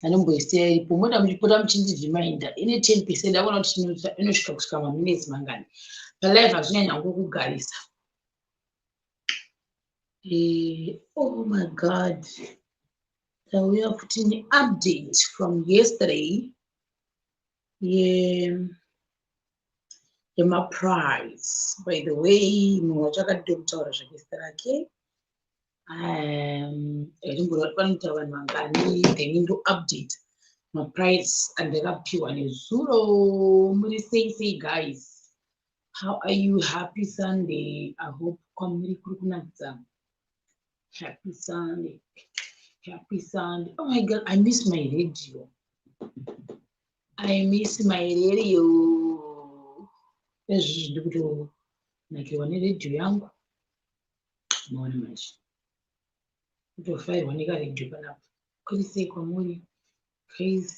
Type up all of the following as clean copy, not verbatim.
anomboisei pomota muchipota muchindizvimainda ine 10% avona kuti inosvika kusvika maminutes mangani palive hazvinyanya kukugarisa. Oh my god, tauya kuti update from yesterday prize. By the way, munhu wachakadito kutaura zvakestera ke rimboratwanita vanhu vangani then indo update price andakapiwa nezuro. Muri sei guys? How are you? Happy Sunday. I hope kwamuri kuri kunatsa. Happy Sunday. Happy Sunday. Oh my god, I miss my radio. I miss my radio. Ezvi ndikuto nakirwa neredio yangu. Maona manje. Kutofairwa nekaredio panapa. Kuri sei kwamuri? Crazy.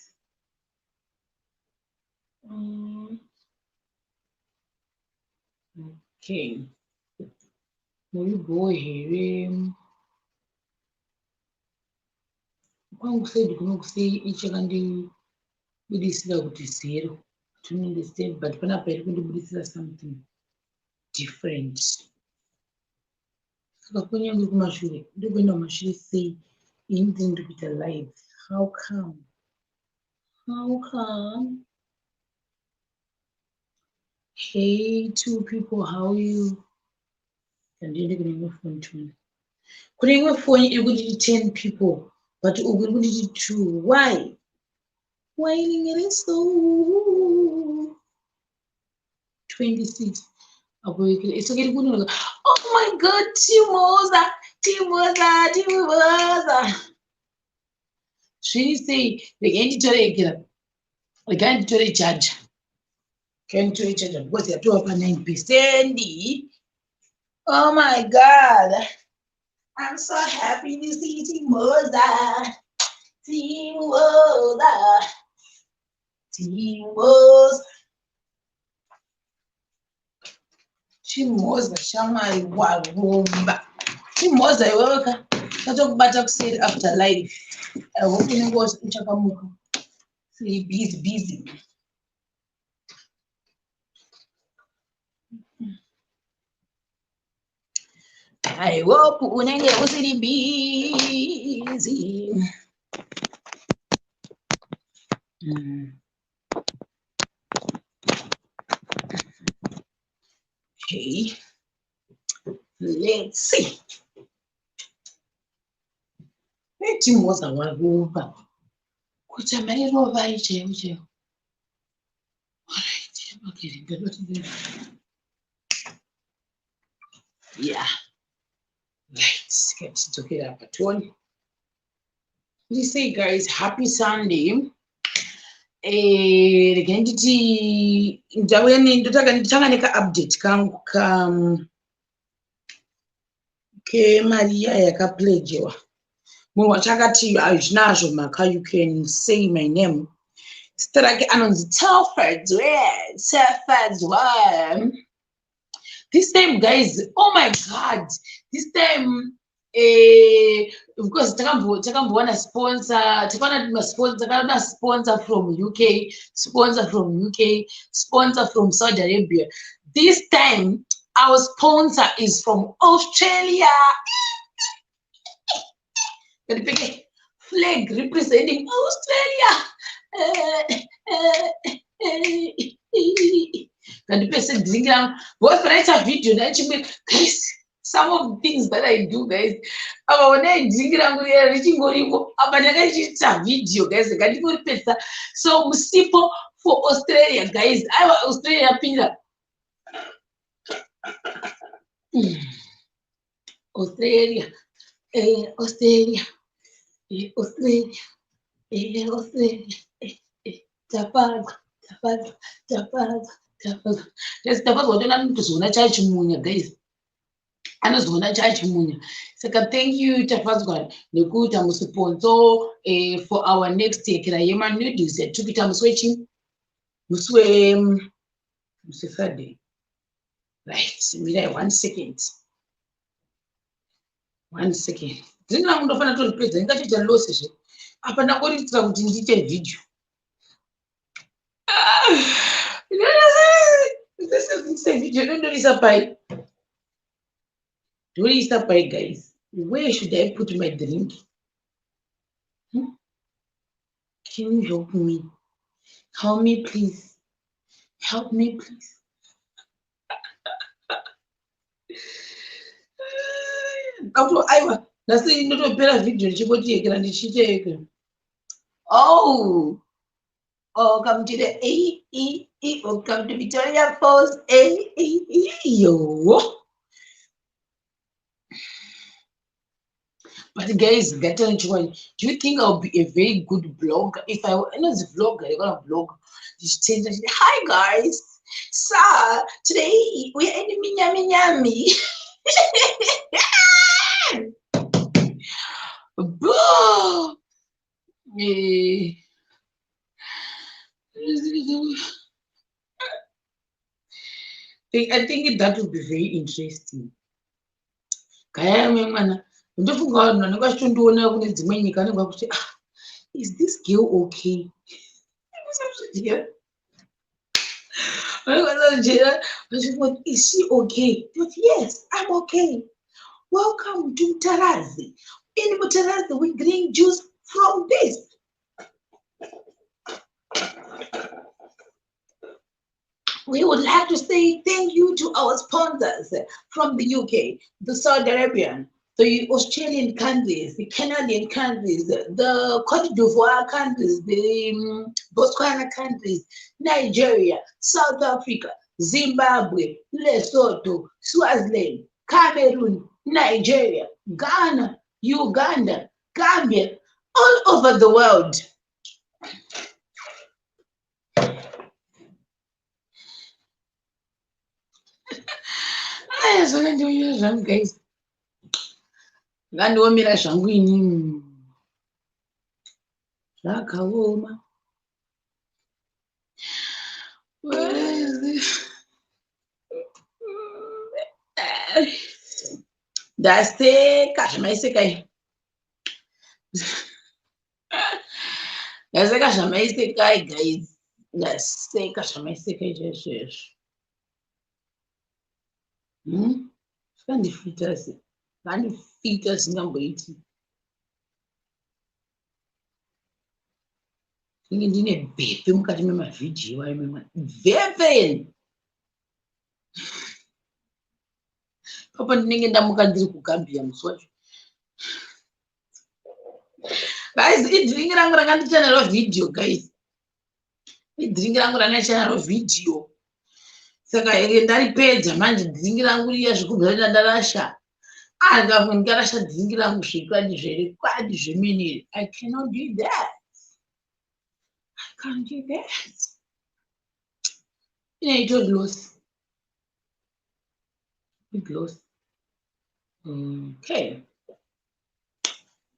Okay. Muri boy here. Kwangu sei ndikunokusei ichakandibudisira kuti 0 to understand, but panapa iri kundibudisira something different. Saka kunyange kumashure ndikuenda kumashure sei inzi ndikuita live. How come? Hey, 2 people, how are you? Kandiende kune imwe phone tune. Kune imwe phone iri kuti 10 people, but uri kuti 2. Why? Why ingere so 26? It's okay. Oh my god, Timoza. She say they can't tell it. They can't tell it charge. Can't tell it charge because they're 9%. Oh my god. I'm so happy to see Timoza. Timoza shamai warumba. Timoza iweka. Tatokubata kuseri after life. I hope you know uchakamuka. See busy. I hope unenge usiri busy. Okay, let's see. Timoza warumba. Kucha mairova icheo. Alright, okay, good. Yeah. Let's get to get up at 1. Please say, guys, happy Sunday. Identity ndawene ndotanga neka update kangu ke Maria yakapledgewa. Munhu wachakati azvinazvo maka you can say my name. Starake anonzi Telford. This time, guys, oh my god, this time, because takambowana sponsor, takana sponsor from UK, sponsor from Saudi Arabia. This time, our sponsor is from Australia. The big flag representing Australia. And the person drinking what write a video guys, some of the things that I do, guys. When I drink reaching video, guys, so simple for Australia, guys. I was Australia pizza. Australia. Japan. Yes, Tafazwa charge munya, guys. Anozona charge munya. So thank you, Tafazwa. Nekuta musponsor for our next year. Kira yema noodles. Tukita musweching. Muswe Friday. Right. 1 second. 1 second. Zina undofana to replace. Inga chicha losses. apa ndakuitira kuti ndiite video. This is a video. Don't do this up, guys. Where should I put my drink? Can you help me? Help me, please. Help me, please. Oh, come to the come to Victoria Falls. Yo. But guys, get on to one. Do you think I'll be a very good blogger if I was a vlogger? I'm gonna blog. Hi guys, so today we're in Minyami. I think that would be very interesting. Is this girl okay? Is she okay? But yes, I'm okay. Welcome to Tarazi. In Tarazi, we drink juice from this. We would like to say thank you to our sponsors from the UK, the Saudi Arabian, the Australian countries, the Canadian countries, the Cote d'Ivoire countries, the Botswana countries, Nigeria, South Africa, Zimbabwe, Lesotho, Swaziland, Cameroon, Nigeria, Ghana, Uganda, Gambia, all over the world. Guys. Ngandiomera zvangu inini zvakaoma. Ndaseka zvamaisekai. Ndaseka zvamaisekai guys. Ndaseka zvamaisekai chaizvo. Zvandifita sei? Zvandifita zvingamboiti. Ndinenge ndine bhepe mukati memavhidhiyo ayo bhepe. Papa ndinenge ndamuka ndiri kugambia musi wacho. Guys, idhiringi rangu rakandichanelwa vhidhiyo guys. Idhiringi rangu ranachanelwa vhidhiyo. Saka ndaripedza manje dhiringi rangu riya zvekubva ndarasha. Ndikarasha dhiringi rangu zvekwadi zvemene. I cannot do that. I can't do that. It was lost. Big loss. Okay.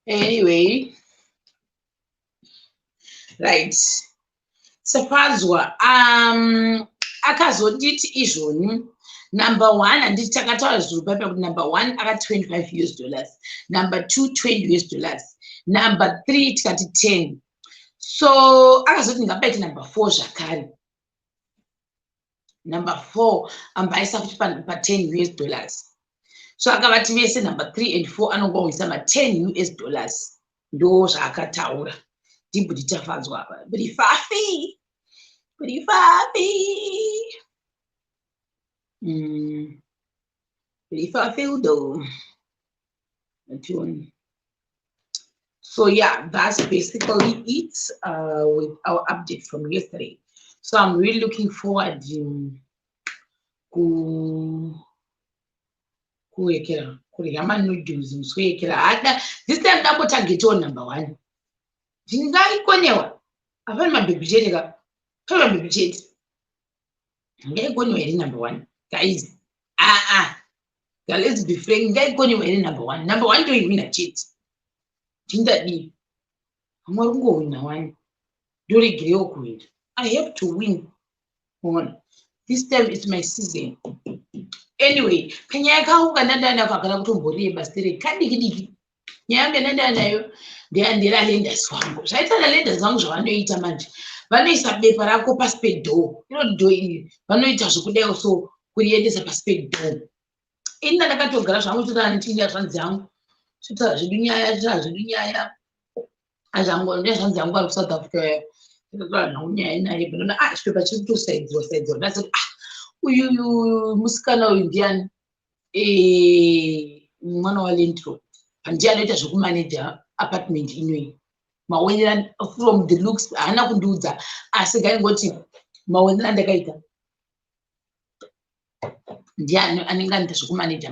Anyway. Right. Sapazwa. Akazoditi izvoni. Number 1, and takataura zuru papa kuti number 1 aka $25. Number 2, $20. Number 3 tikati 10. So akazoti ngabaiti number 4 zvakare. Number 4 ambaisa kuti pa $10. So akavati vese number 3 and 4 anongoisa ma $10. Ndo zvaakataura. Ndibudi tafadzwa apa. Budi fafi. So yeah, that's basically it with our update from yesterday. So I'm really looking forward to noodles. This time I'm going to get on number 1. I've had my baby jet. Baby jet. I'm going to number 1. Guys, let's be frank. I'm going to number 1. Number 1 don't even a cheat. I'm going to win one. I have to win one. This time it's my season. Anyway, can you come and then I can go to Boria Bastille? Can't you? Yeah, I'm going to ndeandera lenders wangu zvaita nalenders vangu zvavanoita manje vanoisa bepa rako pasi pedhoo dho iri vanoita zvokudai so kuriendesa pasi pedhoo ina ndakatogara zvangu totaanitinya zvanzi yangu totaura zvedu nyaya azvangu nezvanzi yangu ari kuSouth Africa totaura zvangu nyaya naye binoona chipepa chiri kutosaidzwa ndasati uyu musikana uyu ndiani mwana waLandlord ndiye anoita zvekumaneja apartment inoyi maonera from the looks haana kundiudza asi ngaingoti maonera ndakaita ndiye anenge anoita zvekumaneja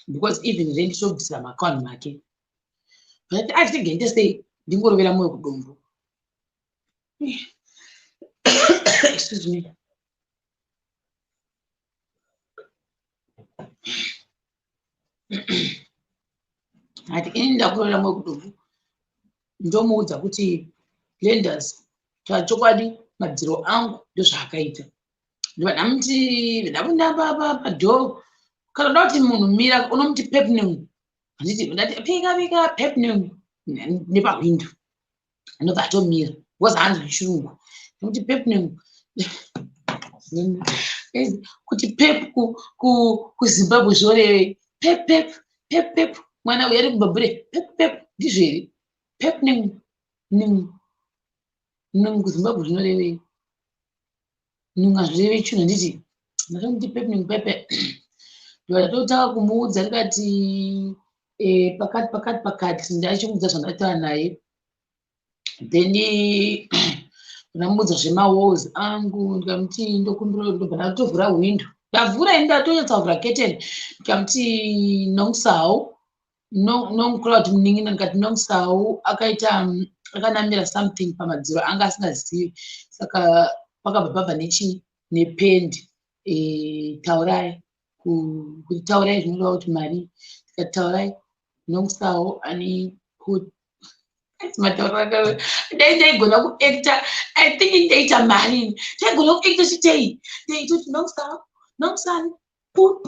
because even rent tobvisira maakaunti make but atigenite sei ndingorovera moyo kudombo excuse me ati ini ndakurovera moyo kudombo ndomuudza kuti lenders chokwadi madziro angu ndozvaakaita ndamuti ndapinda padhoo kana uda kuti munhu mira unomuti pepnum handiti ndati pika pepnum nepahwindo anobva atomira because hanzi chirungu nokuti pepnum kuti pep kuZimbabwe zvorevei pep mwana uyu ari kubhabhure pep ndizveri pepnum kuZimbabwe zvinorevei hazvirevei chinhu handiti ndatomuti pepnum pepe ndodatotaka kumuudza ndikati pakati ndachimuudza zvandataura naye then ndamuudza zvemawalls angu ndikamuti ndobva ndatovhura hwindo ndavhura ini ndatonyatsa keteni ndikamuti nongsau nongukura kuti munin'ina ndikati nongsau akanamira something pamadziro anga asingazivi saka pakabva pabva nependi taurai kuti taurai zvinoreva kuti mari tikati taurai nongsau ani matauro dai ndaigona kuacta I think ndaita mari ndaigona kuacta chitei ndaitoti nongsau put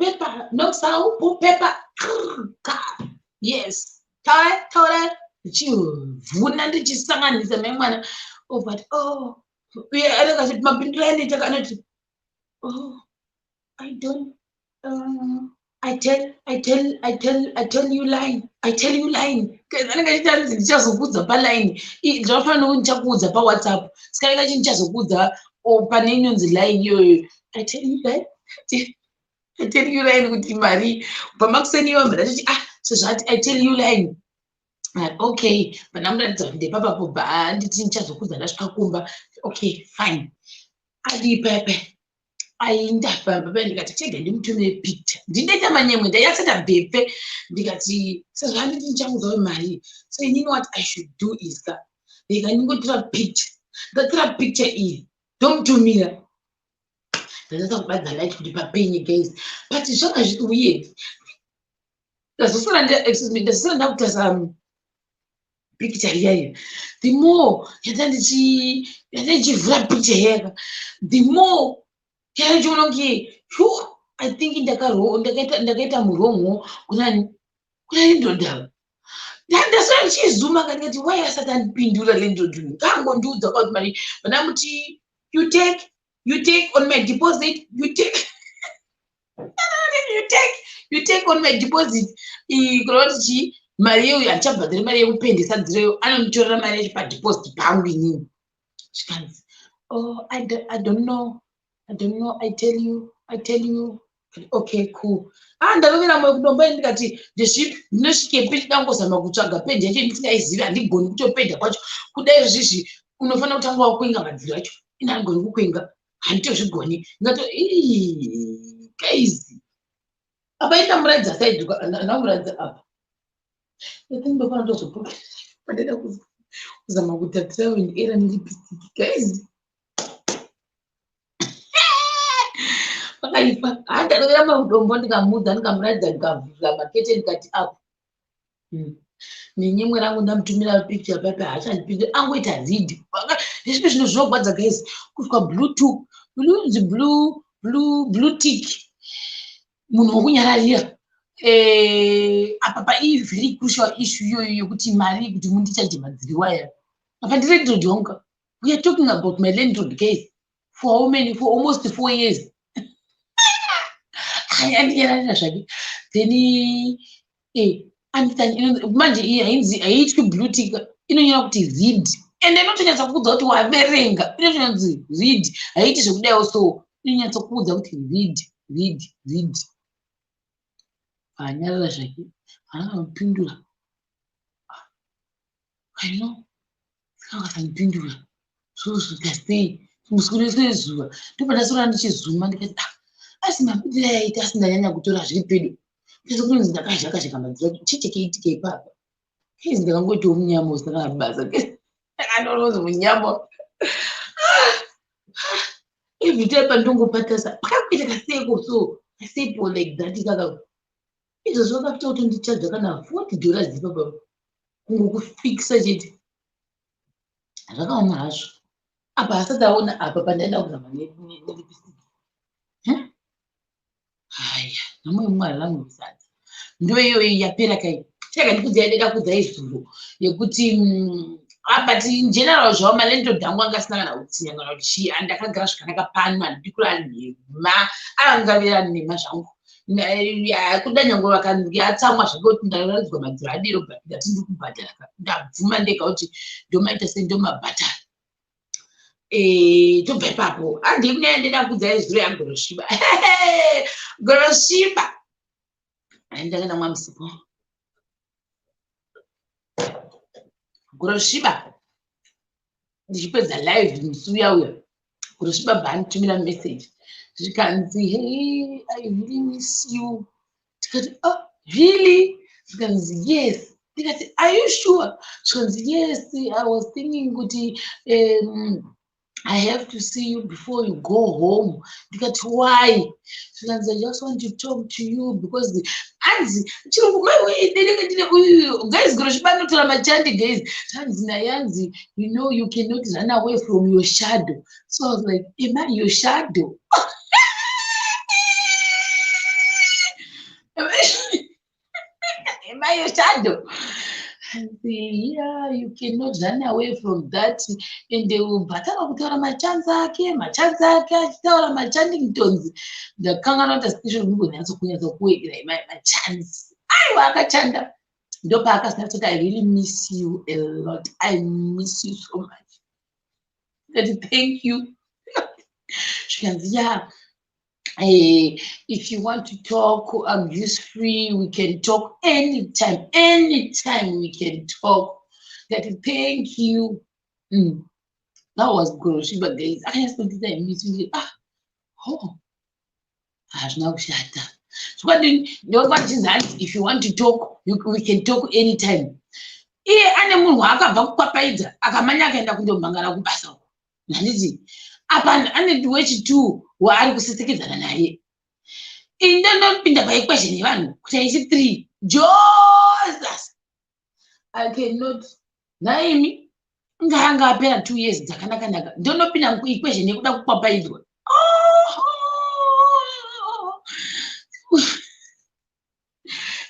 paper nongsau put paper yes taurai ndichivhuna ndichisanganisa mai mwana but uye anenge achiti mapindiro ainoita kanoti I don't I tell you line anenge achiti ndichazokudza paline zvinofanira kuti ndichakuudza paWhatsApp sikaika chi ndichazokuudza pane inonzi line iyoyo I tell you line kuti mari pamakuseniwa ndachiti sezvati I tell you line okay pandamuratidza kuti ndepapapo bha nditi ndichazokudza ndasvika kumba okay fine adipepe aindafamba ndikati chega ndimutumire picture ndindaita manyemwe ndaiyaseta bhepe ndikati sezvanditi ndichamuudza mari so you know what I should do is ndingotora picture ndatora picture iyi ndomutumira ndazasa kubadza light kuti papenye guys but zvanga zviri weird ndazosara ndakutasa picture iyayo the more yandandichivhura picture yaka the more chaichiona kuti I think ndakaita murongo kuna Landlord ndasara ndichizuma ndikati why asati andipindura Landlord ngangondiudza kuti mari vandamuti you take on my deposit you take on my deposit kuroti mari yeyo handichabhadhiri mari yekupendesa dzireyo anonditorera mari yacho padeposit pangu inini zvikanzi I don't know I tell you okay cool ndarovera moyo kudombo ndikati ndezvipi ndinosvikepi ndangozama kutsvaga pendi yacho ndisingaizivi handigoni kutopenda kwacho kudai zvizi unofanira kutanga wakwenga madziro acho ina handigoni kukwenga handitozvigoni ngato guys apa indamuradza saidi ndamuradza apa ndofana tozopoka pandada kuzama kutatira when era nilipistiki guys pakaipa handarovera madombo ndikamuudza ndikamuradza ndikavhura makete ndikati apa nenyemwe rangu ndamutumira picture pape haachandipindira angoita read nezvipi zvinhu zvinogwadza guys kusvika blue tick munhu wokunyararira apa very crucial issue yokuti mari kuti mundichaite madziri waya apa ndirendi honga. We are talking about my landlord case for how many, for almost 4 years. Andiyarana zvake then manje haitwi blutika inonyora kuti read ende inotonyatsa kuudza kuti waverenga inotonzi read haiti zvekudaiwo so inonyatsa kuudza kuti read anyarara zvake haangamupindura kaino akasandipindura zvozvikasei musikune zuva ndopandasora ndichizuma ndikati asi mapindira yaita asindanyanya kutora zviri pedo kuti ndakazhakazhaka madzira chiche keitika ipapa kezi ndakangotiwo munyamo usina basa ndakandorozi munyamo every time pandongopatasa pakakuita kaseko so kasepo like that kaka izvo zvakakuita kuti ndichaja kana $40 ipapa kungokufikisa chete zvakaoma hazvo apa asati aona apa pandaenda kuzama nelipisiki haya namwe mwari langu risati ndo iyoyo yapera kai chaka ndikudzai ndeda kudzai zuro yekuti but in general zvawo malendlord angu angasina kana kutsinya kana kuti chii andakagara zvakanaka pano handikura nhema angavirana nhema zvangu kuda nyange vakandiatsamwa zvake kuti ndararidzwa madziro adiro but ndati ndikubhadhara ndabvuma ndega kuti ndomaita sendomabhadhara tobva ipapo handii kunyaya ndeda kudzai zuro yagorosviba gorosviba ndakenda mwamusipo gorosviba ndichipedza live musi uya gorosviba bhaanitumira message zvikanzi hey I really miss you tikati really zvikanzi yes tikati are you sure zvikanzi yes I was thinking kuti I have to see you before you go home. Because why? Because I just want to talk to you because guys, you know you cannot run away from your shadow. So I was like, am I your shadow? Am I your shadow? And say, yeah, you cannot run away from that. And they will battle kutaura machanza ake achitaura machandingtons. The kanganota station kunyaso kuwekera machanzi. Aiwa akachanda. Ndopa akasina I really miss you a lot. I miss you so much. Thank you. She can say, yeah. If you want to talk, I'm just free. We can talk anytime. Anytime we can talk. Thank you. That was Goroshiba, guys. I just wanted to miss you. I've now shut up. So what is that? If you want to talk, we can talk anytime. Ane munhu akabva kupapaidza akamanya akaenda kundomhangara kubasa. Nanditi apa ane wechitu waari kusesekedzana naye. Ndinopinda paequation yevanhu kuti aisi 3. Jesus, I cannot. Naimi nganga apera 2 years dzakanaka. Ndinopinda kuequation yekuda kupapaidzwa.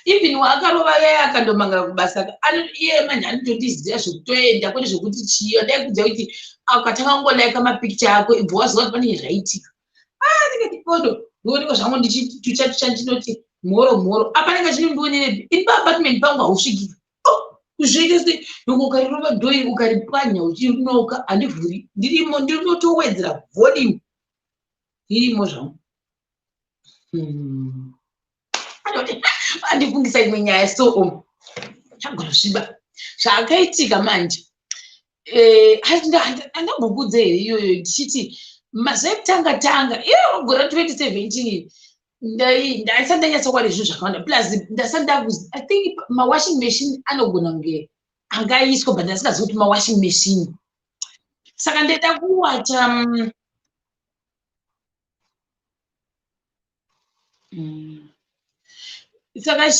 Even wakarova yeye akandomangara kubasa iye manje anotodiziya zvekutoenda kwete zvekuti chiyo dai kudziya kuti akatanga ngolaika mapicture ako ibvo waziva kuti pane zvaitika. Ndikati kodo ndoniko zvangu ndichitucha ndinoti mhoro apa nanga chinondionere iri paapartment pangu hausvikiki kuzviita se nongo ukarirova dhoi ukaripwanya uchinoka handivhuri ndirimo ndinotowedzera volume irimo zvangu. Andifungisa imwe nyaya so chagorosviba zvakaitika manje andambokudze here iyoyo ndichiti mazvaitanga iyo gore 2017 ndasati ndanyatsokwadi zvinhu zvakawanda plus ndasati ndakuzi I think mawashing machine anogona kunge angaiswa but ndasingazivi kuti mawashing machine saka ndaida kuwacha saka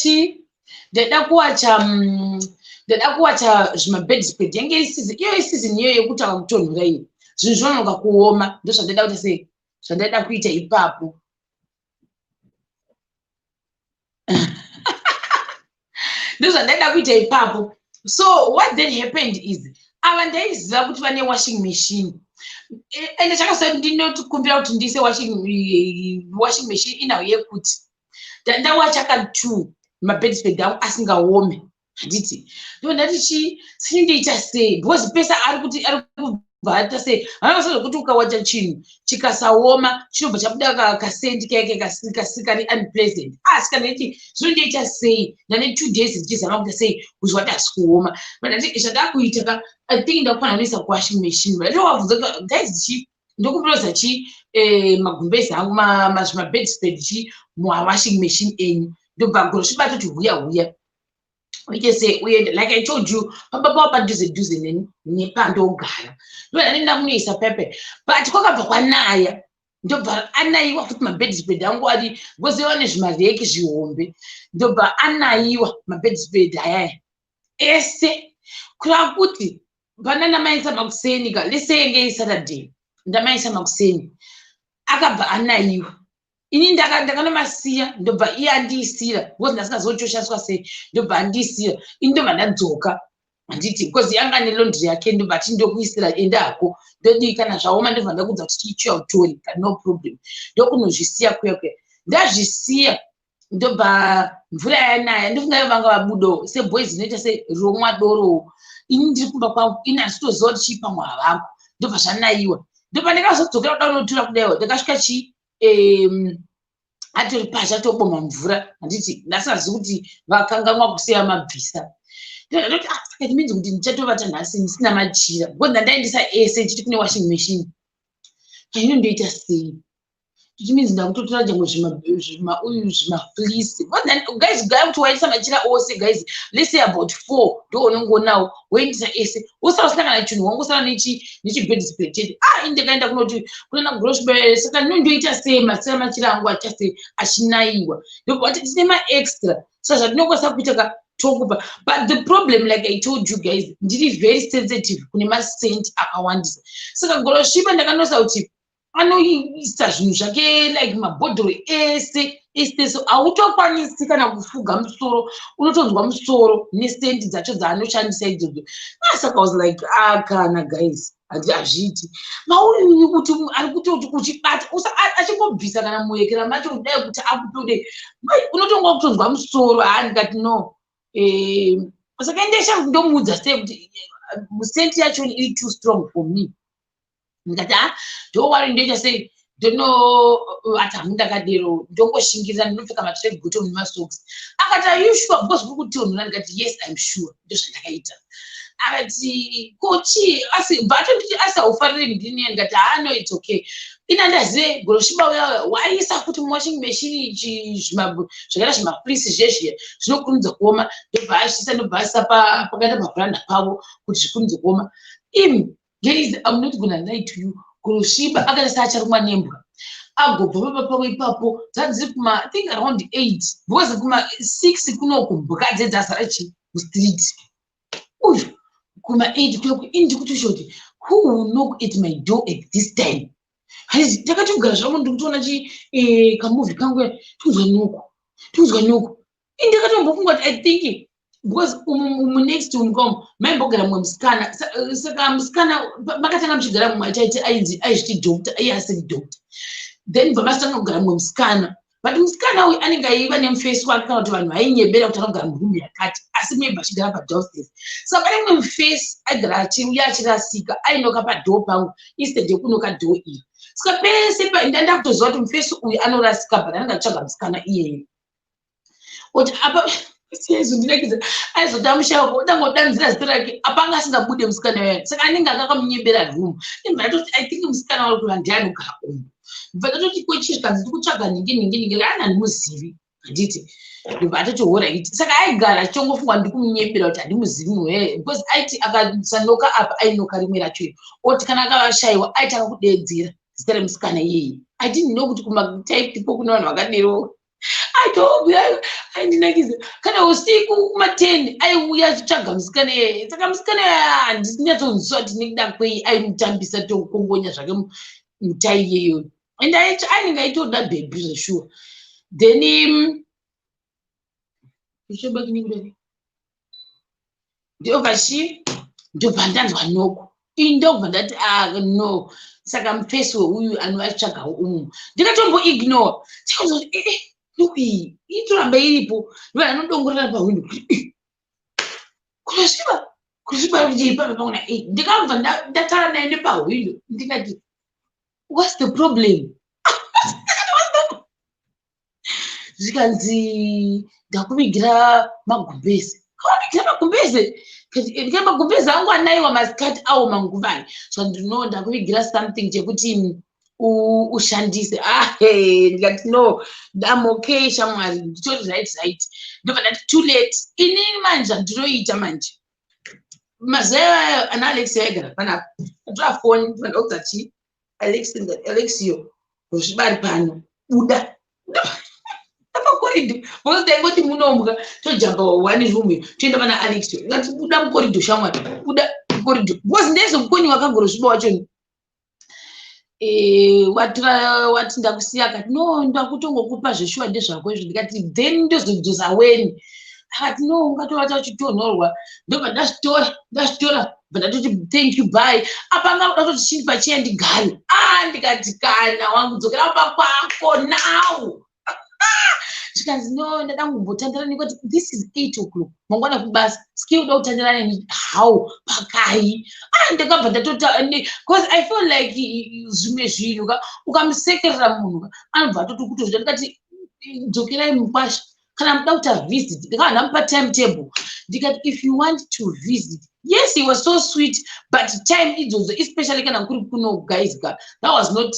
ndaida kuwacha zvimabedspread yange iyo season iyo yekutanga kutonhora iyi zvinhu zvinonoka kuoma ndozvandaida kuti sei zvandaida kuita ipapo. ndozvandaida kuita ipapo. So what then happened is ava ndaiziva kuti vane washing machine, ende chakasati ndinotikumbira kuti ndiise washing machine inayo yekuti ndawachaka 2 mabedspread angu asingaome. Handiti ndo ndati sindiita sei, because pesa ari kubva sei hanasaza kuti ukawacha chinhu chikasaoma chinobva chabuda kasendi kake kasikari unpleasant. Asi kana nditi zvinondiita sei ndane 2 days ndichizama kuita sei kuti wadasi kuoma. Ndati zvadakuita I think ndakufanira kuisa washing machine. Ndowabvunza guys ndokuburoza magumbezi angu mabedspread washing machine enyu ndobva goro chibato kuti huya say like I told you papa padhuze nepandogara ndonanenda munoisa pepe but kwakabva kwanaya ndobva anayiwa kuti mabedspread angu ari gozewa nezvimareki zvihombe ndobva anayiwa mabedspread ayaya ese kurava kuti pana ndamaisa makuseni lesenge Saturday ndamaisa makuseni akabva anayiwa. Ini ndakanamasiya ndobva iye andiyisira because ndasingazochoshaswa sei ndobva andiyisira. Ini ndobva ndadzoka handiti because yanga nelondri yake ndobva ati ndokuisira endako ndodii kana zvaoma ndobva ndakudza kuti chichiautori no problem ndokunozvisiya kuya ndazvisiya ndobva mvura yanaya ndofungayo vanga vabudo seboys zvinoita seromwa doro. Ini ndiri kumba kwangu ini handitoziva kuti chii pamwe havangu ndobva zvanayiwa ndobva ndakazodzokera kuda unotura kudaiwo ndakasvika atori pasha toboma mvura handiti ndasingazivi kuti vakanganwa kusiya mabvisa. Ndoti saka timinzi kuti ndichatovata nhasi ndisina machira because ndandaendesa ese chiti kune washing machine. Inondoita sei tichiminzi ndakutotora jangu zvimaflisi guys gaya kuti waendesa machira ose guys let's say about 4 ndo unongonawo woendesa ese usasangana chinhu wangosara nechibedspread chete. Indikaenda kunoti kunana grocery saka ndinondoita sei masira machira angu achase achinayiwa ndobva tine maextra saka zvandinokwanisa kuita tokupa. But the problem like I told you guys ndiri very sensitive kune masenti akawandisa saka goroshiba ndakanosa kuti anoisa zvinhu zvake like mabhodhoro ese so hautokwanisi kana kufuga musoro unotonzwa musoro nesendi dzacho dzaanoshandisa idzodzo. Saka I was like kana guys hazviti mauyu kuti ari kutoti kuchibata achingobvisa kana muekera macho kudai kuti akutode unotonga kutonzwa musoro. Ndikati no saka ndesha ndomuudza sei kuti sendi yacho iri too strong for me. Ndikati don't worry ndoita sei ndinoata hangu ndakadero ndongoshingirira ndinopfeka matrek bottom nemasocks. Akati are you sure because uri kutonhora? Ndikati yes I'm sure ndozvandakaita. Akati kochi bhato nditi asaufariri ndini. Ndikati no it's okay. Ina ndazive goroshiba waisa kuti washing machine zvakaita zvimaflisi zvezviya zvinokurumidza kuoma ndobva ashisa ndobva asisa pakaita pabhuranda pavo kuti zvikurumidze kuoma. Guys, I'm not gonna lie to you. Goroshiba akasa acharumwa nembwa agobva papa ipapo dzadziri kuma I think around 8 because kuma 6 kunoko mbuka dzedzasara street uyu kuma 8 kunoko indi kuti shoti who will knock at my door at this time. Haizi takatogara zvangu ndikutoona kamovie kangu tunzwa noko indakatombofunga kuti I think because next umkom maimbogara mumwe musikana saka musikana makatanga muchigara mumwe achaiti aizviti doctor iye asiri doctor then bva masitanga kugara mumwe musikana but musikana uyu anenge aiva nemufesi wake kana kuti vanhu vainyebera kuti anogara murumu yakati asi maybe achigara padownstairs saka pane mumwe mufesi aigara achiuya achirasika ainoka padhoo pangu instead yekunoka dhoo iri saka pese ndanda kutoziva kuti mufesi uyu anorasika but anenge achitsvaga musikana iyeyo kuti apa ndinakidza aizotamushava udangodanzira zita rake apanga asingabude musikana waya saka anenge akakamunyebera rumu ndinatoti I think musikana wari kuva ndianogara umu bva tatoti kwechizvikanzi ndikutsvaga ningi ana handimuzivi handiti ndobva atoti alright saka aigara achitongofungwa ndikumunyebera kuti handimuzivi muhe because aiti akasanoka apa ainoka rimwe racho oti kana akavashayiwa aitanga kudeedzera zita remusikana iyeye I didn't know kuti kumataipipo kuna vanhu vakadero atobva aindinakiza kana usiku kuma10 aiuya achitsvaga musikana iyeye saka musikana handisinyatsoziva kuti nekuda kwei aimutambisa tokongonya zvake mutai iyeyo and ainenge aitoda bhebhi zveshuwa then ndobva chi ndobva ndanzwa noko ini ndobva ndati no saka mupesi weuyu anovatsvagawo umu ndikatomboignore tikazoti nokui itoramba iripo iva anodongorera pahwindo kusviba kucheipa pauna ndikabva ndatara naye nepahwindo ndikati what's the problem zvikanzi ndakuvigira magumbeze kawavigira magumbeze magumbeze angu anaiwa masikati awo manguvani so ndino ndakuvigira something chekuti ushandise ndikati no I'm okay shamwari nditori right ndobva ndati too late inini manje ndinoita manje mazeya ana Alex yaigara panapa ndatora foni ndikaudza chi Alexio rusvibari pano buda pakoridho because taingoti munombwa tojamba one room toenda pana Alexio ngati buda mukoridho shamwari buda mukoridho because ndese mukoni wakagorosviba wachoni wati ndakusiya akati no ndakutongokupa zveshuwa ndezvako izvo ndikati then ndozodzosa weni akati no ungatovata uchitonhorwa ndobva ndazvitora bva ndatoti thank you bye apanga udatoti chini pachiya ndigare ndikati kana wangu dzokera pakwako now zvikanzi no ndada kumbotandirana nekoti this is 8 o'clock mangwana kubasa ski uda kutandirana neni how pakai ndakabva ndatota because I feel like zvimwe zvinhu ukamusekerera munhu anobva atoti kutozvita ndikati dzokerai mukwasha kana muda kuita visit ndikava ndamupa timetable ndikati if you want to visit yes he was so sweet but time idzodzo especially kana kuri kuno guys that was not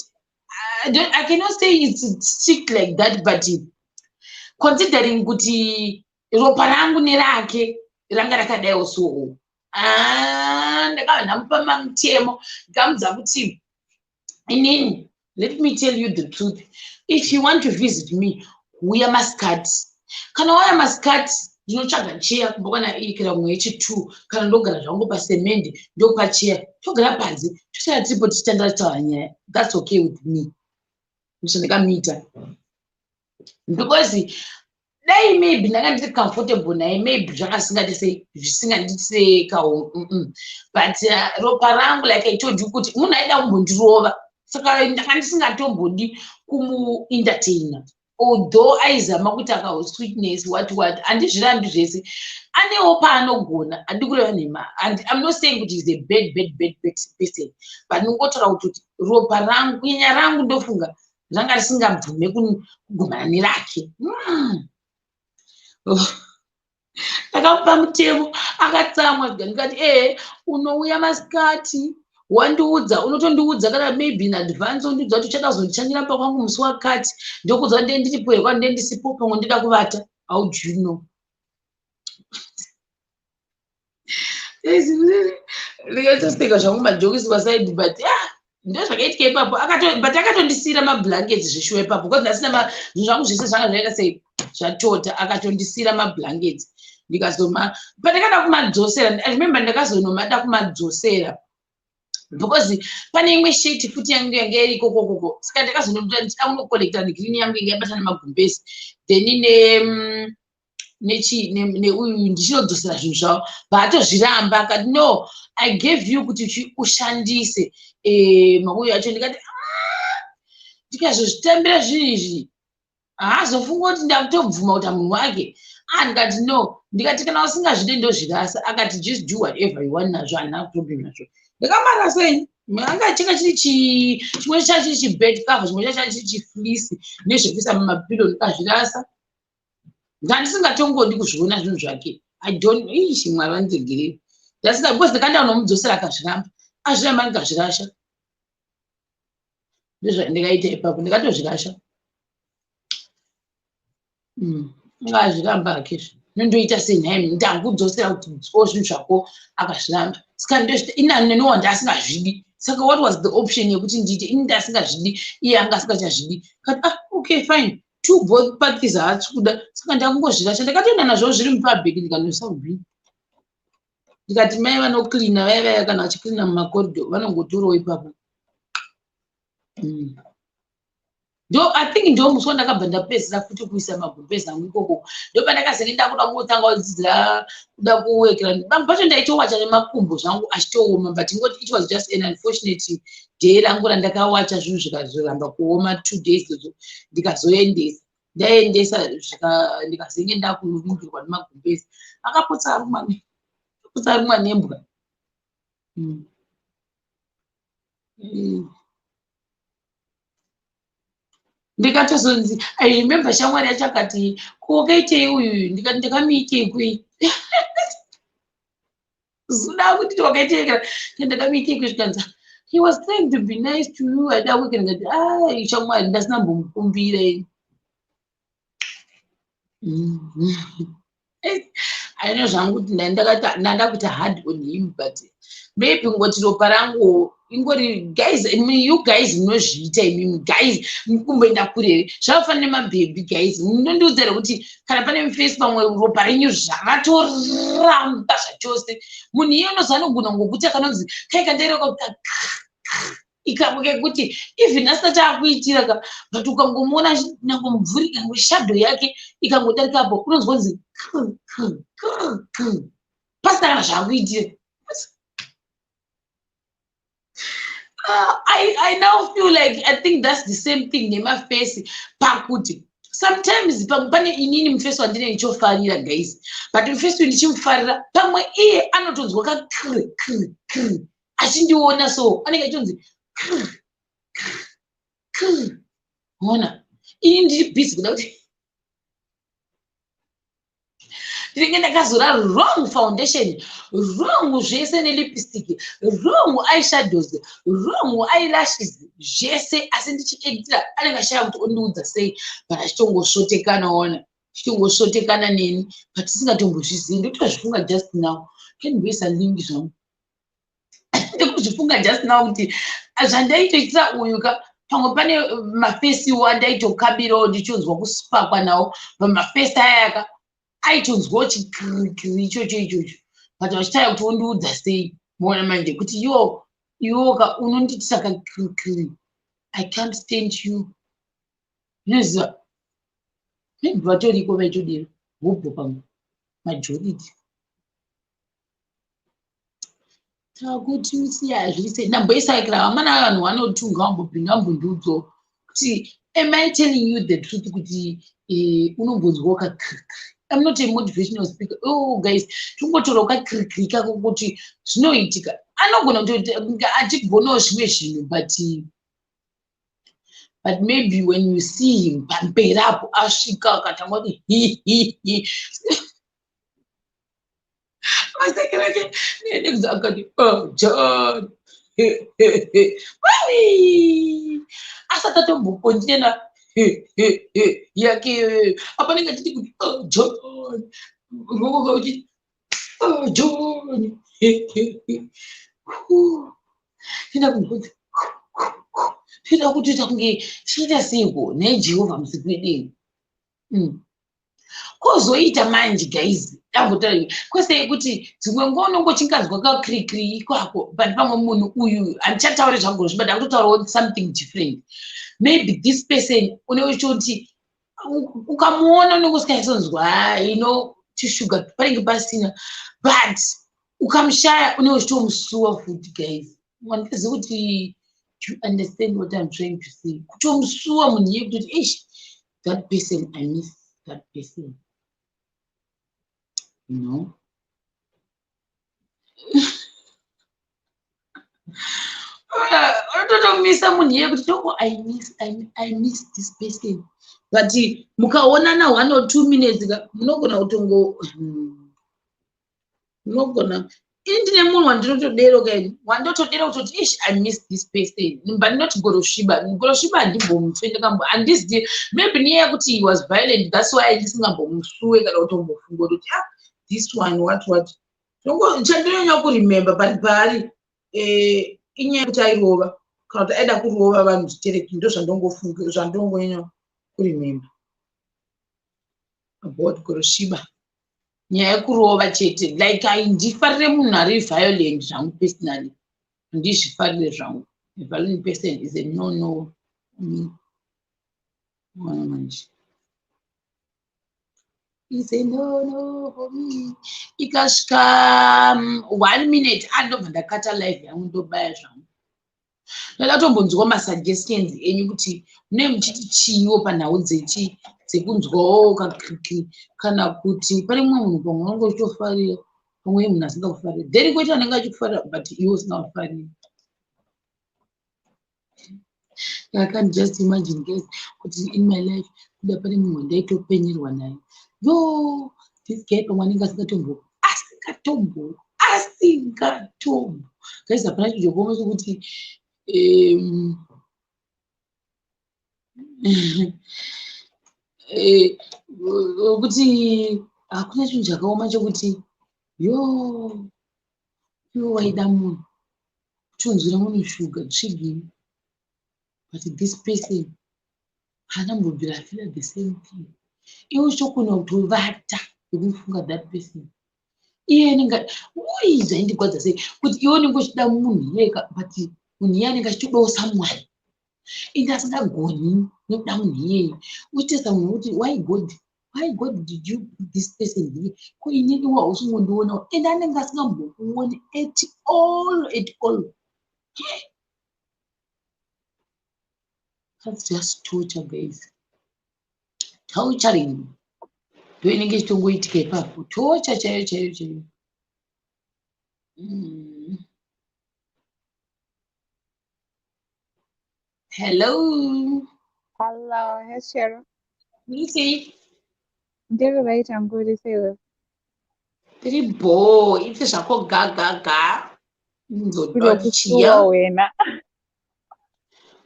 I cannot say it's strict like that but considering kuti ropa rangu nerake ranga rakadaiwo so ndakava ndamupa mamutemo ndikamudza kuti inini let me tell you the truth if you want to visit me uya masikati kana waya masikati ndinotsvaga cheya kumbokwana ikira mwe yechi2 kana ndogara zvangu pasemende ndopacheya togara panze tosara tiripo tichitandara taura nyaya that's okay with me ndishandikamita because dai maybe ndanga ndiri comfortable naye maybe zvisingandise kawo but ropa rangu like I told you kuti munhu aida kumbondirova saka ndanga ndisingatombodi kumuentertaina although aizama kuti akawo sweetness what handizvirambi zvese anewo paanogona handi kureva nhema and I'm not saying kuti he's a bad person but ndingotora kuti ropa rangu kunyanya rangu ndofunga ranga risingabvume kugumana nerake ndakamupa mutemo akatsamwa ndikati unouya masikati wandiudza unotondiudza kana maybe in advance undiudza kuti uchada kuzondishandira pakwangu musi wakati ndokudza ndee ndiripo here kwani ndee ndisipo pamwe ndida kuvata how do you know ndikatoseka zvangu majokisi pasaidi but ndozvakaitika ipapo but akatondisira mablanketi zveshuwa ipapo because ndasina zvinhu zvangu zvese zvanga zvaita sei zvatota akatondisira mablanketi ndikazoma pandakada kumadzosera I remember ndakazonomada kumadzosera because pane imwe sheti futi yangu yanga iri kokoko saka ndakazonoda ndaunokolekta negreen yangu inga yabatana magumbezi then neuyu ndichinodzosera zvinhu zvavo vaatozviramba akati no I gave you kuti ushandise mauyu acho ndikati ndikazozvitambira zvinhu izvi haazofunga kuti ndakutobvuma kuti munhu wake ndikati no ndikati kana usingazvide ndozvirasa akati just do whatever you want nazvo handina problem nazvo ndakamara sei anga chinga chiri chimwe chacho chiri chibed cover chimwe chacho chiri chiflisi nezvekuisa mumapilo ndikazvirasa ndandisingatongodi kuzviona zvinhu zvake I don't mwari vandiregerere ndasina because ndakanda unomudzosera akazviramba azviramba ndikazvirasha ndozvandikaita ipapo ndikatozvirasha ngazviramba hake nondoita senhaimi ndakudzosera kuti zvinhu zvako akazviramba saka inanowa ndasingazvidi saka what was the option yekuti ndiite ini ndasingazvidi iye anga asingachazvidi kati okay fine two both parties haatsi kuda saka ndakungozvirasha ndakatoenda nazvo zviri mupabheki ndikanoisa kubhini ndikati mai vanoklina vaya kana vachiklina mumakoridho vanongotorawo ipapo I think ndo muswa ndakabva ndapedzisa futi kuisa magumbezi angu ikoko ndopa ndakazenge ndakuda kutanga kudzidzira kuda kuwekera bamwe pacho ndaitowacha nemakumbo zvangu achitooma but ingoti it was just an unfortunate day rangu randakawacha zvinhu zvikazoramba kuoma 2 days ndikazoendesa ndaendesa ndikazenge ndakuningirwa nemagumbezi akaputsa rumwa nembwa. Ndikatozonzi I remember shamwari yacho akati kokaitei uyu ndikati ndakamuitei kui zuda kuti wakaitei ndakamuitei kui zvikanzi he was trying to be nice to you ada weekend ngati shamwari ndasina mbomukumbira I know zvangu kuti ndanda kuita hard on him but maybe ngoti ropa rangu ingori guys you guys munozviita imimi guys mukumboenda kure zvakafanira nemabhebhi guys munondiudzira kuti kana pane mufesi pamwe ropa renyu zvakatoramba zvachose munhu iye unozanogona ngokuti akanonzi kaikandaireka ikamuke kuti even asati akuitira but ukangomuona nangomubvuri kange shadow yake ikangodarikapo unonzwanzi pasina kana zvaakuitira. I now feel like I think that's the same thing nemafesi pakuti sometimes pane inini mufesi wandine ndichofarira guys but mufesi wendichimufarira pamwe iye anotonzwa achindiona so anenge achonzi ona ini ndiri busy kuda kuti ndinenge ndakazora wrong foundation wrong zvese nelipstick wrong eyeshadows wrong eyelashes zvese asi ndichieditira anenge ashaya kuti ondiudza sei but achitongosvotekana ona chichingosvotekana neni but tisingatombozvizivi ndotozvifunga just now kendigoisa lingi zvangu ndikuzvifunga just now kuti zvandaitoitira uyu pamwe pane mafesiwo andaitokabirawo ndichonzwa kusipakwa nawo pamafesi ayaka aitonzwawo chikirikiri ichocho but vachitaya kuti wondiudza sei muona manje kuti iwoka unonditisa kakirikiri I can't stand you zvinoziva maybe vatoriko vaitodero hobho pamwe majority takuti usiyazvise ndamboisaikira vamwana vanhu vanotunga vambopinda vambondiudzawo kuti am I telling you the truth kuti unombonzwawo kakirikiri. I'm not a motivational speaker. Oh guys, tungotora ukakirikiri kako kuti zvinoitika anogona kuti achigonawo zvimwe zvinhu but maybe when you see him pamberi apo asvika akatanga kuti masekereke akati John asati atombokondena yake apanenge achiti kuti John ngokuti John ida kutoita kunge chiita seiko najehovha musikwedeni kozoita manje guys dambotaura kwese kuti dzimwe nguva unongochinganzwa kakirikiri ikwako but pamwe munhu uyu handichataure zvangu zvibada akutotaurawo something different maybe this person unechoti ukamuona unenge usingaisonzwa chishuga panenge pasina but ukamushaya unenge uchitomusuwa futi guys mandizivi kuti you understand what I'm trying to say kutomusuwa munhu iye kutoti that person I miss that person unototomisa munhu iye kuti I miss this person but mukaonana 1 or 2 minutes munogona kutongo munogona ini ndine munhu wandinotodero kaini wandotodera kutoti I miss this person but not gorosviba handimbomufende kambo handizivi maybe niye kuti he was violent that's why ndisingambomusuwe kana kutombofunga kuti this one what chandinonyanya kuremember pari inyaya kuti airova kana kuti aida kurova vanhu zvitereki ndo zvandongofunga zvandongonyanya kuremember about gorosviba nyaya yekurova chete like handifarire munhu ari violent zvangu personally handizvifarire zvangu a violent person is a no manje he said no for me ikasvika 1 minute andobva ndakata live yangu ndobaya zvangu ndoda tombonzwawo masuggestions enyu kuti mune muchiti chiiwo panhau dzekunzwawo kana kuti pane mumwe munhu pamwe unenge uchitofarira pamwe munhu asingakufarira then koita anenge achikufarira but iwe usingakufarira I can't just imagine guys kuti in my life kuda pane mumwe ndaitopenyerwa naye yo this guy pamwe anenge asingatombo guys hapana chijokomesa kuti kuti hakuna chinhu chakaoma chokuti yo iwe waida munhu kutonzwira munhu shuga tsvigini but this person haana mbobvira afira the same thing iwe uchitokona kutovata nekufunga that person iye anenge zvaindigwadza sei kuti iwe unenge uchida munhu iyeka but munhu iye anenge achitodawo samwari ende asingagoni nekuda munhu iyeye uchitesa munhu kuti why god did you put this person here ko inini wausingondiona ende anenge asingambokuoni at all that's just torture guys torturing ndo inenge ichitongoitika ipapo torture chaiyo hello Hey Cheryl. Nisi Ndiri right, I'm good. Say tiri bo iti zvako gaga kuda kusuwa wena.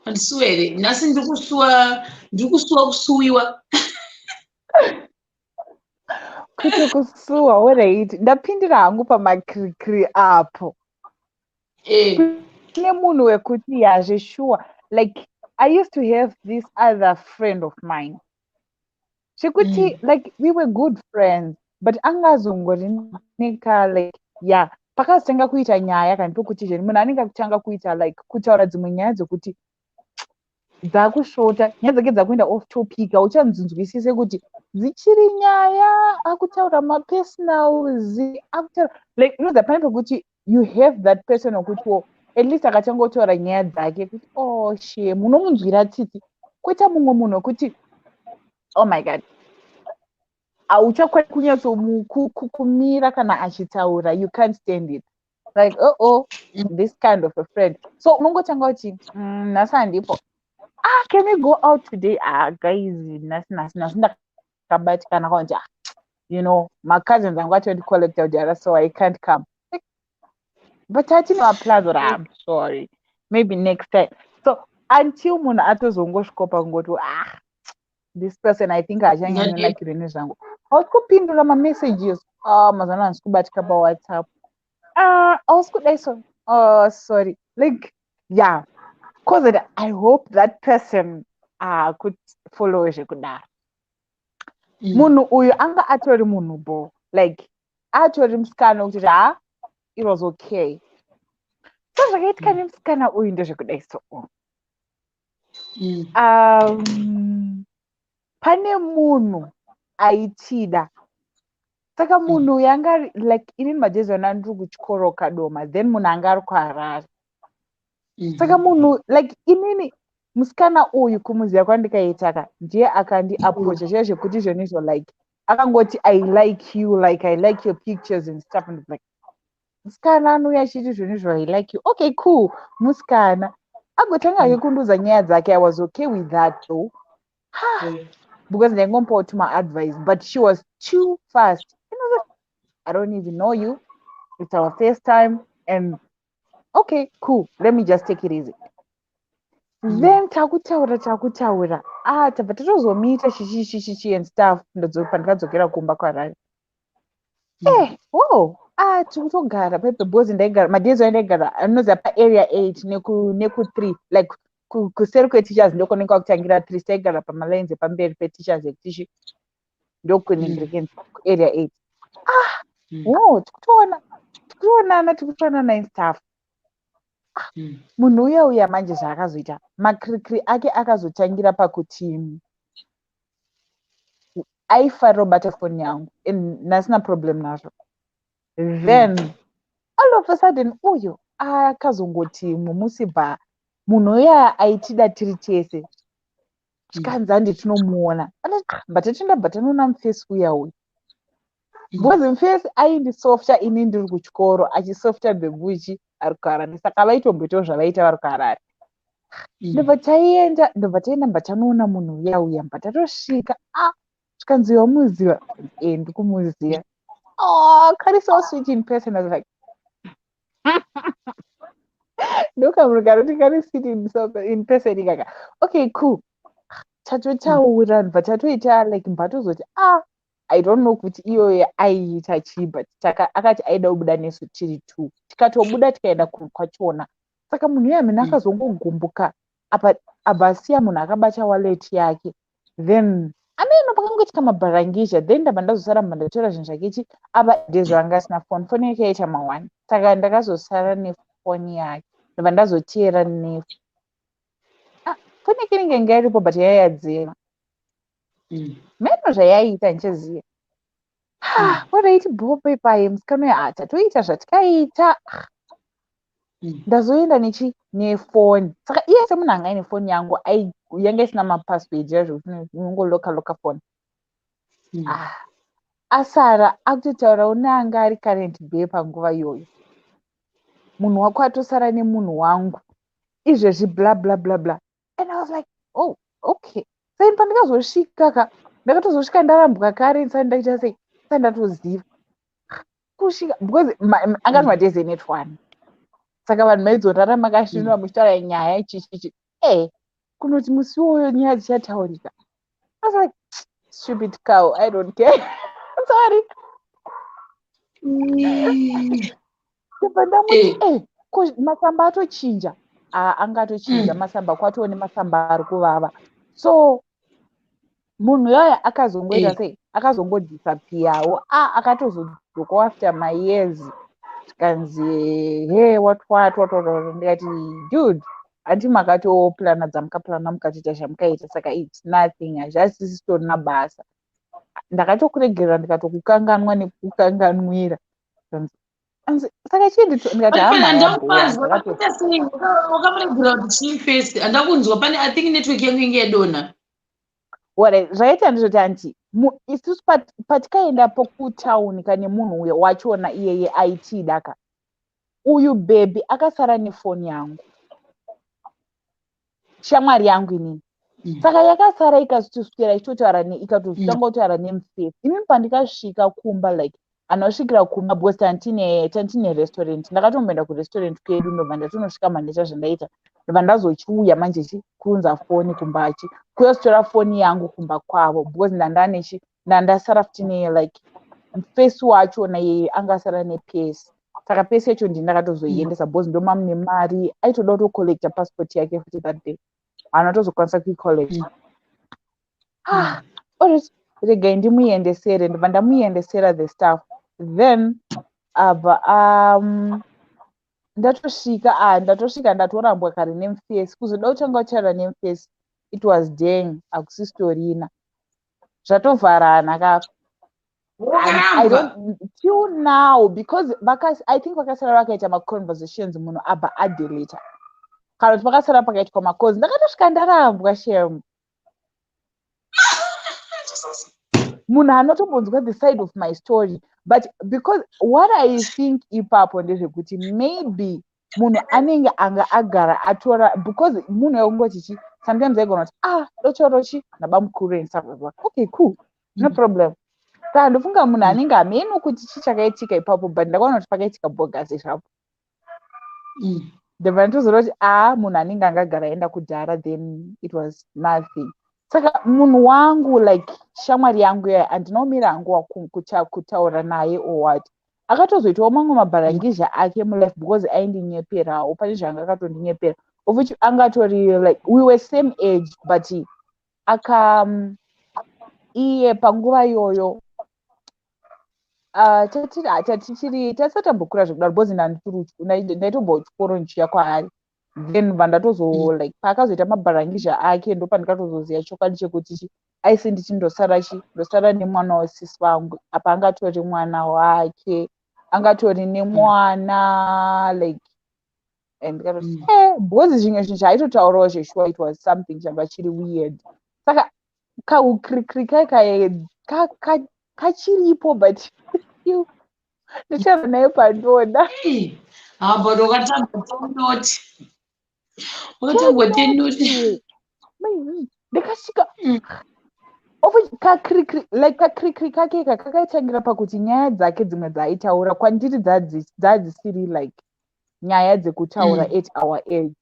Handisuwa here nhasi ndiri kusuwa kusuwiwa Kuda kusuwa weraiti ndapindira hangu pamakrikri apo. Kune munhu wekuti yazve sure like I used to have this other friend of mine. Shikuti like we were good friends but angazongorineka like yeah pakazotanga kuita nyaya kandi pokuti zveni munhu anenge akutanga kuita like kutaura dzimwe nyaya dzokuti dzakushota nyaya dzake dzakuenda off topic auchanzwisise kuti dzichiri nyaya akutaura mapersonals akutaura like unoza pane pekuti you have that person wekuti at least akachangotaura nyaya dzake kuti oh shame unomunzwira tsitsi koita mumwe munhu wekuti oh my god auchakwanisi kunyatsokumira kana achitaura you can't stand it like this kind of a friend so unongotanga kuti nhasi handipo can we go out today guys nhasi ndakabatikana kwakuti you know my cousins angu atondicollecta udhara so I can't come but hatino maplans or I'm sorry maybe next time so until munhu atozongosvikopa kungoti this person I think achanyanyonakirwe nezvangu hausi kupindura mamessages mazano handisi kubatika paWhatsApp hausi kudai so sorry like yeah cause I hope that person could follow zvekudaro munhu uyu anga atori munhu bo like atori musikana wekuti it was okay so zvakaitika nemusikana uyu ndezvekudai so pane munhu aitida saka munhu yanga like inini madhezi ona ndiri kuchikoro kadoma then munhu anga ari kuHarare saka munhu like inini musikana uyu kumuziya kwandikaitaka ndiye akandiapproacha chiya zvekuti izvonizvo like akangoti I like you like I like your pictures and stuff and like musikana anouya achiti izvonizvo I like you okay cool musikana agotanga kunduza nyaya dzake I was okay with that though because ndaingompa to my advice but she was too fast I don't even know you it's our first time and okay cool let me just take it easy then takutaura tabva tatozomiita chichi and stuff pandikadzokera kumba kwaRari tikutogara pebhozi ndaigara madhezi andaigara anoza paarea 8 neku3 like kuseri kweteachers ndokoneka kutangira 3 taigara pamalainzi pamberi peteachers ekutishi ndokuningirike area 8 tikutoonana and stuff munhu uya manje zvaakazoita makrikri ake akazotangira pakuti aifarira kubata foni yangu nasina problem nazvo. Then all of a sudden uyu akazongoti mumusibha munhu uya aitida tiri tese tikanzi handitinomuona mbatati noona mufesi uya uyu because mufesi aindisofta ini ndiri kuchikoro achisofta bebuchi ari kuharare saka vaitomboitawo zvavaita vari kuharare. ndobva taenda mbatanoona munhu uya mbatatosvika tikanzi wamuziva ndikumuziva. Kari so sweet in person. I was like ndokamurukaro tikari sweet in person ikaka okay cool tatotaura ndobva tatoita like mbatozoti I don't know kuti iyoyo aiita chii but akati aida kubuda nesu tiri two tikatobuda tikaenda kwachona. Saka munhu uya mene akazongogumbuka apa asiya munhu akabata wallet yake then ameno pakangoitika mabharangizha then ndabva ndazosara mba ndatora zvinhu zvake ichi apa dhezi vanga asina foni yake yaita ma1 saka ndakazosara nefoni yake ndabva ndazoteera nefoni yake inenge nga iripo but yayadzima meno zvayaiita ndichiziva waraiti bhope paye musikana uya tatoita zvatikaita ndazoenda nefoni. Saka iye semunhu anga aine foni yangu yanga isina mapasword yazvo unongoloka foni asara akutotaura unanga ari current bay panguva iyoyo munhu wako atosara nemunhu wangu izvezvi bla bla bla bla and I was like oh okay sai pandakazosvika ndakatozosvika ndarambwa kare ndisati ndaita sei sati ndatoziva kusvika because angati madhezi netone saka vanhu maidzorara makashinura muchitaura nyaya ichichichi kunoti musi woyo nyaya dzichataurika. I was like stupid cow, I don't care. Sorry. Masamba atochinja anga atochinja masamba kwatoo nemasamba ari kuvava so munhu yoyo akazongoita sei akazongodhisapiyawo akatozodzokawo after mayears tikanzi what ndikati dude handi makatoplana dzamukaplana mukatoita zvamukaita saka its nothing hazvisistorina basa ndakatokuregerera ndikatokukanganwa nekukukanganwira saka chii ndikati wakamuregera kuti chii first handakunzwa pane I think network yangu inge yadonha zvaita ndizvoti hanti isusu patikaendapo kutaunika nemunhu wachona iyeye aitidaka uyu bhebi akasara nefoni yangu shamwari yangu inini saka yakasara ikazotoswera ichitotaura ikatozotanga kutaura nemufesi inini pandikasvika kumba like anosvikira kumba because tantine restaurant ndakatomboenda kurestaurant kwedu ndobva ndatonosvika mandaita zvandaita ndobva ndazochiuya manje kunza foni kumbachi kuyozitora foni yangu kumba kwavo because ndandasara futine like mufesi wachona yeye angasara nepesi saka pesi yacho ndindakatozoiendesa because ndomamune mari aitoda kutocollecta passport yake futi that day anotozokwanisa kuicollecta regai ndimuendesere ndobva ndamuendesera the staff then ndatosvika ndatorambwa kare nemufesi kuzoda kutanga kutaura nemufesi it was dang hakusistorina zvatovharana kafa till now because I think vakasara vakaita maconversations munhu abva adeleta kana kuti pakasara pakaitwa makozi ndakatosvika ndarambwa shemu munhu anotombonzwa the side of my story but because what I think ipapo ndezvekuti maybe munhu anenge anga agara atora because munhu yakungoti sometimes aigona kuti dochorochi nabamukuru and stuff like that. Okay cool no problem saka ndofunga munhu anenge ameno kuti chii chakaitika ipapo but ndakaona kuti pakaitika bhogasi zvapo ndobva nditozora kuti munhu anenge angagara aenda kudhara then it was nothing. Saka munhu wangu like shamwari yangu ya andinaumira hangu kutaura naye or what akatozoitawo mamwe mabharangizha ake mulife because aindinyeperawo pane zvanga akatondinyepera of which angatori like we were same age but iye panguva iyoyo tasatambokura zvekudaro because ndaitombo chikoro ndichiya kwaari then vandatozo like paakazoita mabharangizha ake ndo pandikatozoziva chokwadi chekuti aisi ndosara nemwana wesisi vangu apa angatori mwana wake angatori nemwana like and ndikatoti because zvimwe zvinhu zvaaitotaurawo zveshuwa it was something changa chiri weird saka kaukrikri kachiripo but ndichava naye pandona but wakatangwa tenoti ndikasvika kakrikri kake kakaitangira pakuti nyaya dzake dzimwe dzaaitaura kwandiri dzadzisiri like nyaya dzekutaura at our age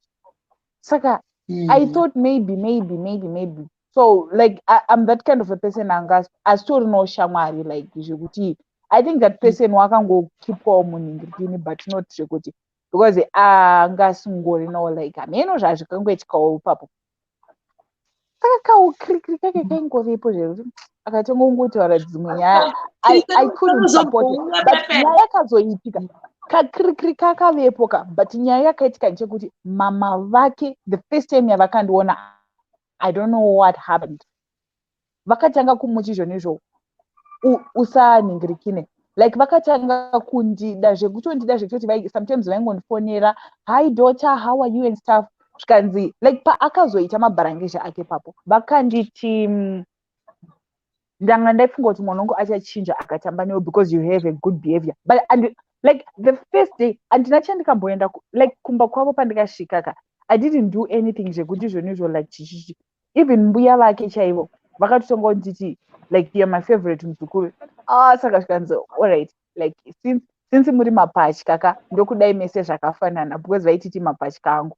saka I thought maybe so like I'm that kind of a person asitorinawo shamwari like zvekuti I think that person wakangokipwawo munhingirikini but not zvekuti because angasingorinawo like hameno zvazvikangoitikawo ipapo saka kaukrikri kake kaingovepo zvekuti akatongongotaura dzimwe nyaya I couldn't support it but nyaya yakazoitika kakrikri kakavepo but nyaya yakaitika ndechekuti mama vake the first time yavakandiona I don't know what happened vakatanga kumuti izvonizvo usanhingirikine like vakatanga kundida zvekutondida zvekutoti sometimes vaingondifonera hi daughter how are you and stuff zvikanzi like paakazoita mabharangesha ake papo vakanditi ndanga ndaifunga kuti mwana wangu achachinja akatamba newe because you have a good behavior but like the first day handina chandikamboenda like kumba kwavo pandikasvikaka I didn't do anything zvekuti zvonizvo like chichichi even mbuya vake chaivo vakatotonga kunditi like you're my favorite muzukuru saka zvikanzi alright like since muri mapatya kaka ndokudai mese zvakafanana because vaititi mapatya angu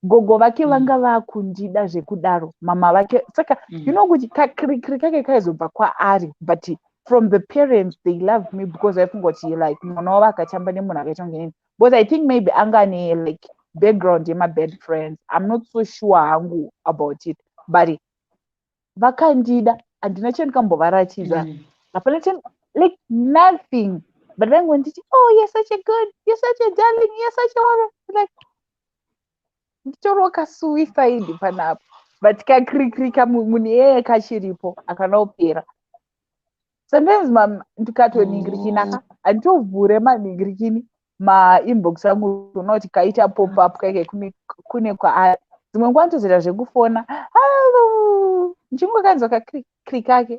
gogo vake vanga vakundida zvekudaro mama vake saka you know kuti kakrikri kake kaizobva kwaari but from the parents they love me because vaifunga kuti like mwana wavo akatamba nemunhu akaita kungenini because I think maybe angane like background yemabad friends I'm not so sure hangu about it but vakandida handina chandikambovaratidza hapana like nothing but vaingonditi oh you're such a good you're such a darling you're such a woman like nditoriwo kasuicide panapo but kakrikrika munhu iyeye kachiripo akanaopera sometimes ndikatonhingirikinaka handitovhure manhingirikini mainbox angu ona kuti kaita pop-up kake kune kwaari dzimwe nguva nditozoita zvekufona hallo ndichingokanzwa kakrikake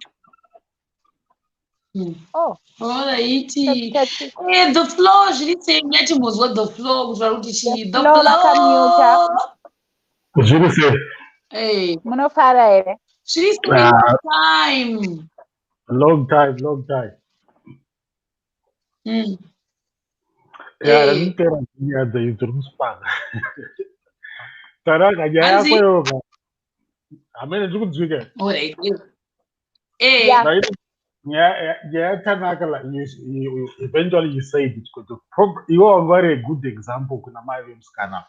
the floor zviri sei nyatimbozwa the floor kutaura kuti chii the floor zviri sei munofara here zviri sei long time nditera nyaya dzenyu dziri musipanga taranga nyaya yako yoga hamene ndiri kudzwika nyaya yatanaka eventually you said it kuti iwe wanga vari a good example kuna mai vemusikana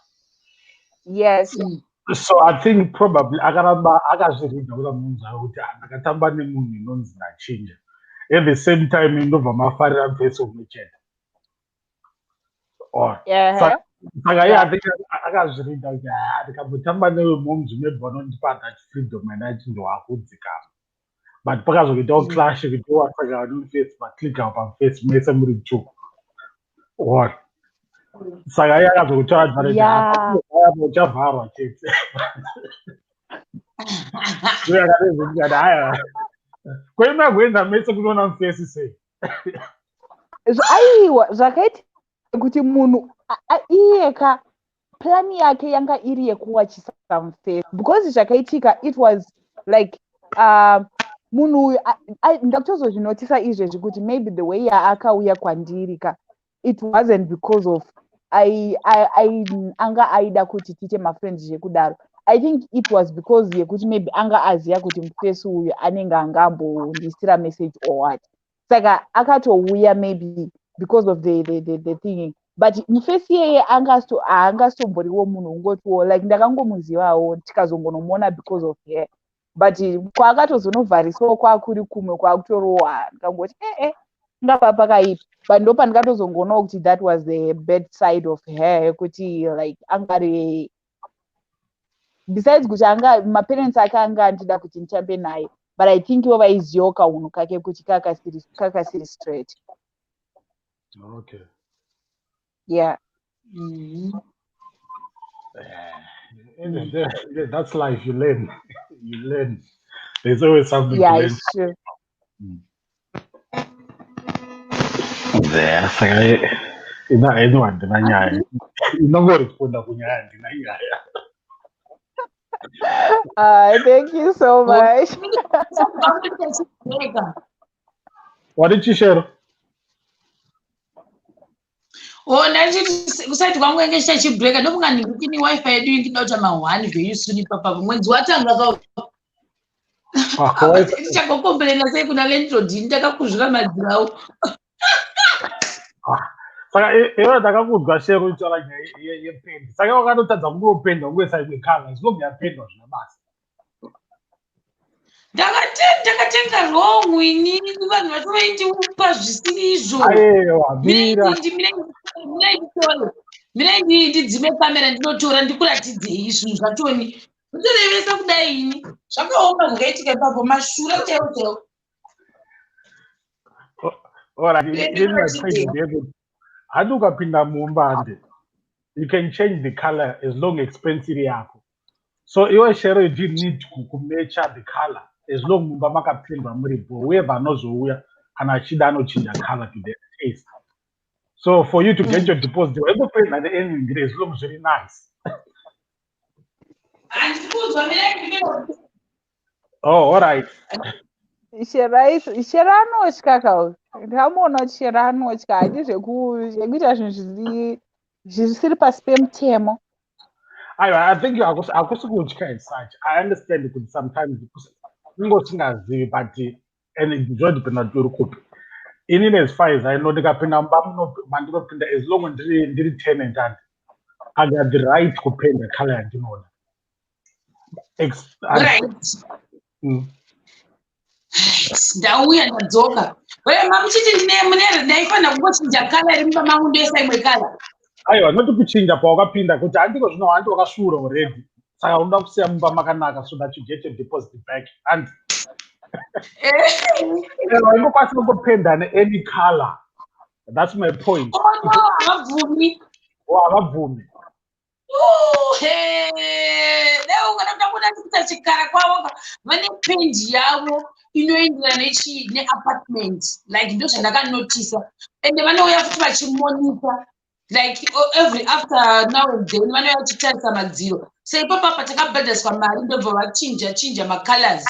yes so I think probably akaramba akazvirinda kuda munhu zvayo kuti ndakatamba nemunhu inonzi ndachinja at the same time indobva mafarira mufesi umwe chete saka iye atinge akazvirinda kuti ndikambotamba newe momzi maybe vanondipa that freedom and achi ndowakudzikama but pakazokuitawo clash kuti wasaka nomufesi maclicka pamufesi mese muri tsvuku saka iye akazokutaura uchavharwa chete uye akarezeikati haya kwemagoenda mese kunoona mufesi sei aiwa zvakaita kuti munhu iyeka plani yake yanga iri yekuwachisa mufesi because zvakaitika it was like munhu uyu ndakutozozvinotisa izvezvi kuti maybe the way yaakauya kwandirika it wasn't because of anga aida kuti tiite mafriends zvekudaro I think it was because yekuti maybe anga aziva kuti mufesi uyu anenge angambondisira message or what saka akatouya maybe because of the thing but mufesi yeye haangatomboriwo munhu ungotiwo like ndakangomuzivawo tikazongonomuona because of her but kwaakatozonovharisawo kwakuri kumwe kwaakutoriwo ndikangoti ngapa pakaipa but ndo pandikatozongonawo kuti that was the bad side of her kuti like angari besides kuti maparents ake anga andida kuti nditambe naye but I think ivo vaizivawo kaunhu kake kuti kakasiri straight. Okay. Yeah. That's life. You learn. You learn. There's always something Yeah, to learn. it's true. There, anyone ndinanyaya. Inongoresponda kunyaya ndinanyaya. Thank you so much. What did you share? Kusati kwangu enge chichibreaka ndokunga ndikini wifi yedu ingidauta ma1 very soon papa mwedzi watanga tichagokomberera sei kuna landlord ndakakuzvira madzirawo. Saka iwe ndakakuzwa shero uchala nyaya yependi. Saka wakatotadza kungopenda ungoisa imwe kala zvinobva yapendwa zvina basa. Ndakatenga wrong inini vanhu vatovaindiupa zvisiri izvo. Mira ndidzime kamera ndinotora ndikuradzidzei zvinhu zvatoni utorevesa kudai ini zvakaoma zvakaitika ipapo mashura chaiwo chaiwo. Hadi ukapinda mumbande, you can change the color as long as pencil yako. So iwe shero you didn't need to match the color as long mumba makapindwa muripo whoever anozouya kana achida anochinja color to their taste. So for you to get your deposit, you have to pay the ending as long as very nice. Oh, all right. Sheranotya kaka ndamuona kuti sheranotya hadi zvekuita zvinhu zvisiri pasi pemutemo. I think akusikutyha as such. I understand because sometimes ungosingazivi but and ndinodependa kuti uri kupi. Inini as far as I know ndikapinda mumba mandinopinda as long as ndiri tenant and I got the right kupenda color yandinoda. Ndauya ndadzoka mamuchiti ndaifanira kungochinja kala iri mumba mangu ndoisa imwe kala. Aiwa noti kuchinja pawakapinda kuti handiko zvino handi wakasvuura already saka unoda kusiya mumba makanaka so that you get your deposit back and ingokwanisa kungopenda neany color. That's my point. Havabvumi. Havabvumi. Leo ungada kuda kuita chikara kwavo vane pendi yavo inoenderana neapartment like ndo zvandakanotiisa ende vanouya futi vachimonita like every after now and then vanouya vachitarisa madziro so ipapapa takabhadhariswa mari ndobva vachinja macolors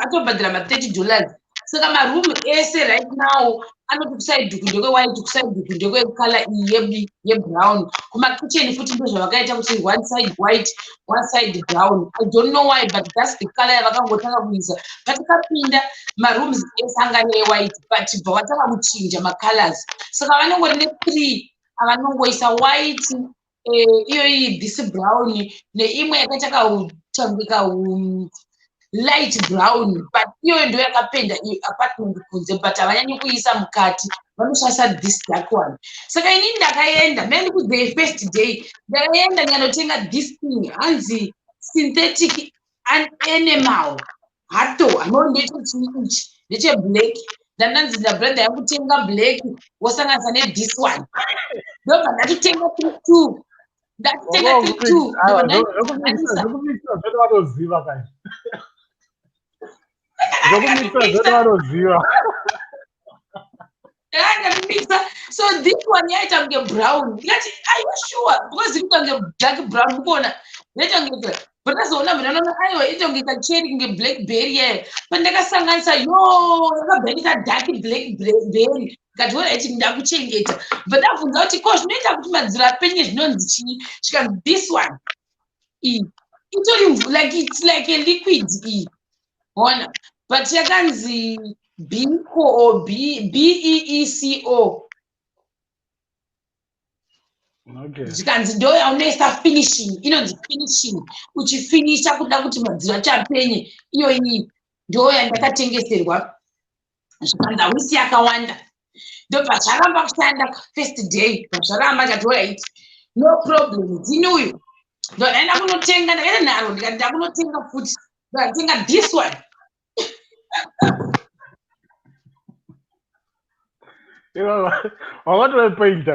atobhadhira ma$30 saka marumu ese right now anoti kusaidhuku ndekwe-white kusaidhuku ndekwe-color iyi yebrown kumakicheni futi ndo zvavakaita kuti one side white one side brown. I don't know why but that's the color yavakangotanga kuisa patikapinda marooms ese anga ne-white but bva vatanga kuchinja macolors saka vanongori ne3 avanongoisa white iyoyi this brown neimwe yakaita kautangika light brown but iyoyo ndo yakapenda apartment kunze but havanyanyi kuisa mukati vanoshandisa this dark one. Saka inini ndakaenda mene kuthe first day ndakaenda ndikanotenga this thing hanzi synthetic animal hato anondechechii ndecheblack ndandanzi ndabrother yangu tenga black wosanganisa ne-this one ndobva ndatotenga 2 ndatotenga 2 so this one yaita kunge brown ndikati are you sure because iri kunge dark brown ukona yaita kunge but azoona mhinoona aiwa ita kunge kacheri kunge blackberry yayo pandakasanganisa yakabhaita dark blackberry ngati oraiti ndakuchengeta but ndabvunza kuti ko zvinoita kuti madziro apenye zvinonzi chii zvikanzi this one itori like it's like a liquid ona but yakanzi beeco beeco zvikanzi ndo yaunoisa finishing inonzi finishing uchifinisha kuda kuti madziro achapenye iyoyi ndo yandakatengeserwa zvikanzi haunisi yakawanda ndobva zvaramba kushanda first day zvaramba chati right no problem dzini uyu ndo ndaenda kunotenga ndakaita nharo ndikati ndakunotenga futi ndikatenga this one You know, what do I paint?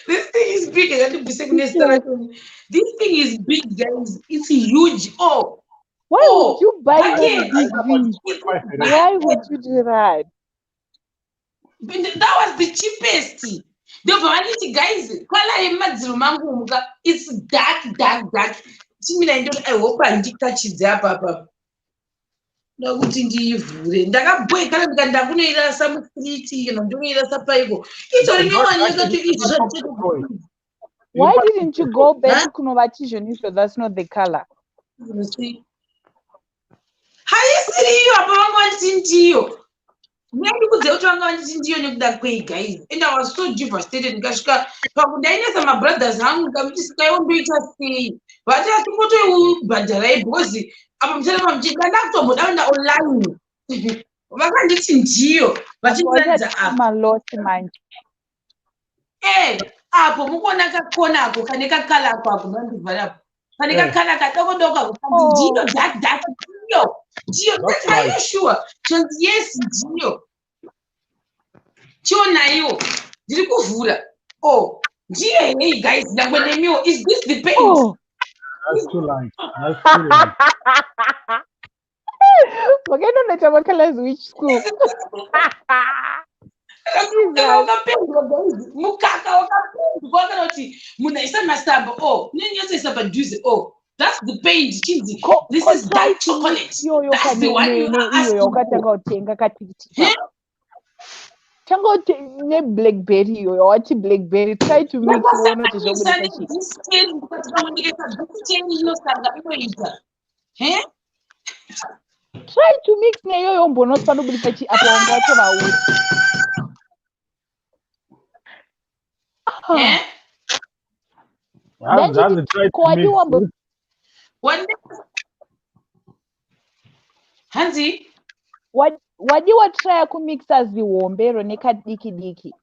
This thing is big. I have to be saying this thing is big, guys. It's huge. Oh, Why would you buy I that can't big talk about thing? it. Why would you do that? That was the cheapest. Therefore, I need guys. It's dark. I hope I did catch it there, Papa. Nokuthi ndiyivule ndakabheka ndakunoirasa mustriti ndonoirasa paipo Why didn't you go back to Kunovatision if that's not the color? haisiriyo apa vanga vanditi ndiyo ndikudze kuti vanga vanditi ndiyo nekuda kwei guys and I was so devastated ndikasvika pakudainesa mabrothers hangu nkamuti sikaiondoita sei vati atimbotoibhadharai because apa mucharema muchida ndakutombodaenda online vakanditi ndiyo vachikuratidza apo mukuona kakona ako kane kakala ako ako mandivharapo kane kakala kadoko ako ndiyo that ndiyo that are you sure chonzi yes ndiyo chionaiwo ndiri kuvhura ndiyo hey guys ndangwe nemiwo is this the paint That's too light. Okay, don't let our colors which school. mukaka wakapendwa kana kuti munhu aisa masamba nenyotoisa padhuze that's the paint chinzi this is dark chocolate that's the one you are asking yakatanga utenga katikiti tanga ne blackberry iyoyo wati blackberry try to mix one kuti zvobudisa try to mix neyoyo mbono panobudisa chi apa wanga watovauri hanzi wadiwa try kumixa zihombero nekadiki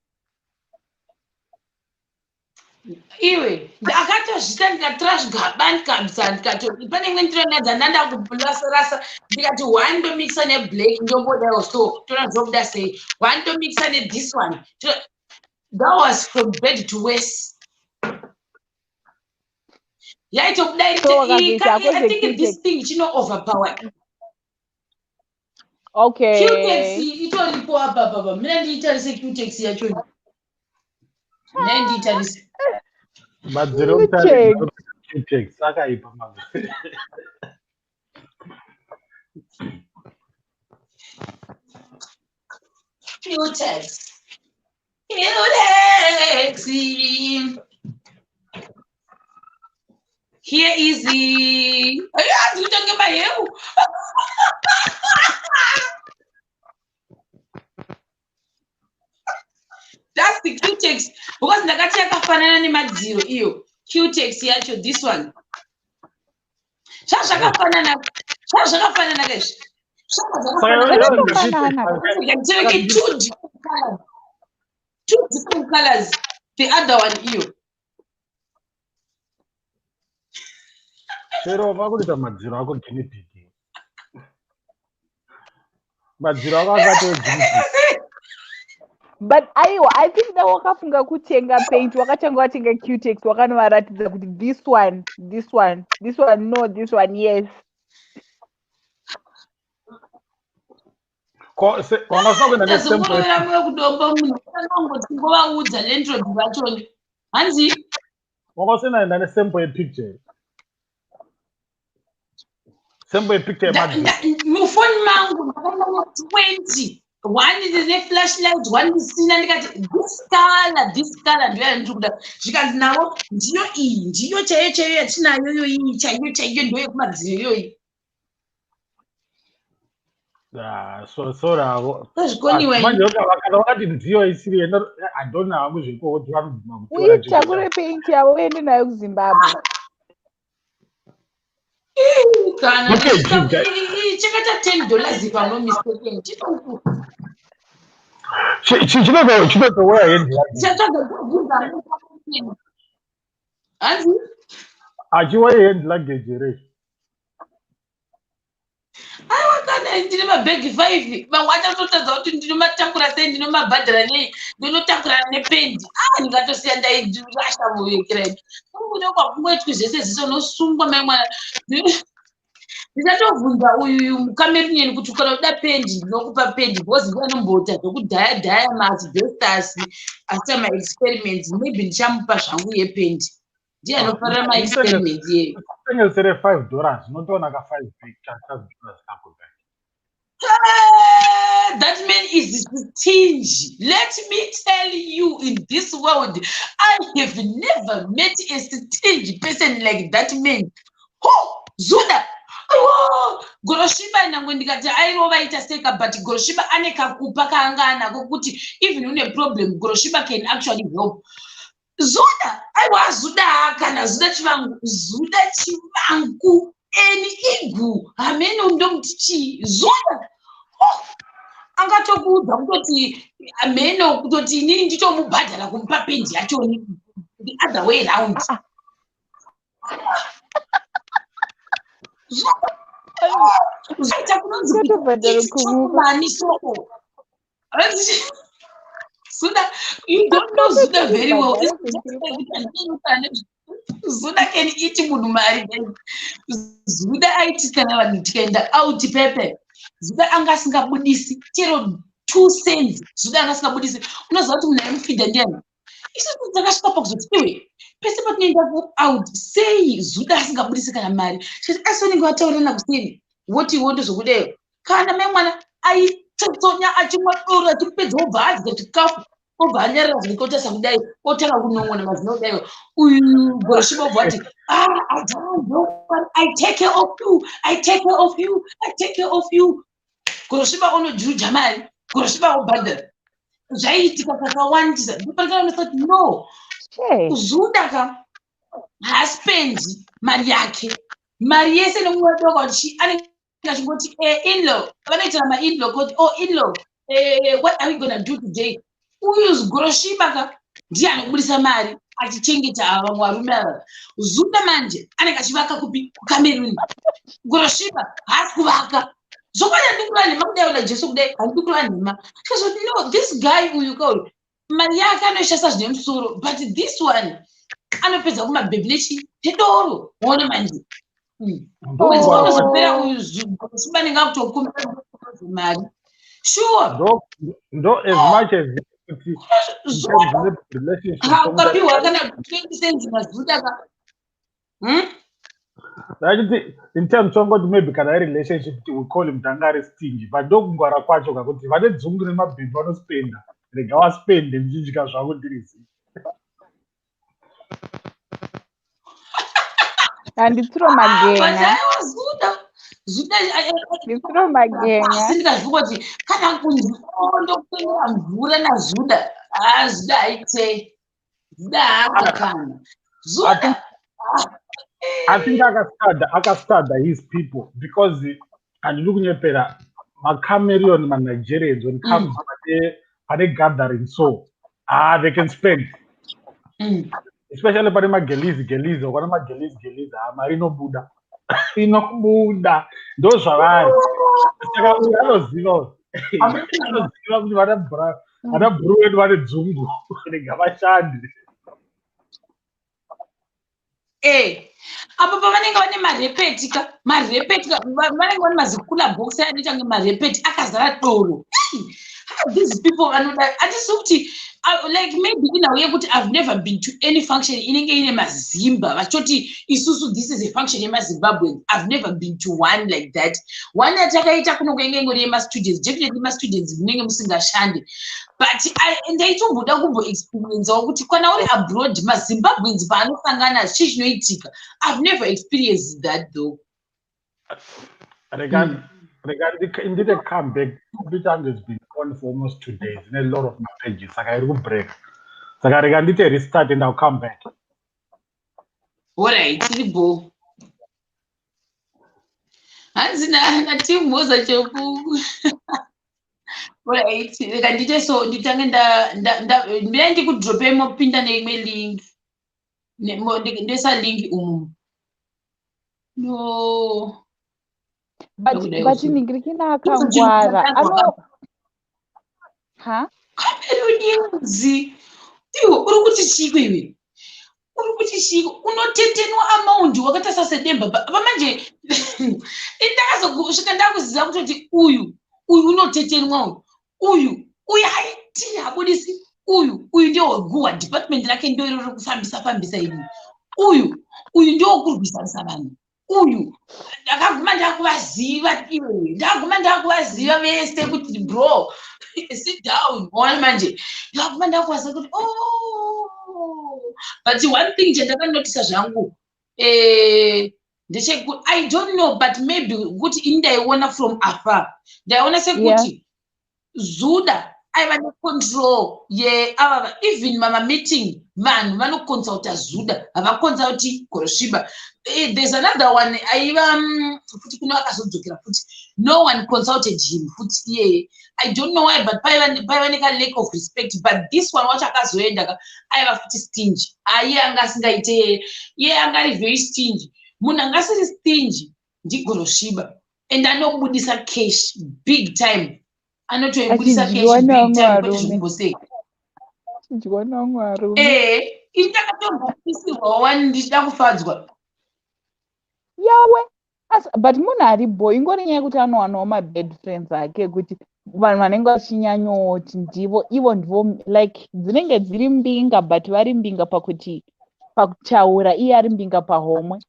iwe akatozvita ndikatora gabani kabisa ndikati pane imwe ndironadza ndanda kupurasarasa ndikati one ndomixa neblack ndombodawo so tona zvobuda sei one ndomixa nethis one that was from bed to worse yaitobuda I think this thing chino overpower okay Q-tex itoripo apa baba mina ndiitarise Q-tex yacho mina ndiitarise Q-tex akaipa Q-tex here is the talking about you. That's the Q-tex because ndakati yakafanana nemadziro iyo Q-tex yacho this one zvakafanana guys two different colors the other one iyo Pero vakuita madziro ako guinea madziro ako akati but I think that wakafunga kutenga paint wakatanga watenga Q-tex wakanovaratidza kuti this one no this one yes kudombamunhuangovaudza landlord vachoni hanzi wakasenaenda nesempo yepicture mufoni mangu ndakaenda 20 one is a flashlight one isina ndikati this color ndoya ndiri kuda zvikanzi navo ndiyo iyi ndiyo chaiyo yatinayo iyi chaiyo ndoyekumadziro iyoyi soravo kana vakati ndiyo isiri adona vangu zvekoti vanobvuma uitakure paint yavo uende nayo kuzimbabwe kana chakaita $10 pano mistaken chinotoweya hendi hanzi achiweya hendi luggage here kana ndine mabhegi 5 vamwe achatotadza kuti ndinomatakura sei ndinomabhadhara nei ndinotakura nependi ndingatosiya ndairasha muvekeraini kungude kwakungoitwi zvese zvisonосungwa mai mwana ndichatovhunza uyu mukamerunieni kuti kana uda pendi ndinokupa pendi because ndianomboita zvokudhaya maasbestas after my experiments maybe ndichamupa zvangu yependi ndiye anofarira maexperiments yeyo tengesere $5 unotoona ka5 kako that man is stingy. Let me tell you, in this world, I have never met a stingy person like that man. Oh, Zuda! Oh, Goroshiba nangu ndikati airova itaseka, but Goroshiba anekakupa kaangana kokuti even une problem, Goroshiba can actually help. Zuda! Aiwa Zuda kana Zuda chivangu eni igu amene ndomtichi Zuda! Angatokuudza kutoti ameno kutoti inini nditomubhadhara kumupa pendi yachoni the other way around. Zvaita kunonzi mani soko. Zuda, you don't know Zuda very well. Zuda can eat munhu mari. Zuda aiti kana vanhu tikaenda out pepe. Zuda angasingabudisi chero 2 cents. Zuda angasingabudisi. Unoziva kuti munhu aimufidha ndiani? Isusu dzakasvika pakuzoti iwe pese patinoenda out sei Zuda asingabudisi kana mari. Chete asi unenge wataurana kusini woti iwe ndozvokudeyo. Kana mai mwana aitotsonya achimwa doro achipedza obva adya chikafu obva anyarara zvirikotasa kudai otanga kunon'ona mazino kudaio. Uyu Goroshiba obva ati I take care of you, I take care of you, I take care of you. Goroshiba unojuja mari, Goroshiba obhadhara. Zvaiitika kakawandisa. Ndopandikaonesa no. Zuda ka haspendi mari yake. Mari yese nomumwe doko anenge achingoti in-law. Vanoitira ma-in-law kuti in-law, what are we gonna do today? Uyu Goroshiba ka ndiye anobudisa mari achichengeta vamwe varume ava. Zuda manje anenge achivaka kupi kukameruni. Goroshiba haasi kuvaka. Zvokwadi handikula nhema kudai una Jesu kudai handikula nhema. Tikazoti no, this guy uyu kauri mari yake anoishandisa zvine musoro, but this one anopedza kumabhebhi nechidoro. Muone manje mwedzi unozopera uyu Goroshiba anenge akutokumbira mari. Sure. Ndo as much as ukapiwa kana 20 cents mazuda ka in terms of maybe kana relationship we call him dangari stingy, but ndokungwara kwacho kakuti vane dzungu nemabhibhi vanospenda rega waspende ndichinjika zvako ndirizi handitsiro magenya Zuda magenya sindikaziva kuti kana kunzi ndokupindira mvura naZuda Zuda aite Zuda haakakana Zuda I think akastada his people because handidi kunyepera maCamerion maNigerians when it comes pane gathering so they can spend especially pane magelizi ukana magelizi mari inobuda inobuda ndo zvavari saka uyu anoziva kuti vana bhuru vedu vane dzungu rega vashandi apa pavanenge vane marepeti vanenge vane mazikula box anoita kunge marepeti akazara doro. These people vanoda hatisi kuti like maybe in a way kuti I've never been to any function inenge ine mazimba vachoti isusu this is a function yemaZimbabweans. I've never been to one like that. One yatakaita kunenge ingori yemastudents, definitely mastudents munenge musingashande, but ndaitomboda kumboexperiencewo kuti kana uri abroad maZimbabweans paanosangana chii chinoitika. I've never experienced that though. Indeed, a comeback. Computer has been on for almost 2 days in a lot of my pages. Like I will break. So I need to restart and I'll come back. All right, Tibo. Anzina team was a joke. Right, ndite so nditange nda ndikudrope mopinda neimwe link ndesa link no but ningirikina akangwara Kamerunzi iwe uri kuti chiko iwe uri kuti chiko unotetenwa amaundi wakatarisa sedemba pamanje indakazosvika ndakuziva kutoti uyu unotetenwa uyu haiti habudisi uyu ndio weguwa department rake ndio iri kufambisa ini uyu ndio wokurwisisa vanhu uyu ndakaguma ndakuvaziva vese kuti bro sit down ona manje ndakaguma ndakuvaziva kuti but one thing chandakanotisa zvangu ndechekuti I don't know but maybe kuti ini ndaiona from afar ndaiona sekuti Zuda aiva necontrol yeava even mama meeting vanhu vanoconsulta Zuda havaconsulti Goroshiba. There's another one aiva futi kuno akazodzokera futi no one consulted him futi I don't know why but paiva neka lack of respect but this one wacho akazoenda aiva futi stingy anga asingaite angari very stingy munhu angasiri stingy ndiGoroshiba and anobudisa cash big time anotoibudisa cash big time kwezvikumbosei indakatombopisirwa wani ndichida kufadzwa yawe but munhu ari boy ingori nyaya yekuti anowanawo mabad friends ake kuti vanhu vanenge vachinyanyoti ivo ndivo like dzinenge dziri mbinga but vari mbinga pakutaura iye ari mbinga pahomwe.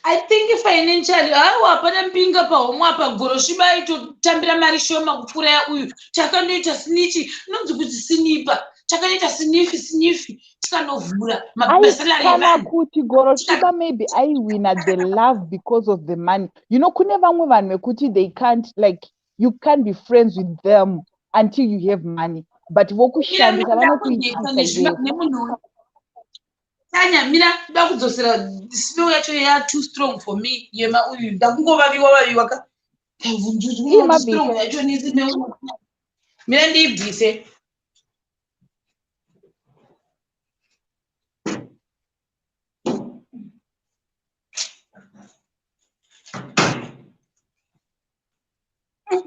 I think financially hapana mbinga pahomwe apa Goroshiba aitotambira mari shoma kupfuura yauyu chakandoita sinichi nonzi kuti sinipa chakanoita sinifi tikanovhura mabesalari kana kuti Goroshiba maybe aiwina the love because of the money. You know kune vamwe vanhu vekuti they can't like you can't be friends with them until you have money but vokushandisa vanokuitisa Tanya mina ndakudzosera slow yacho too strong for me yema uyu ndakungovaviwa ka strong yacho nisi mina ndiibvise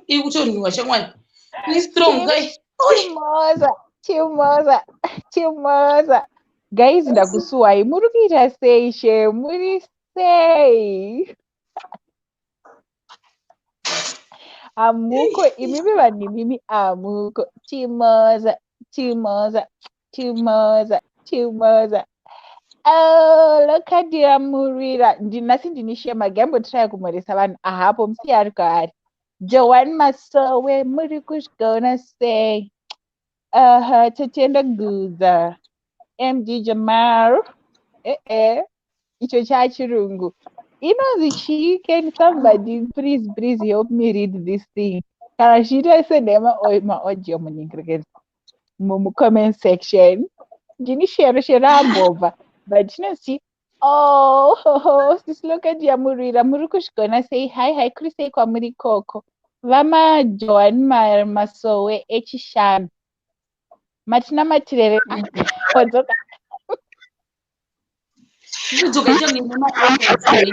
iri kutonhiwa shamwani ni strong guy chimoza guys ndakusuwai muri kuita sei muri sei amuko imimi vanhu imimi amuko chimoza lokadira murira ndinasi ndinishema gambotraya kumhoresa vanhu ahapo musiya ari kwaari Joan Masowe muri kuzvigona sei totenda guza MD Jamal icho chachirungu inonzi chii. Can somebody please help me read this thing kana zviita maaudio mucomment section ndini shero ambobva but chinoti sisilokadia yamurira muri kuzvigona sei hai kuri sei kwamuri koko vama Joan Masowe echishanu matina matirere akadzoka kudzoka changene maechozi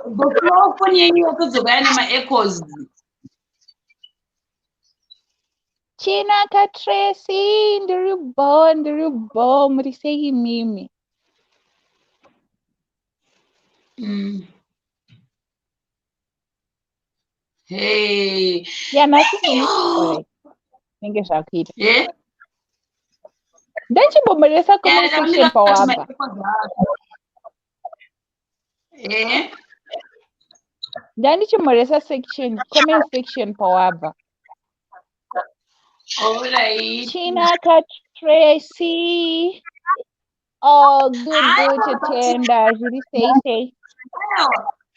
gofoni yenyu yakudzoka yane maechoes Chinaka Tracy ndiribo muri sei mimi hey nasi ninge zvakuita ndachimbomeresa comment section pawamba ndandichimoresa comment section pawamba alright Chinaka Tracy good chatenda zviri sei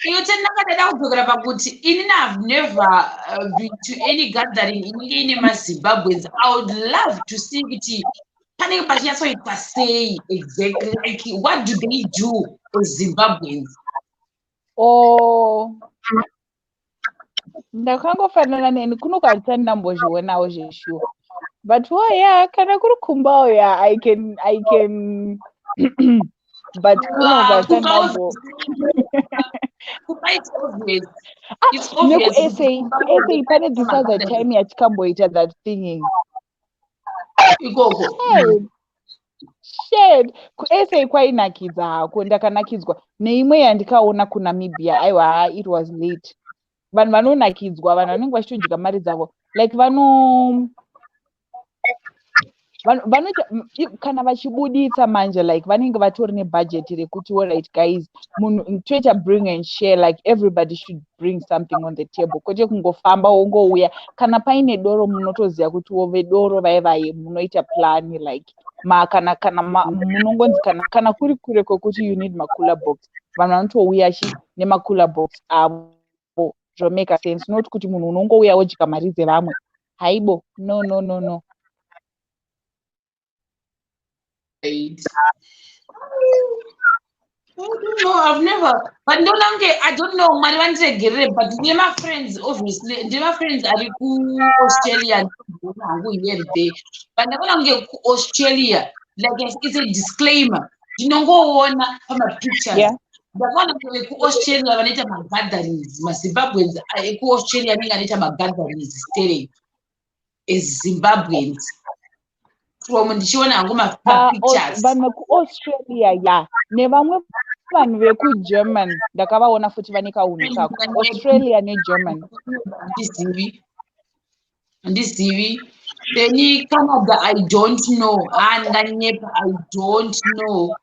iyo chandakadada kudzokera pakuti inini have never been to any gathering inenge ine maZimbabweans. I would love to see kuti panenge pachinatsoitwa sei exactly like what do they do as Zimbabweans. ndakangofanana neni kuno kwatisa ndambozvionawo zveshuwa But yeah, kana kuri kumbao yeah, I can but kunogashanda It's obvious. It's neku obvious. essay pane this other time yachikamboita that thinging. Shit. Shit. Essay kwainakidza hako ndakanakidzwa neimwe yandikaona kuNamibia aiwa it was late. Vanhu vanonakidzwa vanhu vanenge vachitodya mari dzavo like vanoita kana vachibuditsa manje like vanenge vatori nebudget rekuti alright guys munhu toita bring and share like everybody should bring something on the table kwete kungofamba wongouya kana paine doro munotoziva kuti vedoro vaivaye munoita plan like kana munongonzi kana kuri kure kwekuti you need macooler box vanhu vanotouya nemacooler box avo zvomake sense not kuti munhu unongouya wodya mari dzevamwe haibo no I don't know. I've never, but I don't know. But my friends, obviously, my friends are in Australia. But Australia, like it's a disclaimer. You know, go on from a pictures. Yeah. But when Australia, when it's my gatherings, my Zimbabweans, Australia, when it's my gatherings, staying is Zimbabweans. From ndichiona ngoma pictures vanhu vekuaustralia ya nevamwe vanhu vekugerman ndakavaona futi vane kaunhu kako australia negerman handizivi then Canada I don't know nepa I don't know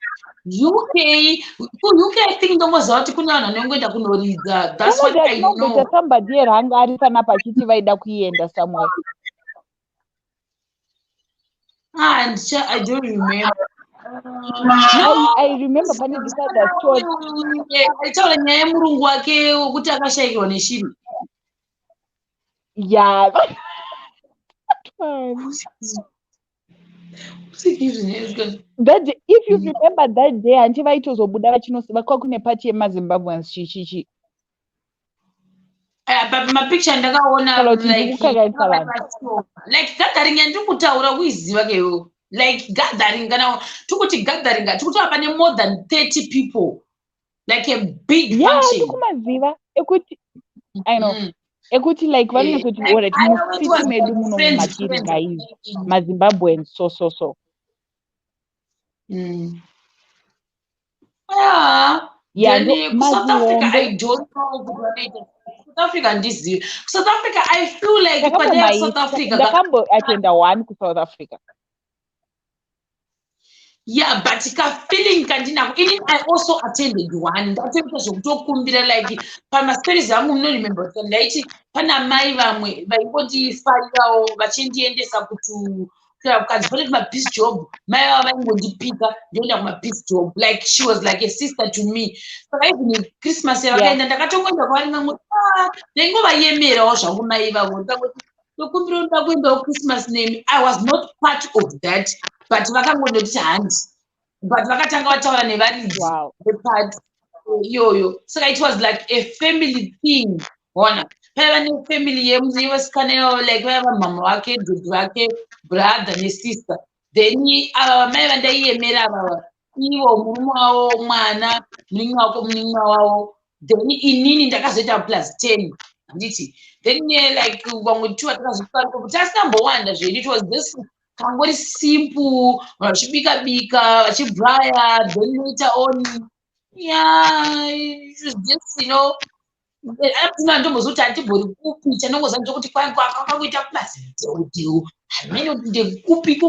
UK I think ndomboziva kuti kune vanhu vanongoenda kunoridza that's what I know somebody here hanga ari panapa achiti vaida kuenda somewhere and I don't remember. I remember pane this other story. Aitaura nyaya yemurungu wake wekuti akashayikirwa neshiri. Yeah. That day, if you remember that day, anti vaitozobuda vachinosiva kwa kune pati yemaZimbabweans chichichi. But mapicture ndakaona like gathering yandikutaura kuiziva keyo like gathering kana tukuti gathering tikutaura pane more than 30 people like a big function kumaziva ekuti I know ekuti like vanozoti alright musiti medu muno mumakiri guys maZimbabweans so yeah then South Africa I don't know South Africa ndizivi South Africa I feel like pane South Africa ndakambo attend one ku South Africa yeah but feeling kandinako even I also attended one ndatemta zvokutokumbira like pamastories angu munoremember kuti ndaiti pana mai vamwe vaingondifarirawo vachindiendesa ukadzifana kuti mapeace job mai vavo vaingondipika ndoenda kumapeace job like she was like a sister to me saka even Christmas yavakaenda ndakatongoenda kwavari ngamwe ndaingovayemerawo zvangu mai vavo ndokumbira ndoda kuendawo Christmas nemi I was not part of that but vakangondoti handi but vakatanga vataura nevaridzi vepart iyoyo saka it was like a family thing ona paiva nefamily yevasikana yavo like vaiva mama wake dhodhi vake brother nesister then ava vamai vandaiyemera avava ivo murume wavo mwana munin'i wavo then inini ndakazoita plus 10 handiti then like vamwe two vatakazosariko kuti asingambowanda zvedi it was this kangori simple vachibika vachibraya then later on it was just apina ndombozoti handibhori kupi chanongoza ndokuti kwakangoita plus hamene kuti ndekupi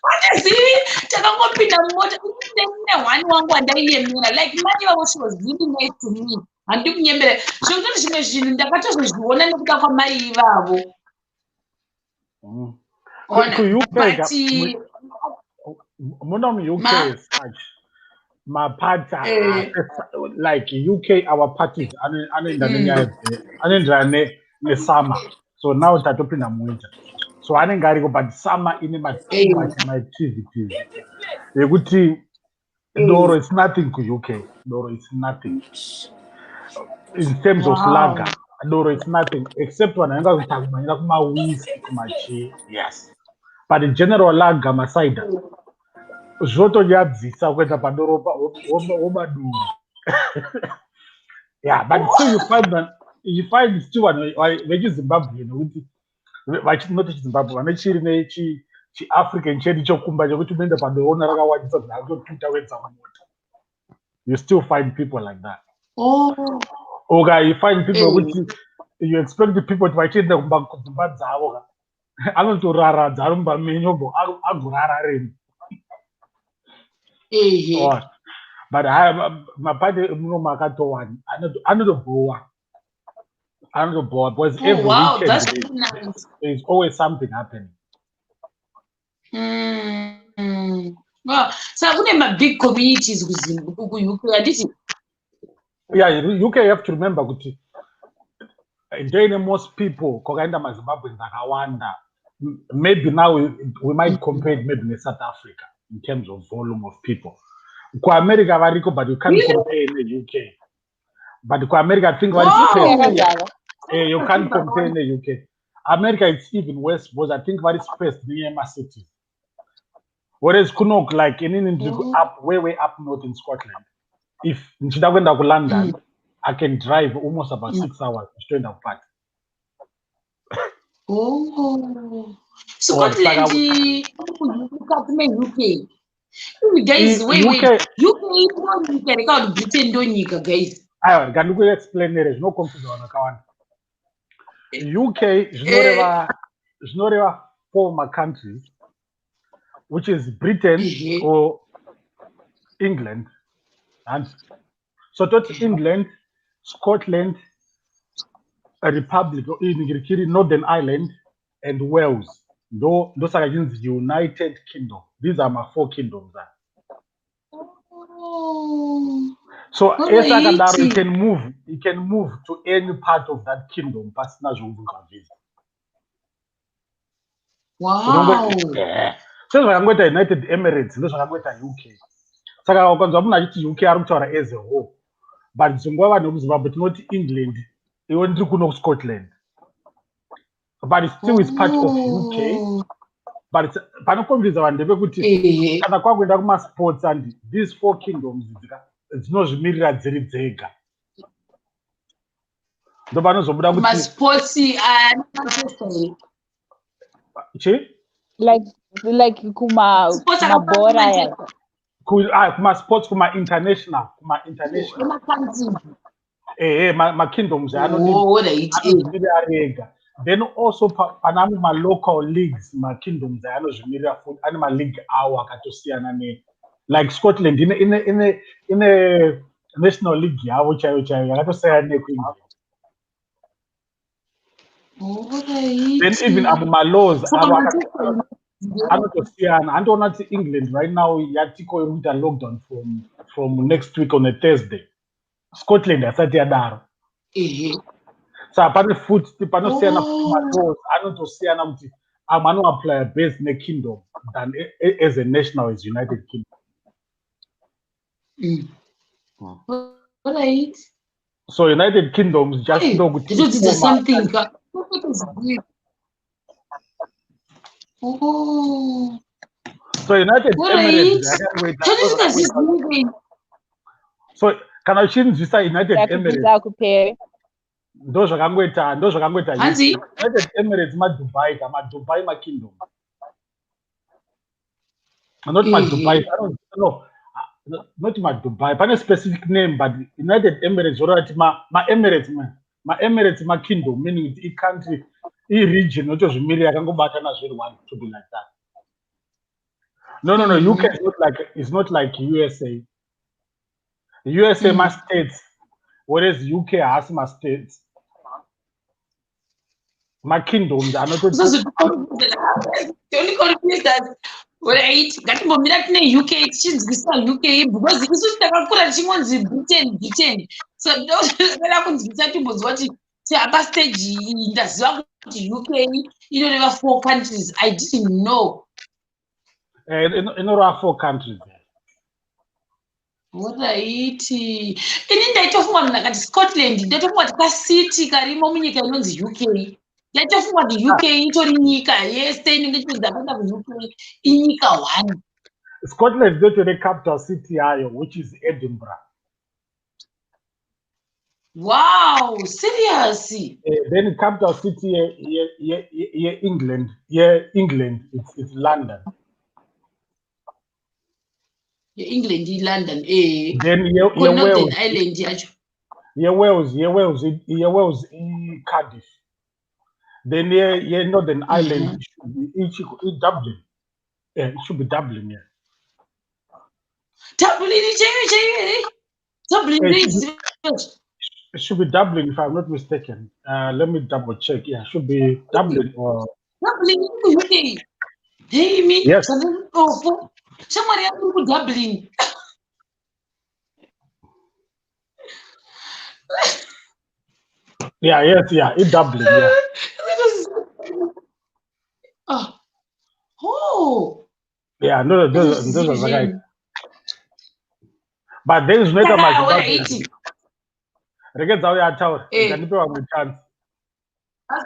Honestly, takangopinda mumota ne one wangu wandaiyemera like manje vavo she was really nice to me handikunyembera zvekutoti zvimwe zvinhu ndakatozozviona nekuda kwamai ivavo muno mu-UK as such mapata like UK our parties anoenderana nesummer so now tatopinda muwinter so anenge ariko but summer ine too much activities yekuti Doro, it's nothing to UK. Doro, it's nothing. In terms of lager, Doro, it's nothing. Except when I talk about whiskey, kumachi, yes. But in general, lager, masida. Zvoto yadzisa kwenda padoroba womaduru. Yeah, but still you find still vechizimbabwe nokuti vachinoti chizimbabwe vane chiafrican chedu chokumba chekuti unoenda padoona rakawandisa zvakutotwita wedza mumota. You still find people like that. Okay, you find people which you expect the people to vachienda kudzimba dzavo anotoraradza ari mubamenyombo agorara reni. But mapande emunomo akatowani anotobowa because every weekend that's nice. there's always something happening. Wow. So kune ma-big communities ku-UK anditi? Yeah, UK you have to remember kuti ndoine most people kwakaenda mazimbabweans akawanda. Maybe now we might compare it maybe neSouth Africa in terms of volume of people. Ku-America variko, but you can't compare neUK. But ku-America I think you can't compare neUK. America it's even worse because I think very spaced near my cities. Whereas Kunok, like up way up north in Scotland. If nchida kwenda ku London, I can drive almost about 6 hours to stand apart. Scotland, UK. Guys, wait. UK record Britain donika, guys. I can explain there is no confusion on account. UK is not former countries, which is Britain or England, and so that's England, Scotland, a republic in Northern Ireland, and Wales. Those are against the United Kingdom. These are my 4 kingdoms. So as you can move to any part of that kingdom. Wow. So I'm going to United Emirates, those are going to UK. So I'm going to UK as a whole. But Zimbabwe but not England. You want to go to Scotland. But it still is part of UK. But it's panokonvisa vanhu ndevekuti kana kwakuenda kumasports and these 4 kingdoms dzinozvimirira dziri dzega. Ndo panozobuda kuti like kumabhora kumasports kuma-international ma-kingdoms anozvimirira rega. Then also panamo ma-local leagues ma-kingdoms anozvimirira futi ane ma-league awo akatosiyana like Scotland in a national league yavo chaiyo yakatosiyana nekuengland. Then even ma-laws avo anotosiyana. Andoona kuti England right now yatiko yokuita lockdown from next week on a Thursday. Scotland asati yadaro. So panosiyana ma-laws anotosiyana kuti amwe anoapply based ne-kingdom than as a national as United Kingdom. Right. So United Kingdoms just know kuti something. So United Emirates so kana uchinzwisa United Emirates ndo zvakangoita United Emirates maDubai ma-kingdom. Not ma-Dubai, not ma-Dubai. Pane specific name, but United Emirates ma-Emirates ma-kingdom, meaning a country, a region, not just million yakangobatana zviri one to be like that. No. UK is not like USA. USA ma states, whereas UK has ma states. My kingdoms are not the only confused that right ngatimbomira tine UK tichinzwisa UK because isusu takakura tichingonzi Britain so ndoda kunzwisa timbonzwa kuti apa stage iyi ndaziva kuti UK inoreva 4 countries. I didn't know. Inoreva 4 countries. Alright. Ini ndaitofunga munhu akati Scotland, ndaitofunga kuti kasiti karimo munyika inonzi UK. Ndaitofunga kuti UK itori nyika yese inenge ichidza kuenda kuUK inyika one. Scotland is the capital city yayo, which is Edinburgh. Wow, serious? Then capital city England, it's London. England, London, Then Northern Ireland yacho. Wales, Cardiff. Then Northern Ireland it should be Dublin. Yeah, it should be Dublin, yeah. Dublin, it should be Dublin, if I'm not mistaken. Let me double check. Yeah, it should be Dublin or Dublin, UK. Hey, me. Yes. Somebody else to Dublin. Yeah, in Dublin, yeah. Oh. Yeah, no, those are the guys. But there is not a much. Regards how you are told, can you pay me chance?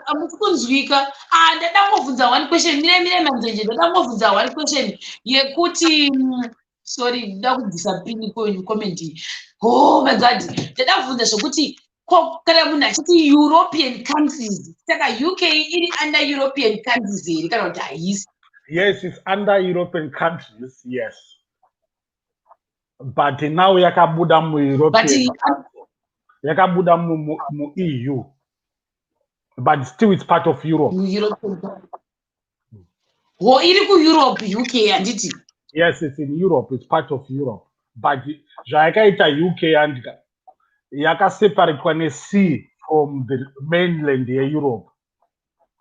Amukunzwika. Ndadangovhunza one question. Mire manzenje. Ndadangovhunza one question. Yekuti sorry, ndakubvisa comment. Oh my God. Ndadabvunza zvokuti kana munhu achiti European countries, saka UK iri under European countries here kana kuti haisi? Yes, it's under European countries, yes. But now yakabuda mu European. Yakabuda mu EU. But still it's part of Europe. Oh, iri ku Europe, UK anditi? Yes, it's in Europe, it's part of Europe. But zvayakaita UK and yakaseparatwa ne-sea from the mainland Europe.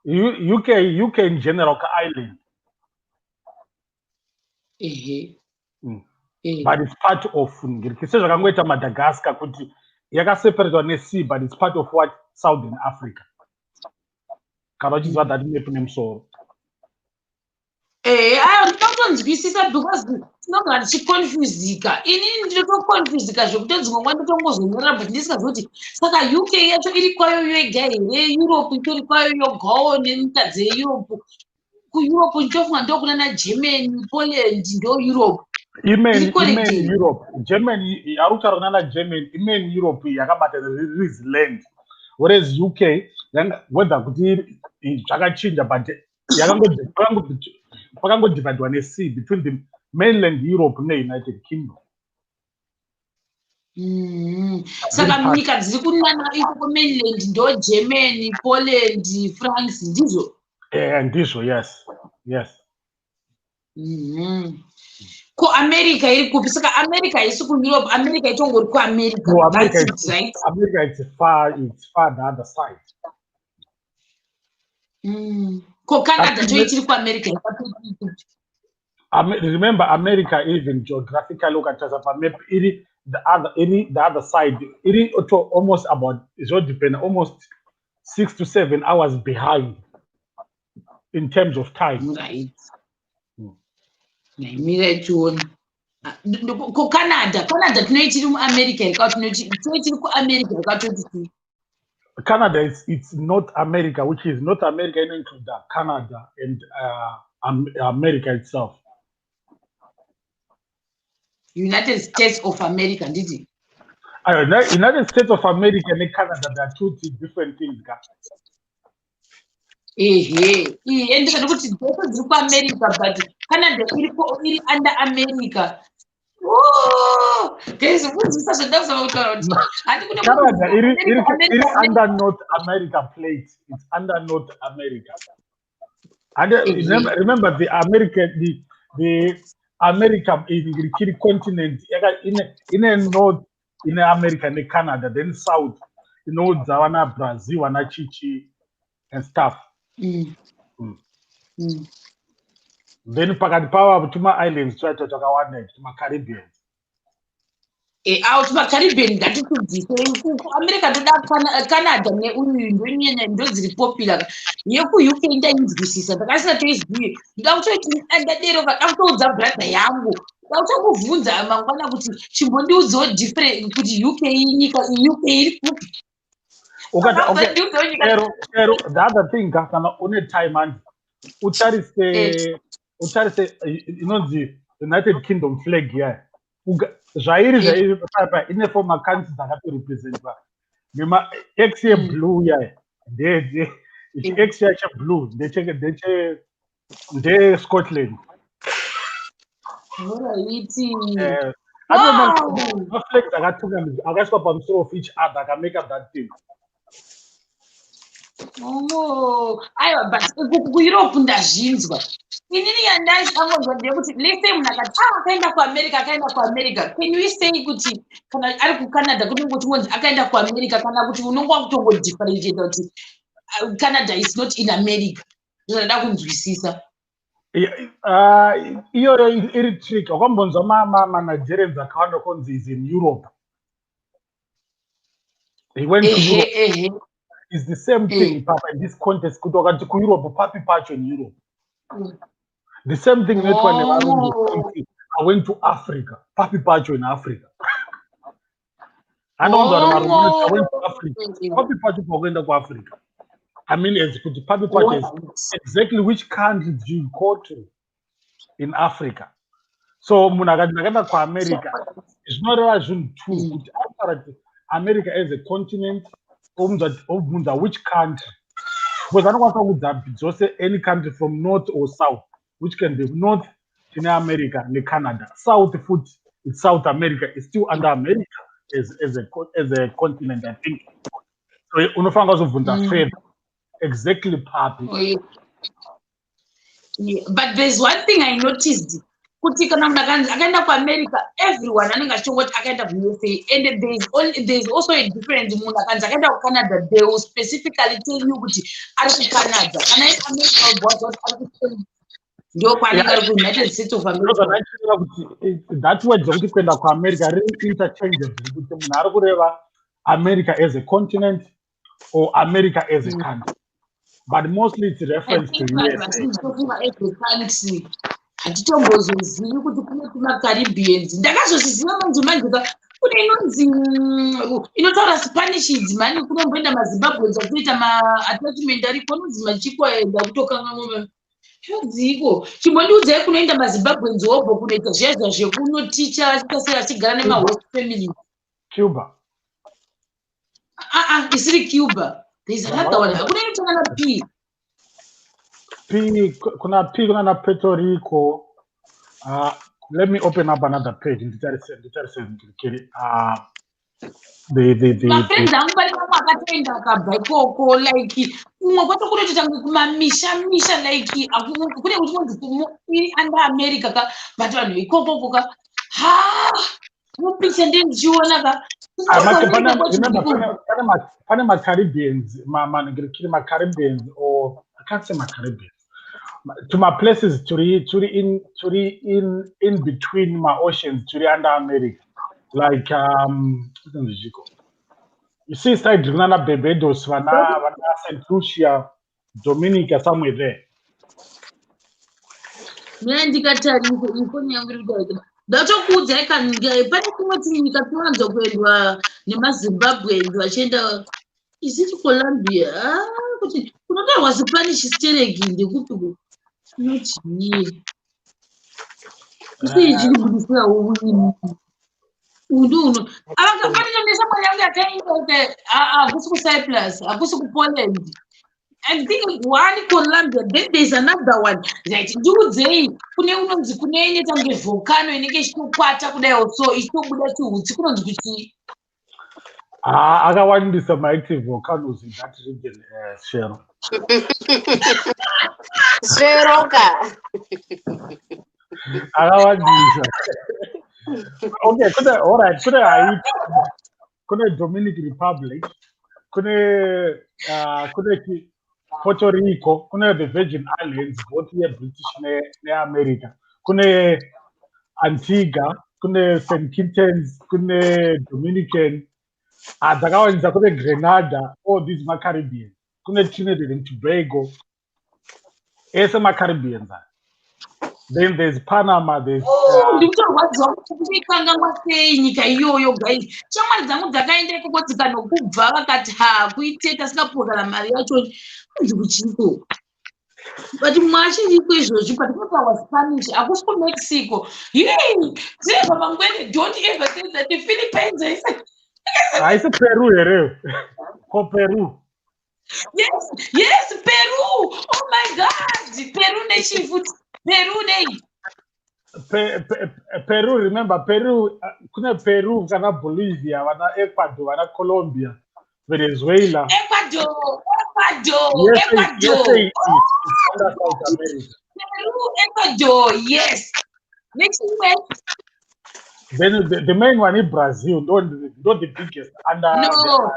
UK in general island. But it's part of sezvakangoita Madagascar kuti yakaseparatwa ne-sea, but it's part of what? Southern Africa. Kana uchizwa that map nemusoro. Ndinonzwisisa because ndinogara ndichiconfusika. Inini ndinotoconfusika zvokuti dzimwe ndotongozonyora but ndisingazivi kuti saka UK yacho iri kwayo yega here, Europe itori kwayo yogawo nenyika dzeEurope. KuEurope nditofunga ndokunana Germany, Poland ndo Europe. Imeni Europe. Germany arutaura nana Germany. Imeni Europe yakabata this land. Whereas UK whether kuti zvakachinja but pakangodivhaidwa ne-sea between the mainland Europe ne-United Kingdom. Saka nyika dziri kunana ikoko mainland ndo Germany, Poland, France ndizvo? Ndizvo, yes. Ko America iri kupi? Saka America isi ku Europe, America itongori ku America. No, America, right? America it's far the other side. Ko Canada toichiri ku America. Remember, America even geographically ukataza pa map iri the other side. Iri almost about, it's all depend, almost 6 to 7 hours behind in terms of time. Right. Mira chiona. Ko Canada tinoichiri mu America toichiri ku America yakatoti. Canada it's North America, which is North America include Canada and America itself. United States of America, did it? United States of America and Canada, they are two different things. And America, but Canada is under America. Oh, guys, what is such a dance about Canada? It is under North America plate. It's under North America. And remember the America in the continent in North in America and Canada, then South, Zawana, Brazil, and Chichi and stuff. Then Pakati Power to my islands try to talk about next to my Caribbean. out maCaribbean ngatikudzise America toda Canada ndoinyanya ndodziri popular yeku-UK ndainzwisisa ndakasina toizviye ndakutoiti ndadero ndakutoudza brother yangu ndakutokubvunza mangwana kuti chimbondiudzawo different kuti UK nyika UK iri kupi Pero the other thing kana une time and utarise inonzi United Kingdom flag here zvairi papa ine former countries dzakarepresentwa nema X blue here ndeye X yacho blue nde Scotland flag dzakatunga akaiswa pamusoro of each other akamake up that thing. Aiwa but kuEurope ndazvinzwa inini yandangonzwa ndekuti let's say munhu akati akaenda kuAmerica can you say kuti kana ari kuCanada kunongoti unonzi akaenda kuAmerica kana kuti unonga kutongodifferentiate kuti Canada is not in America zvoda kunzwisisa iyoyo iri trick wakambonzwa maNigerians akawanda konzi is in Europe they went to Europe. It's the same thing, Papa, in this context. Could go to Europe, Papi Pacho in Europe. The same thing. I went to Africa, Papi Pacho in Africa. I went to Africa, Papi Pacho went to Africa. I mean, Papi Pacho is exactly which country do you go to in Africa? So, Munagana for America is not a reason to America as a continent. Which country? Because I don't want to just say any country from north or south, which can be north in America and Canada. South foot is South America. It's still under America as a continent, I think. So exactly, Papi. But there's one thing I noticed. Kuti kana munhu akaenda kuAmerica everyone anenge achingoti akaenda kuUSA and there's also a different munhu akanzi akaenda kuCanada they will specifically tell you kuti ari kuCanada kana America ndio kwaanenge ari kuUnited States of America. That word zokuti kuenda kuAmerica really interchangeable kuti munhu ari kureva America as a continent or America as a country, but mostly it's reference to USA. Hatitombozvizivi kuti kune kumaCaribbeans ndakazozviziva manzi kune inonzi inotaura Spanish idzimani kunomboenda maZimbabweans akutoita maattachment ariko anonzi machikwaenda kutokanga chodziko chimbondiudzai kunoenda maZimbabweans wobvo kunoita zviya zvekunoticha achikasira achigara nemahost family. Cuba isiri Cuba, there's another one kunoitana P kuna Puerto Rico. Let me open up another page. My friends angu vari vamwe akatoenda akabva ikoko like umwe kwatokunotoita kumamisha like kune kuti iri under America ka but vanhu ikoko ka mupicha ndichiona ka pane maCaribbeans maCaribbeans or I can't say maCaribbeans to my places to in between my oceans to under America like you see side Grenada, Barbados, Vana, St. Lucia, Dominica, somewhere there. Ndatokuudza pane kumwe nyika tinowanza kuendwa nemaZimbabweans vachienda isiti Colombia kuti kunotaurwa Spanish stereki ndekupi kunochii isii chiribudisira uno avakafanira neshamwari yangu yakaenda hakusi kuCyprus hakusi kuPoland. I think one Colombia, then there's another one. Right? Ndiudzei kune unonzi kune ine tange volcano inenge ichitokwata kudai so ichitobuda tuhutsi kunonzi kuti akawandisa maactive volcanoes in that region. Shero akawandisa. Okay, all right, kune Dominican Republic, kune Puerto Rico, kune the Virgin Islands, both here British ne America, kune Antigua, kune St. Kitts, kune Dominican, dzakawandisa kune Grenada, all these Caribbean. Kune Trinidad and Tobago, ese Caribbeans. Then there's Panama, there's ndikutorwadziwa kuti ikangangwa sei nyika iyoyo guys. Shamwari dzangu dzakaenda ikoko dzikanokubva vakati kuite tasingapuwa kana mari yacho ndikuchiko. But mwachiriko izvozvi patinotaura Spanish akusi kuMexico. Dzireva mangwene, don't ever say that the Philippines I said Peru here. Ko Peru. Yes, Peru. Oh my God. Peru nechifuti. Peru nei. Peru, remember Peru, kuna Peru, kana Bolivia, wana Ecuador, wana Colombia, Venezuela. Ecuador. Yes, it's under South America. Peru, Ecuador, yes. Next one. Then the main one is Brazil, not the biggest. Under No,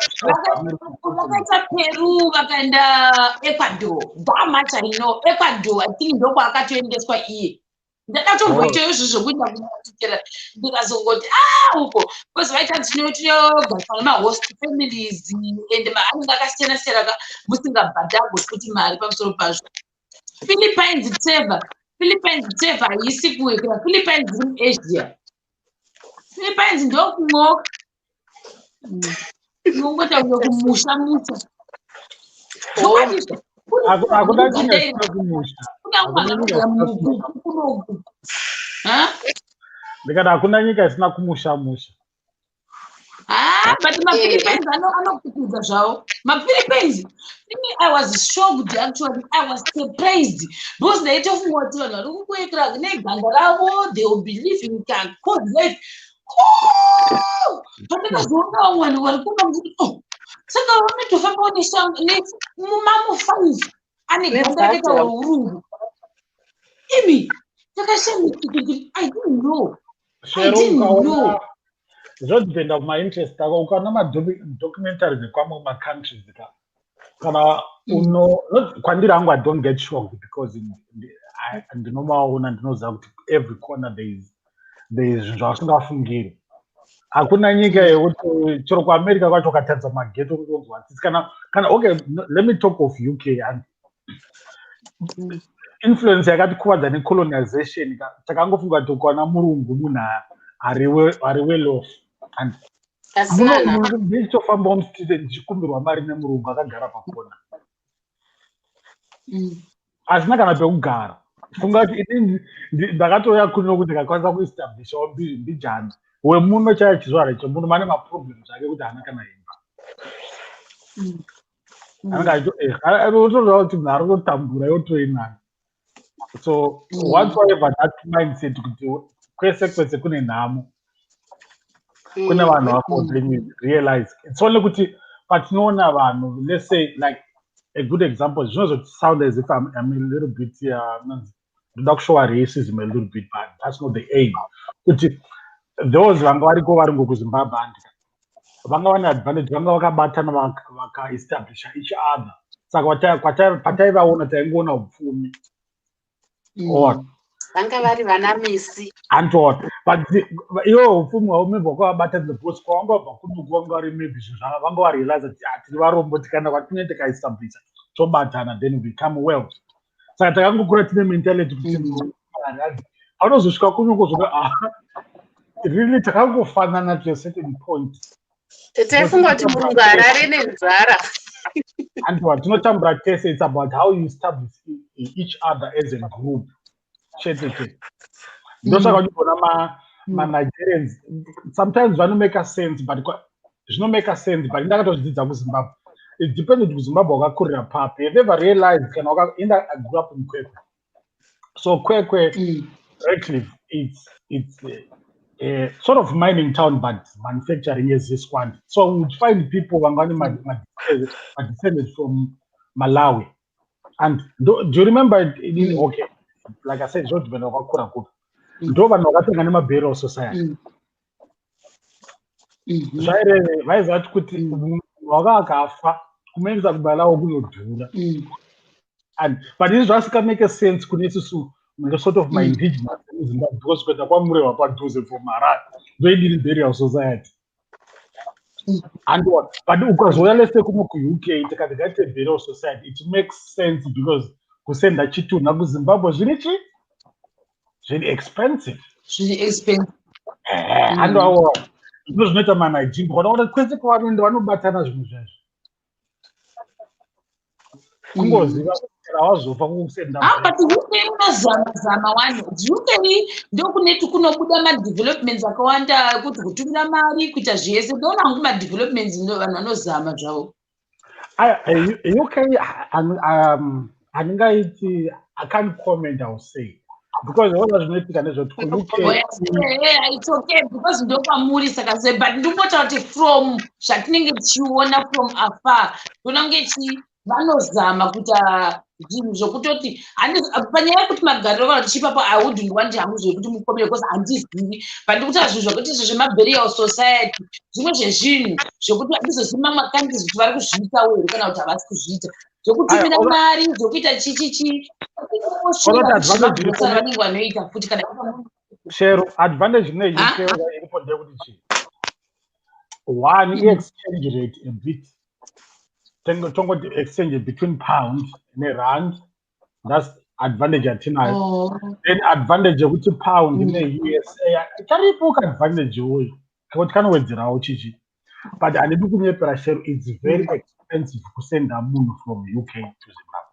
vakaita Peru, vakaenda Ecuador. That much I know. Ecuador, I think ndoko akatoendeswa iye. Ndakatomboita izvozvo kuti ndakutikira ndikazongoti uko because vaita tinogarisana nemahost families and anenge akasiyana-siyana musingabhadharwe kuti mari pamusoro pazvo. Philippines teva haisi kuwekera. Philippines iri muAsia. Philippines ndokungo nongota kumusha Hakuna nyika isina kumusha. Ndikati hakuna nyika isina kumusha. But maPhilippines anokukudza zvavo. maPhilippines, I was shocked actually. I was surprised because ndaitofunga kuti vanhu vari kungoekera neganda ravo, they will be living a good life. Pandakazoona vamwe vanhu vari kunga kuti saka vanotofamba mumamu5 ane ganda rake kaurungu. Imi takashamisika. I didn't know. Zvodependa kumainterest ako ukaona madocumentaries ekwamwe macountries kana kwandiri hangu I don't get shocked because ndinomaona ndinoziva kuti every corner there is zvinhu zvasingafungiri. Hakuna nyika yekuti chero kuAmerica kwacho ukatarisa mageto kunonzwa tsitsi kana okay, let me talk of UK and influence yakatikuvadza necolonization. Takangofunga kuti ukaona murungu munhu ari well off and ndichitofamba mustreet ndichikumbirwa mari nemurungu akagara pakona asina kana pekugara. Funga kuti ini ndakatouya kuno kuti ndikakwanisa kuestablishawo mbijana wemuno chaya chizvara icho munhu mane maproblems ake kuti haana kana imba anotoziva kuti munhu ari kutambura yotoinani. So whatsoever that mindset kuti kwese kune nhamo kune vanhu vako realize it's only kuti patinoona vanhu, let's say like a good example zvinozoti sound as if I'm a little bit ndoda kushowa racism a little bit, but that's not the aim. Kuti those vanga variko vari ngokuZimbabwe vanga vane advantage, vanga vakabatana vakaestablisha each other. Saka pataivaona taingoona upfumi vanga vari vana misi but iwo upfumi hwaumebva kwavabatadza because kwavanga vabva kuduku vanga vari maybe zvinhu vanga varealize kuti tiri varombo tikaenda kwatinenge tikaestablisha tobatana then we become wealth. Saka takangokura tine mentality kuti haunozosvika kunyokozvoka really takangofanana to a certain point. taifunga kuti murungu harare nenzara. And tinotambura tese, it's about how you establish each other as a group. Chetete ndosaka uchibona maNigerians sometimes vanomake sense but zvinomake sense but ndakatozvidzidza kuZimbabwe. It depends kuti kuZimbabwe wakakurira papi. Have you ever realized kana I grew up in Kwekwe. So Kwekwe actually it's sort of mining town but manufacturing is this one. So we would find people wangani descended from Malawi. And do you remember okay, like I said, zvodipenda wakakura kupi ndo vanhu vakatenga nemaburial society. Zvaireve vaiziva kuti waka akafa kumaendesa kubalawo kunodhura. But izvi zvasingamake sense kune isusu sort of my indigenous in Zimbabwe because kwenda kwamureva padhuze for mara ndoidiri burial society and what but ukazouya lese kumwe kuuk tikati ngaite burial society it makes sense because kusenda chitunha kuzimbabwe zviri expensive and ndo zvinoita manajingi vanaona kwese kwavanoenda vanobatana zvinhu zvazvo kungoziva wazofa kukusenda but unozama wani ukei ndokuneti kunobuda madevelopments akawanda kuti kutumira mari kuita zvese ndoona hangu madevelopments ndo vanhu vanozama zvavo uk handingaiti I can't comment, I will say because all zvinoitika nezvoti it's okay because ndokwamuri saka se but ndopota kuti from zvatinenge tichiona from afar ndonange vanozama kuita zvinhu zvokutoti panyaya yekuti magariro kana tichipapo I wouldn't want hangu zvekuti mukomere because handizivi but ndikutaura zvinhu zvokuti izvo zvemaburial society zvimwe zvezvinhu zvokuti handizozivi mamwe countries kuti vari kuzviitawo here kana kuti havasi kuzviita zvokutumira mari zvokuita chichichi vanenge vanoita futi kana shero advantage neuk iripo ndekuti chii one exchange rate a bit tongoti exchange between pound nerand that's advantage yatinayo then advantage yekuti pound neusa karipo kaadvantage uyu kuti kanowedzerawo chichi but handidi kunyepera shero it's very expensive kusenda munhu from uk to zimbabwe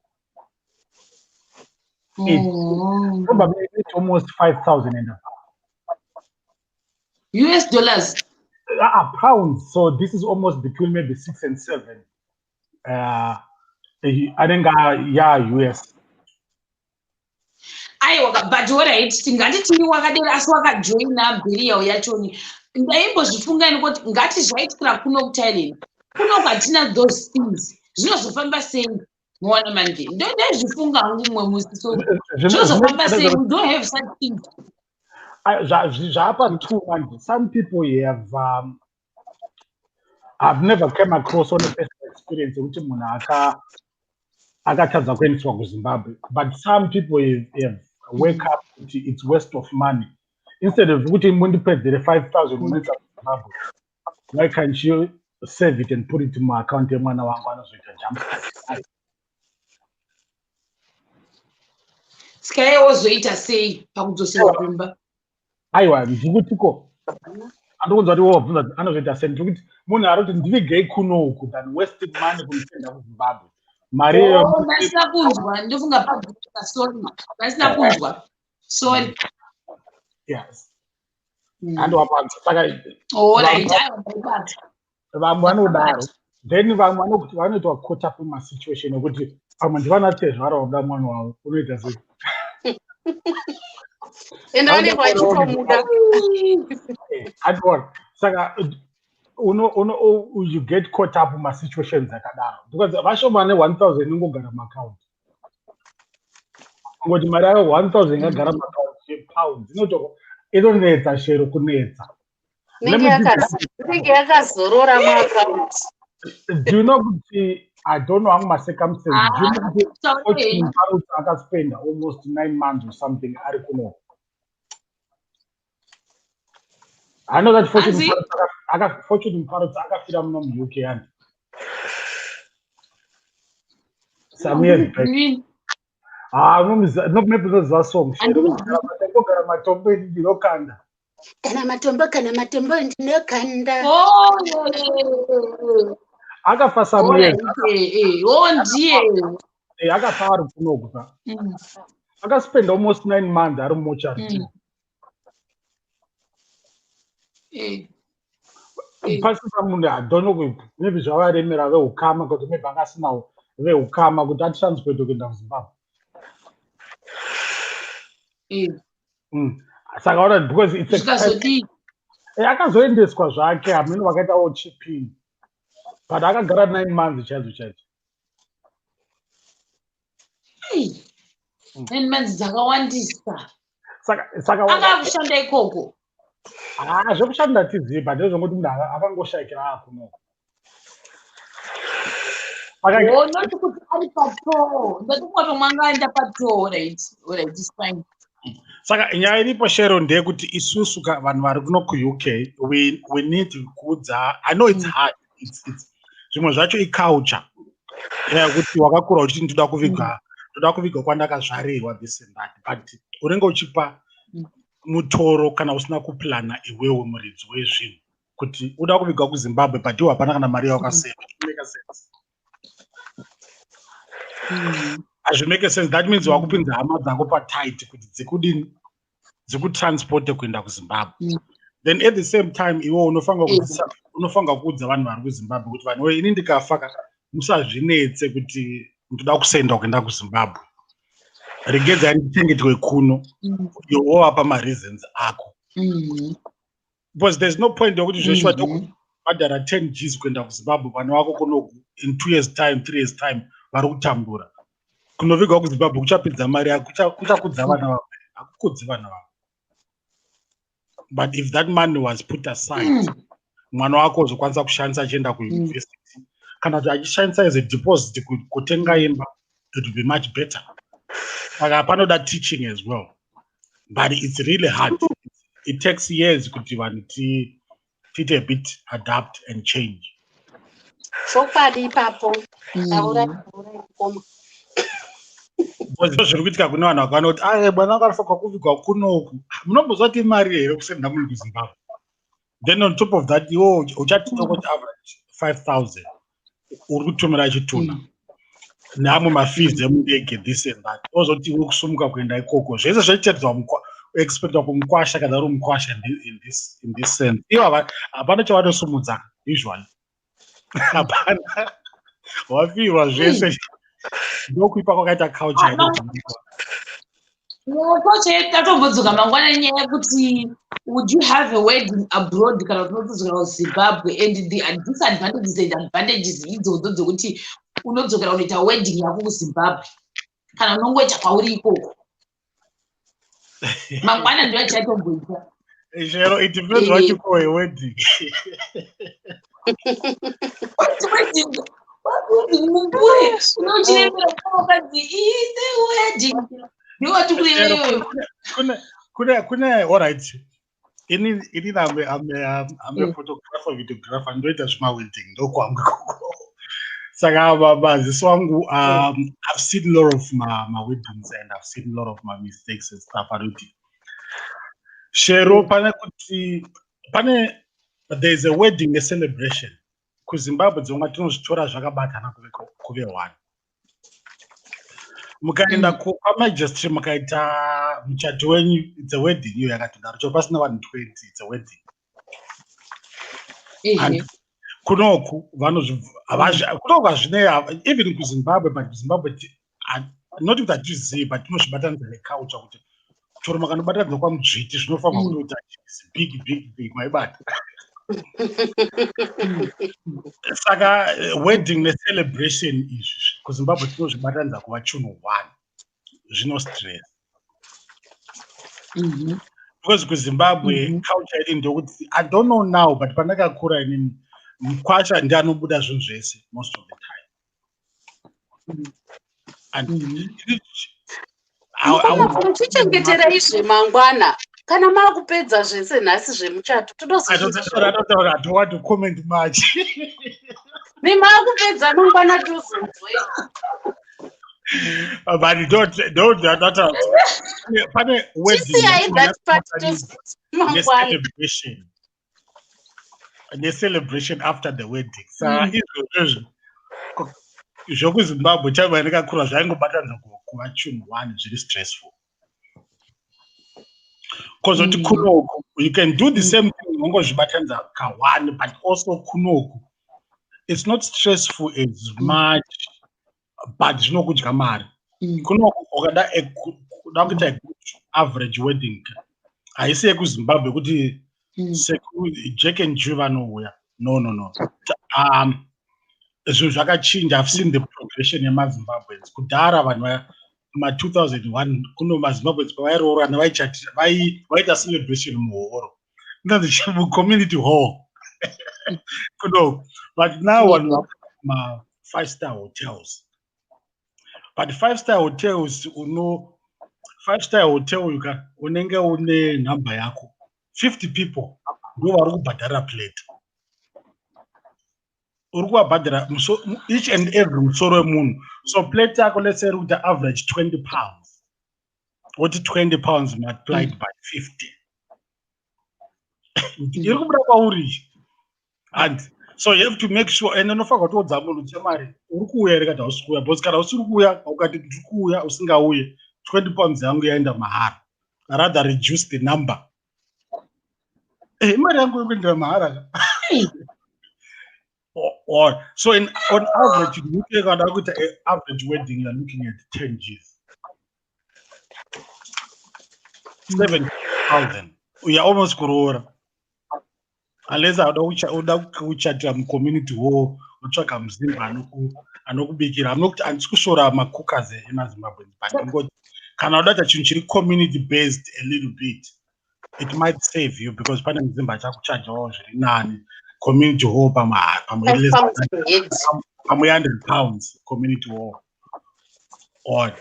it's probably almost 5,000 and US dollars pounds so this is almost between maybe 6 and 7 I think US aiwa but alright tingati wakadera asi wakajoina burial yachoni ndaimbozvifunga nekuti ngati zvaitikira kuno kuthailand kuno kwatina those things zvinozofamba sei muwana manje ndaizvifunga hangu mumwe musi so zvinozofamba sei we don't have such things zvapa two manje some people have I've never came across on a personal experience yekuti munhu akatadza kuendeswa kuzimbabwe but some people have wake up kuti it's waste of money instead of kuti mundipedzere 5,000 unoita kuzimbabwe why can't you save it and put it muaccount yemwana wangu anozoita jump sikaiwozoita sei pakudzoserwa kumba aiwa ndikutiko andokunzwa kuti wobvunza kuti anozoita sei ndikuti munhu ari kuti ndivigei kunoku than wasting money kumusenda kuzimbabwe mari ndasina kunzwa ndofunga pabuka sorry ndasina kunzwa sorry yes andowapanza saka alright vamwe vanodaro then vamwe vanokuti vanoitwa caught up in masituation ekuti pamwe ndivanatezvara wabuda mwana wavo unoita sei ende vanenge vachitomuda atona saka you get caught up in masituations akadaro because vashomane 1,000 ingogara muaccount ngoti mari yayo 1,000 ingagara muaccount pounds inonetsa shero kunetsa inenge yakazorora muaccount do you know kuti I don't know how my circumstances do you know kuti akaspend almost 9 months or something ari kuno I know that fortune parrots akafira muno muuk and some years back nokunepizoziva song shegara matombo ndinokanda kana matombo ndinokanda akafa some years ndiye akafa ari kunoku sa akaspend almost 9 months ari mumochari pasina munhu adono maybe zvavaremera veukama kuti maybe angasinawo veukama kuti atransfered kuenda kuzimbabwe saka ora because it's expensive akazoendeswa zvake hamene vakaitawo chipini but akagara 9 months chaidzo 9 months dzakawandisa saka akakushanda ikoko zvokushanda tizivi but ndezvongokuti munhu akangoshayikira akuno Oh, not to put any patrol. Not to put manga patrol, right? Alright, this fine. Saka nyaya iripo Shero ndeyekuti isusu vanhu vari kuno kuUK we need kudza. I know it's hard. It's zvimwe zvacho iculture yekuti wakakura uchiti ndoda kuviga kwandakazvarirwa this and that, but unenge uchipa mutoro kana usina kuplana iwewe muridzi wezvinhu kuti uda kuviga kuZimbabwe but iwe hapana kana mari yakaseva. Azvimake sense. That means wakupinza hama dzako patight kuti dzikutransporte kuenda kuZimbabwe. Then at the same time iwe unofanga kuudza vanhu vari kuZimbabwe kuti vanhu ini ndikafaka musazvinetse kuti ndoda kusenda kuenda kuZimbabwe, regedzai ndichengetwe kuno, wovapa mareasons ako, because there's no point yokuti zveshuwa tokubhadhara 10 Gs kuenda kuZimbabwe vanhu vako kunoku in 2 years time 3 years time vari kutambura. Kunovigwa kuZimbabwe kuchapedza mari yako, kuchakudza vana vako, hakukudzi vana vako. But if that money was put aside, mwana wako uzokwanisa kushandisa achienda kuuniversity kana kuti achishandisa as a deposit kutenga imba, it would be much better. Saka panoda teaching as well, but it's really hard. It takes years kuti vanhu tiite a bit adapt and change. Chokwadi ipapo zviri kuitika kune vanhu vakanoti mwana wako anofanirwa kuvigwa kunoku. Munombozwa kuti imari here kusenda muri kuZimbabwe. Then on top of that iwo uchatitoka kuti average 5,000 uri kutumira chituna neamwe mafees emundege this and that. Ozoti uri kusumuka kuenda ikoko zvese zvichiteedzwa expectwa kumukwasha kana uri mukwasha in this sense. Ivo hapana chavanosimudza usually. Hapana wafirwa zvese ndokuipa kwakaita culture Koche tatombodzwa mangwana nyaya yekuti would you have a wedding abroad kana unodzokera kuZimbabwe, and the disadvantages and advantages idzodzo dzokuti unodzokera unoita wedding yako kuZimbabwe kana unongoita kwauri ikoko. Mangwana ndio chatomboita. Shero, it depends what you call a wedding. What wedding? Mungure unochirembera kwakadzi ise wedding. Ndiwati kuleyo. Kuna all right. I'm a photographer, videographer, ndoita zvima wedding ndokwangu. Saka this one I've seen a lot of my weddings and I've seen a lot of my mistakes and stuff. Shero there's a wedding, a celebration. KuZimbabwe dzonga tinozvitora zvakabatana kuve one. Mukaenda kwamajestri mukaita muchato wenyu, it's a wedding, iyo yakatogara cho pasina vanhu 20, it's a wedding. And kunoku vanhu kunoku hazvine, even kuZimbabwe, but Zimbabwe not kuti hatizivi, but tinozvibatanidza neculture kuti chero makanobatanidza kwamudzviti zvinofanirwa kutoita big maibata. Saka wedding necelebration izvi kuZimbabwe tinozvibatanidza kuva chinhu one, zvino stress. Because kuZimbabwe culture yedu ndokuti I don't know now, but pandakakura inini mukwasha ndiye anobuda zvinhu zvese most of the time. And muchichengetera izve mangwana kana makupedza zvese nhasi zvemuchato I don't want to comment much. nemakupedza mangwana tozonzwe. But don't pane wedding the celebration after the wedding. So zvokuZimbabwe chaiva ndakakura zvaingobatanidza kuva chinhu one, very stressful. Because kunoku you can do the same thing ungozvibatanidza ka1, but also kunoku it's not stressful as much, but zvinokudya mari. Kunoku ukada kuita average wedding haisi yekuZimbabwe kuti Jack and Jill vanouya. No. Zvinhu zvakachinja. I've seen the progression yemaZimbabweans. Kudhara vanhu ma2001 kuno maZimbabweans pavairoorana vaita celebration muhoro, community hall. Kuno, but now vanhu 5-star hotels. But 5-star hotels, 5-star hotel you can unenge une number yako 50 people ndo vari kubhadhara plate. Uri kubhadhara each and every musoro wemunhu. So plate yako let's say with the average 20 pounds. What is 20 pounds multiplied by 50? Iri kubuda kwauri. And so you have to make sure, and unofanira kutodza munhu kuti mari uri kuuya here kana usiri kuuya, because kana usiri kuuya ukati ndiri kuuya usingauye 20 pounds yangu yaenda mahara. Rather reduce the number. Mari yangu ikuendera mahara. So on average, you look at an average wedding, you're looking at 10 G's. 7,000. We are almost crore. Unless I don't chat community hall, which comes in and I'm not sure I'm cookers in Zimbabwe, but Canada that community based a little bit. It might save you because Panama Zimbabwe charge nani community hall I'm 100 pounds community hall. Or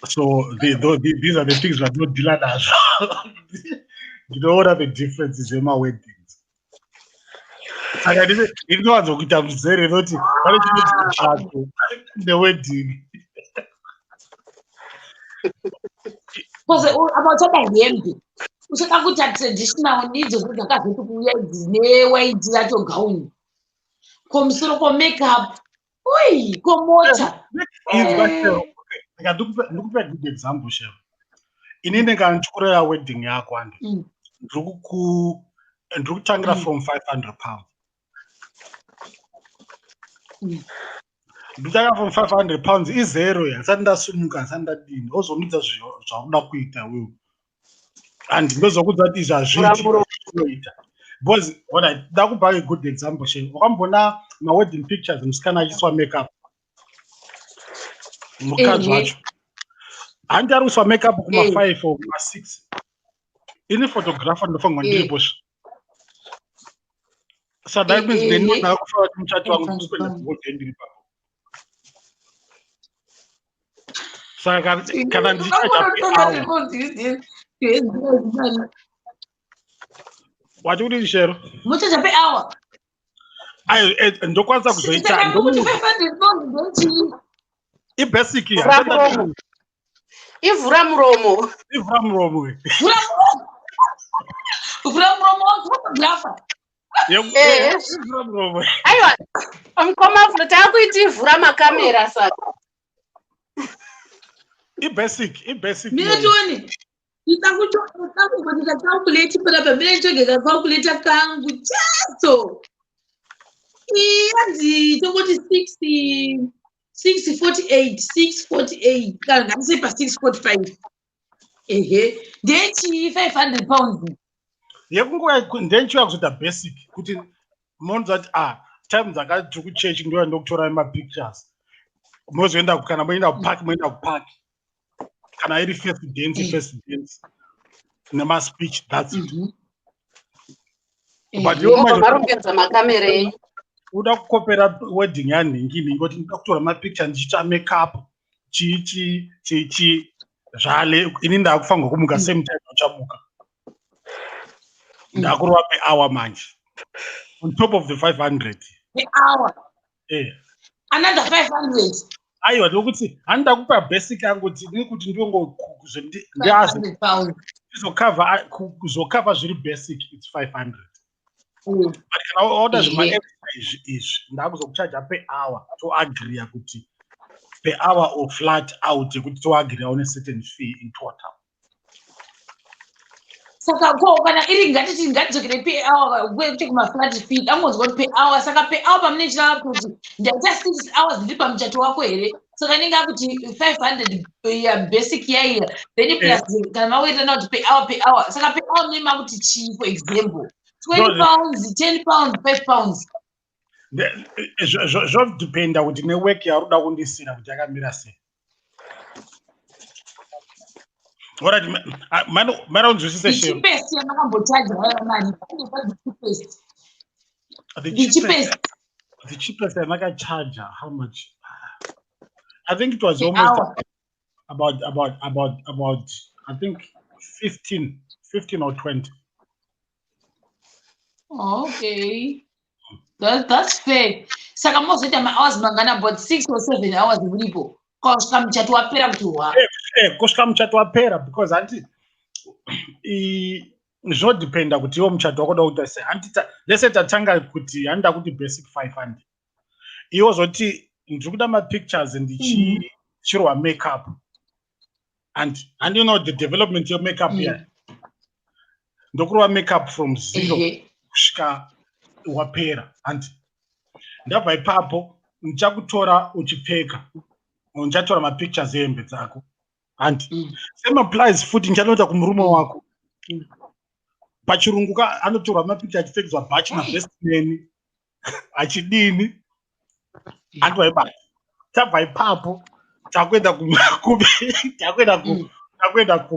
so these are the things that don't deal as you know what are the differences in my weddings. I didn't know what I'm saying. The wedding. Because about that, usada kuti traditional ndidzo dzakazoto kuuya dzinewaiti yacho gauni komusoro komakeup komota. Ndikupa good example chef. Inini kanchukura ya wedding yako ande ndiri kutangira from 500 pounds. Nditanga from 500 pounds izero yasati ndasumuka asati ndadini ozomidza zvakuda kuita wewe and ndozokudza kuti zvazvinoita because ndakupa a good example chef. Wakambona ma-wedding pictures musikana achiswa makeup mukadzi wacho handi ari kuswa makeup kuma-5 or kuma-6 ini photographer ndofanirwa ndiriposva. So that means they know now for mchati wangu kuspenda kuvote ndiri papo. So kana ndichacha what would you share? Muchacha pe hour. Ayo ndokwanza kuzoita ndomuti 500 pounds ndochi. Ibasic ya. Ivura muromo. Ivura muromo. Ivura muromo photographer. Ivura muromo. Aiwa. Mkoma futa takuiti ivura makamera saka. Ibasic. Minotoni. Nditakuita calculate para bebê chega calculate kangu chato. Iyazi tokoti 648 kana ngasipa 645. Ndechi 500 pounds. Yekunguva ndenchiwa kuzoita basic kuti monza kuti time dzakati kuchechi ndo ndokutora ma-pictures mozoenda kana moenda kupark kana iri first dance nema-speech that's it. But varongedza makamera uda kukopera wedding yanhingi kuti ndida kutora ma-picture ndichiita makeup chichi zvale ini ndakufanirwa kumuka same time uchamuka ndakurova pe-hour manje on top of the 500 per-hour. Another 500. Aiwa ndokuti handida kupa basic yangu kuti ndizokava zviri basic it's 500. But kana order zvima-extra izvi ndakuzokuchaja per-hour toagreea kuti per-hour or flat out yekuti toagreea on a certain fee in total. Saka kana iri ngatidzokere per-hour kuti kuma-flat fee angonzwa kuti per-hour saka per-hour pamune chirava kuti ndaita 6 hours ndiri pamuchato wako here saka inenge akuti 500 ya basic yaiya then plus kana maweitana kuti per-hour saka per-hour mune makuti chii for example 20 pounds 10 pounds 5 pounds. Zvodependa kuti nework yaruda kundisira kuti yakamira sei. Mara unzwisise shero. The cheapest yamakambochaja mari. The cheapest. the cheapest and like a charger. How much? I think it was The almost hour. about I think 15 or 20. Okay. That's fair. Saka mozoita ma-hours mangana about 6 or 7 hours uripo. Kusvika muchato wapera kuti wa. Kusvika muchato wapera because anti zvodependa kuti iwo muchato wakoda kuita sei. Lese tatanga kuti handa kuti basic 500. Iwo zoti ndiri kuda ma-pictures ndichirwa makeup. And you know the development of makeup here. Ndokurwa makeup from 0 kusvika wapera. And ndabva ipapo ndichakutora uchipfeka. Ndichatora ma-pictures ehembe dzako. And same applies futi ndichanoita kumurume wako. Pachirungu anotorwa ma-picture achipfekedzwa bhachi na-vestman achidini. Antu vaibata. Tabva ipapo takuenda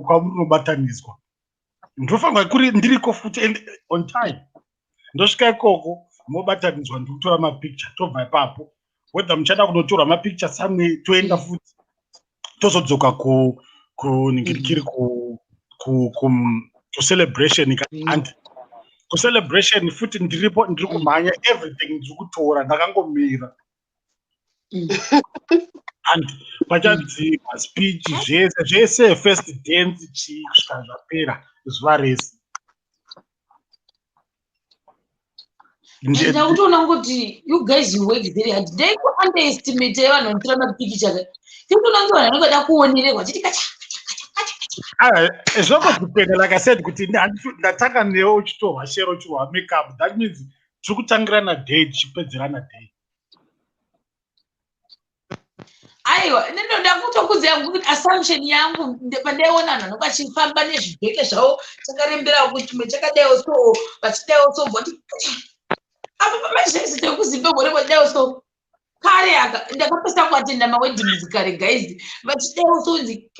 kwamunobataniswa. Ndofanira kuri ndiriko futi on time. Ndosvika ikoko mobataniswa ndikutora ma-picture tobva ipapo. Whether muchada kunotorwa ma-picture samwe toenda futi tozodzoka kuningirikiri ku celebration and ku celebration futi ndiri kumhanya everything ndiri kutora ndakangomira. And pachadzima speech zvese first dance kusvika zvapera zuva rese. Ndakutoona kuti you guys you work very hard. Dai ku underestimate vanhu vanotora mapicture. Tinoona kuti vanhu vanoda kuonererwa chiti kacha. Zvakudependa like I said kuti ndatanga newe uchitorwa shero uchirwa makeup. That means tiri kutangirana day tichipedzerana day. Aiwa, ndinoda kutokuziva kuti assumption yangu pandaiona vanhu vanenge vachifamba nezvibheke zvavo chakarembera kuti chimwe chakadaiwo so vachidaiwo so bvoti apa pamazvese tekuzimbabwe rekwadaiwo so kare aka ndakapesa kuatenda maweddings kare guys vachidaiwo so nzi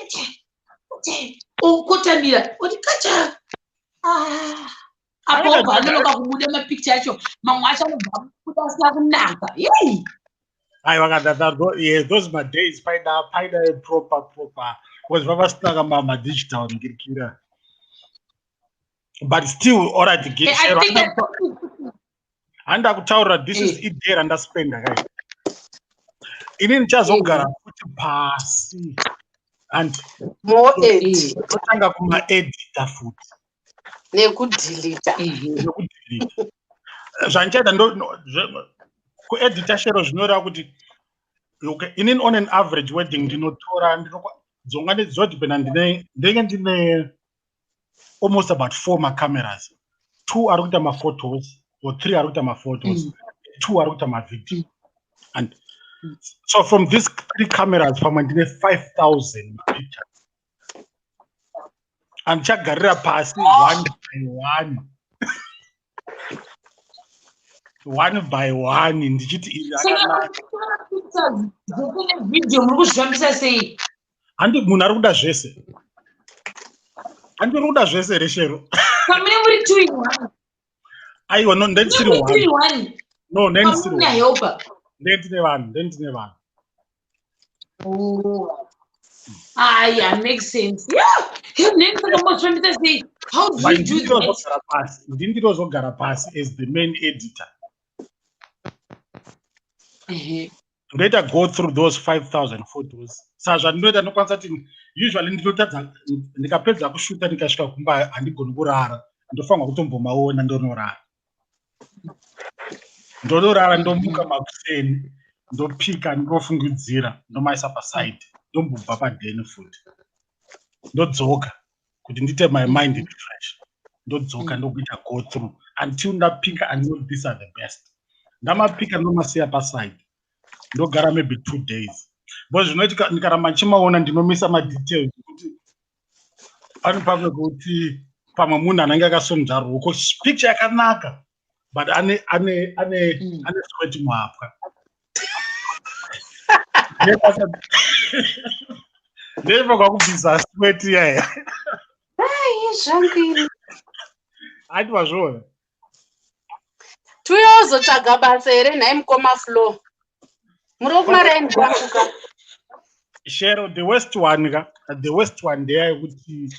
kotamira kuti kacha apo paanonoka kubuda mapicture acho mamwe acho anobva kuda asina kunaka yei. Yeah, those my days find a proper was vava snaka mama digital ngirikira. But still all right get share. And akutaura this is it there and spend guys. Ini nichazogara kuti pasi and more edit totanga kuma editor futi nekudelete zvanchaita kuedita shero zvinoreva kuti inini on an average wedding ndinotora dzonga ndizodependa ndine almost about 4 macameras. 2 ari kuita maphotos or 3 ari kuita maphotos, 2 ari kuita mavideo. And so from these 3 cameras pamwe ndine 5,000 pictures. And chagarira pasi one by one ndichiti iri video muri kuzvifambisa sei? Handi munhu ari kuda zvese. Handi uri kuda zvese reshero. Kamune muri 2 in 1. Aiwa no ndendisiri 1. No ndendisiri. Kamune helper. Ndendine vanhu. Oh. Yeah, makes sense. Yeah. How do you do that? Ndindirozogara pasi as the main editor. Ndoita go through those 5,000 photos. Saka ndinoita nokwanisa kuti usually ndinotadza ndikapedza kushuta ndikasvika kumba handigoni kurara. Ndofanira kutombomaona ndonorara ndomuka makuseni ndopika ndofungidzira ndomaisa paside ndombobva padeni futi ndodzoka kuti ndite my mind refresh ndodzoka ndokuita go through until ndapika and know these are the best. Ndamapika ndomasiya paside ndogara maybe 2 days. But zvinoitika ndikaramba ndichimaona ndinomisa madetails kuti pane pamwe kuti pamwe munhu anenge akasonja ruoko picture yakanaka but ane sweat muhapwa. Never kwakubvisa sweat yaya. zvangiri Aitwa zvona. tuyozotsvaga basa here nhai mukoma flow muri kumaraini kwafuka Shero, the worst one there would be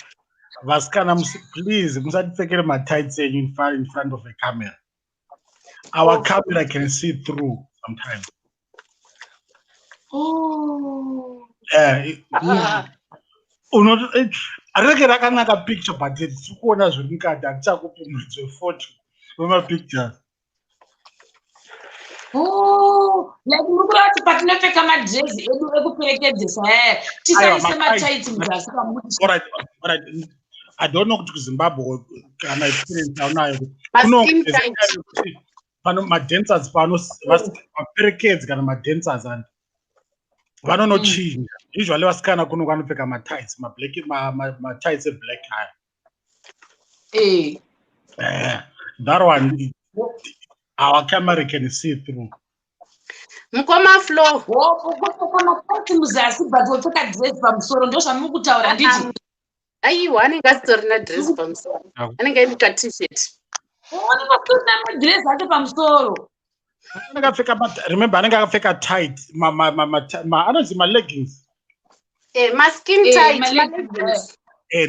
Vaskana, please, musatipfekere matights in front of the camera. Our camera can see through sometimes. Oh. Yeah. Areke rakanaka picture but tikuona zviri mukati hatichakupi photo wemapictures. Oh, like mukurati patinopfeka madresi edu ekuperekedzesa tisaise matights muzasi pamuti. Alright. I don't know kuti kuZimbabwe kana experience aunayo pano madancers pano vaperekedzi kana madancers and vanonochinja usually vasikana kuno vanopfeka matights matights eblack hair. That one our camera can see through. mukoma flow kupfeka matights muzasi but wopfeka dress pamusoro ndo zvamukutaura nditi. aiwa anenge asitorina dress pamusoro anenge aine katshirt Anenge asitorina madress ake pamusoro. Remember anenge akapfeka tight anonzi maleggings maskin tight maleggings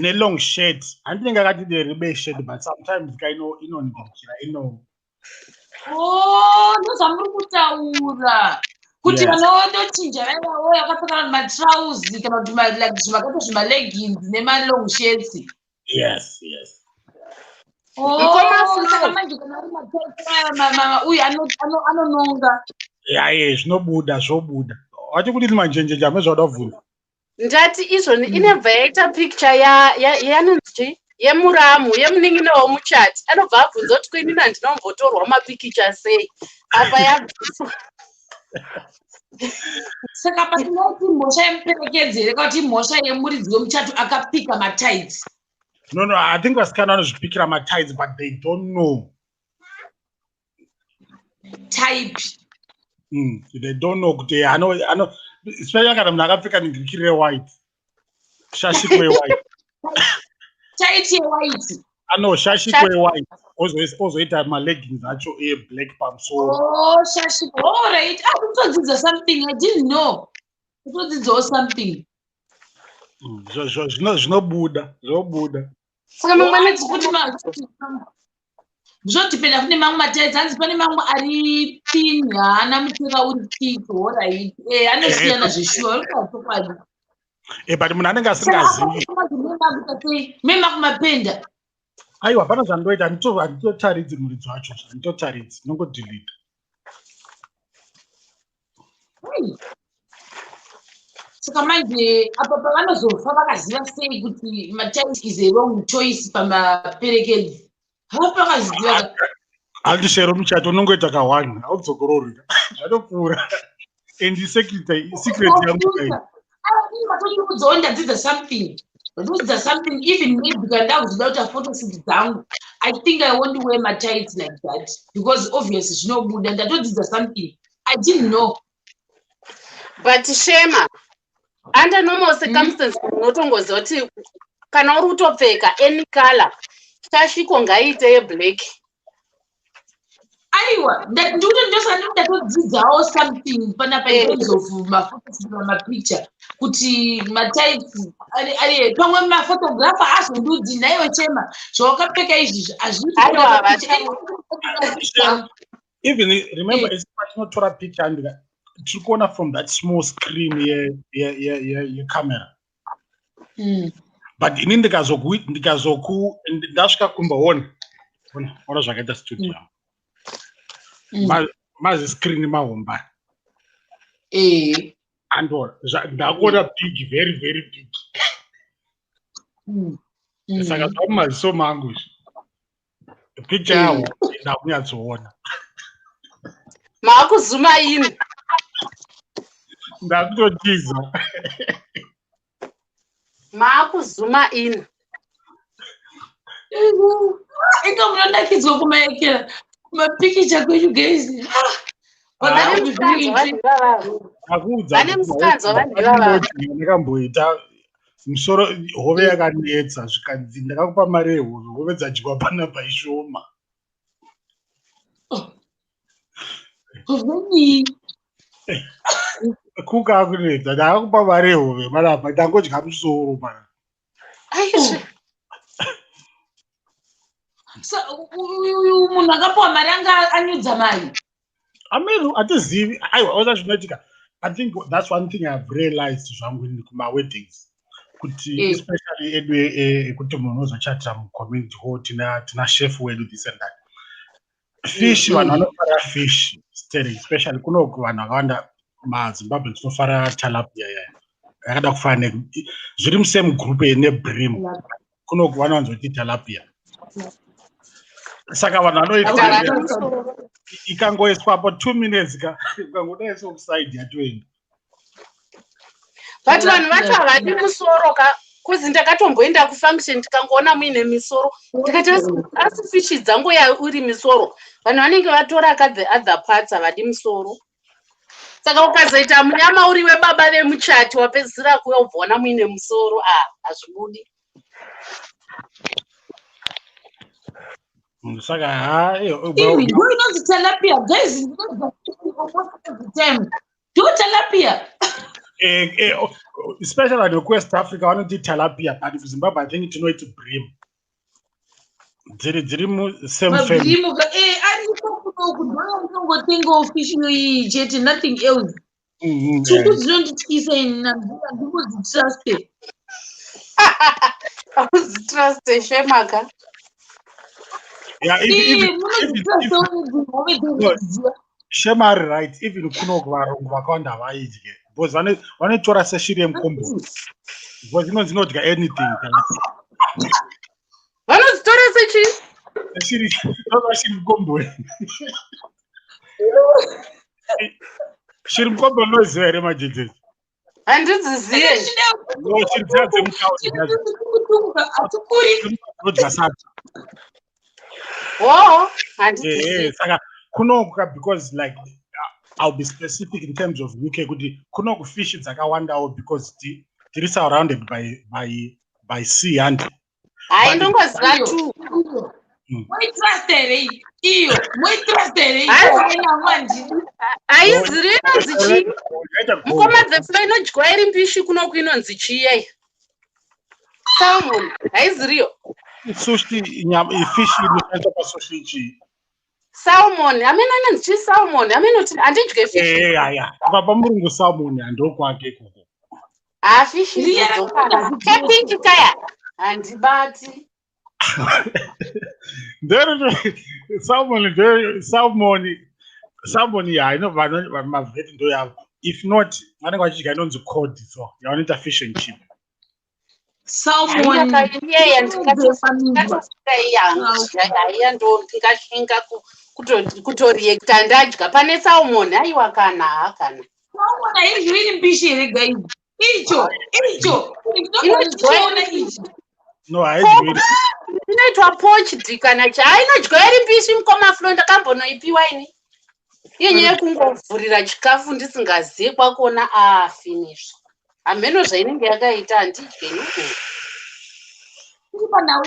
ne-long shirt handinenge akati deribe shirt but sometimes inondirikira Ndo zvamuri kutaura kuti vanondochinja vaivawo yakapfeka matrausi kana kuti zvimakato zvimaleggings nemalong shirts. Yes. Saka manje kana ari matights uye anononga. Zvinobuda wachi kudini manjenjeja mezvauda kuvhura ndati izvoni inebva yaita picture yanonzi yemuramu yemunin'ina womuchati anobva abvunza kuti kwenina ndinombotorwa mapikicha sei apa yabviswa. Saka patinoti mhosva yemuperekedzi here kana kuti mhosva yemuridzi wemuchato akapika matights. No, I think vasikana vanozvipikira matights but they don't know type. They don't know kuti especially kana munhu akapfeka ningirikiri white shashiko white Tight white. Shashiko white ozoita maleggings acho black pamusoro. Shashiko. All right. Kutodzidza something I didn't know. Kutodzidzawo something. Zvinobuda. Saka mangwana kuti zvodipenda kune mamwe matights hanzi pane mamwe ari thin haana mucheka uri thick. All right. Anosiyana zveshuwa ukachokwadi. But munhu anenge asingazivi mema kumapenda. Aiwa pana zvandoita handitotaridzi muridzi wacho handitotaridzi nongodelete. Saka manje apa pavanozofa vakaziva sei kuti matights is a wrong choice pamaperekedzi. Hava pakaziva. Handishero muchato unongoita ka1 hauzokororika zvatopfuura and secret yangu ndadzidza something even maybe kana kuzoda kuti photoshoot dzangu I think I won't wear my tights like that because obviously zvinobuda ndatodzidza something I didn't know. But Shema under normal circumstances unotongoziva kuti kana uri kutopfeka any color shashiko ngaiite yeblack. Aiwa ndikuti ndatodzidzawo something panapa in terms of maphotos namapicture kuti matights ari pamwe maphotographer azondudzi naiwe Chema zvawakapfeka izvi even remember it's patinotora picture andika tiri kuona from that small screen yecamera but ini ndasvika kumbaona ona zvakaita studio mazi screen mahomba andora ndakuona big very very big saka zvamumaziso mangu picture yaho ndakunyatsoona maakuzuma ini ndakutotiza maakuzuma ini ika munondakidzwa kumaekera mapikicha kwenyu guys. Vane musanzo vandivava ndakamboita musoro hove yakanetsa ndakakupa mari yehove hove dzadyiwa panapa ishoma. Kuka kunedza ndakupa mari yehove marapa ndangodya musoro mana. So uyu munhu akapiwa mari anga anyudza mari. Ameno atizivi aiwa oza zvinoitika. I think that's one thing I've realized zvangu in my weddings. Kuti especially edwe kuti munhu uzochatira mucommunity hall tina chef wedu this and that. Fish vanhu vanofara fish steering especially kuno vanhu vakawanda maZimbabwe tinofara tilapia yakada kufana zviri musame group nebrim kuno vanonzoti tilapia. Saka vanhu vanoita ikangoiswapo 2 minutes ikangodaiswa kuside yatoenda. But vanhu vacho havadi musoro kuzi ndakatomboenda kufunction tikangoona muine misoro ndikati asi fishi dzangu uri misoro vanhu vanenge vatora the other parts havadi musoro. Saka ukazoita munyama uri webaba vemuchati wapedzisira kuya ubvaona muine musoro hazvibudi. Saka inonzi tilapia guys, do tilapia. Especially in West Africa, vanoti tilapia, but in Zimbabwe I think tinoiti brim. Dziri same family. Brim kungotenga fish chete, nothing else. Chuku dzinondityisa ndingodzitrust. Auzitrust Shemaka. Yeah, Shemari, right? Even kuno vakawanda vaidye because vanotora seshiri yemukombo because dzinodya anything. Vanodzitora sechi? Seshiri mukombo. Shiri mukombo noziva here majeje? Handidzizive. No, shiri dziya dzemukaodya sadza. Oh, handidzizive. Saka kunoka because like I'll be specific in terms of UK kuti kunoku fish dzakawandawo because tiri surrounded by sea and hai ndongoziva tu. Moitrust here iyo haiziri inonzi chii? Mukoma dzefula inodyiwa iri mbishi kunoku inonzi chii yei? Salmon haiziriyo? Sushi fish inoshandiswa pasushi chii? Salmon, amene anonzi chii salmon? Amene uti handidye fish. Papa murungu salmon handokwake ikoko. Fish izodzokana. Cabbage kaya handibati. Salmon I know mavheti ndo yavo. If not, vanenge vachidya inonzi cod, so yavanoita fish and chip. Salmon kutoriekta ndadya pane salmon aiwa kana salmon haizvi iri mbishi here guys. Icho inoona ichi no haizvi inoitwa poached kana inodyiwa iri mbishi mukomaflo ndakambonoipiwa ini iyenyaya kungovhurira chikafu ndisingazivi kwakona finish hameno zvainenge yakaita handidye iri panhau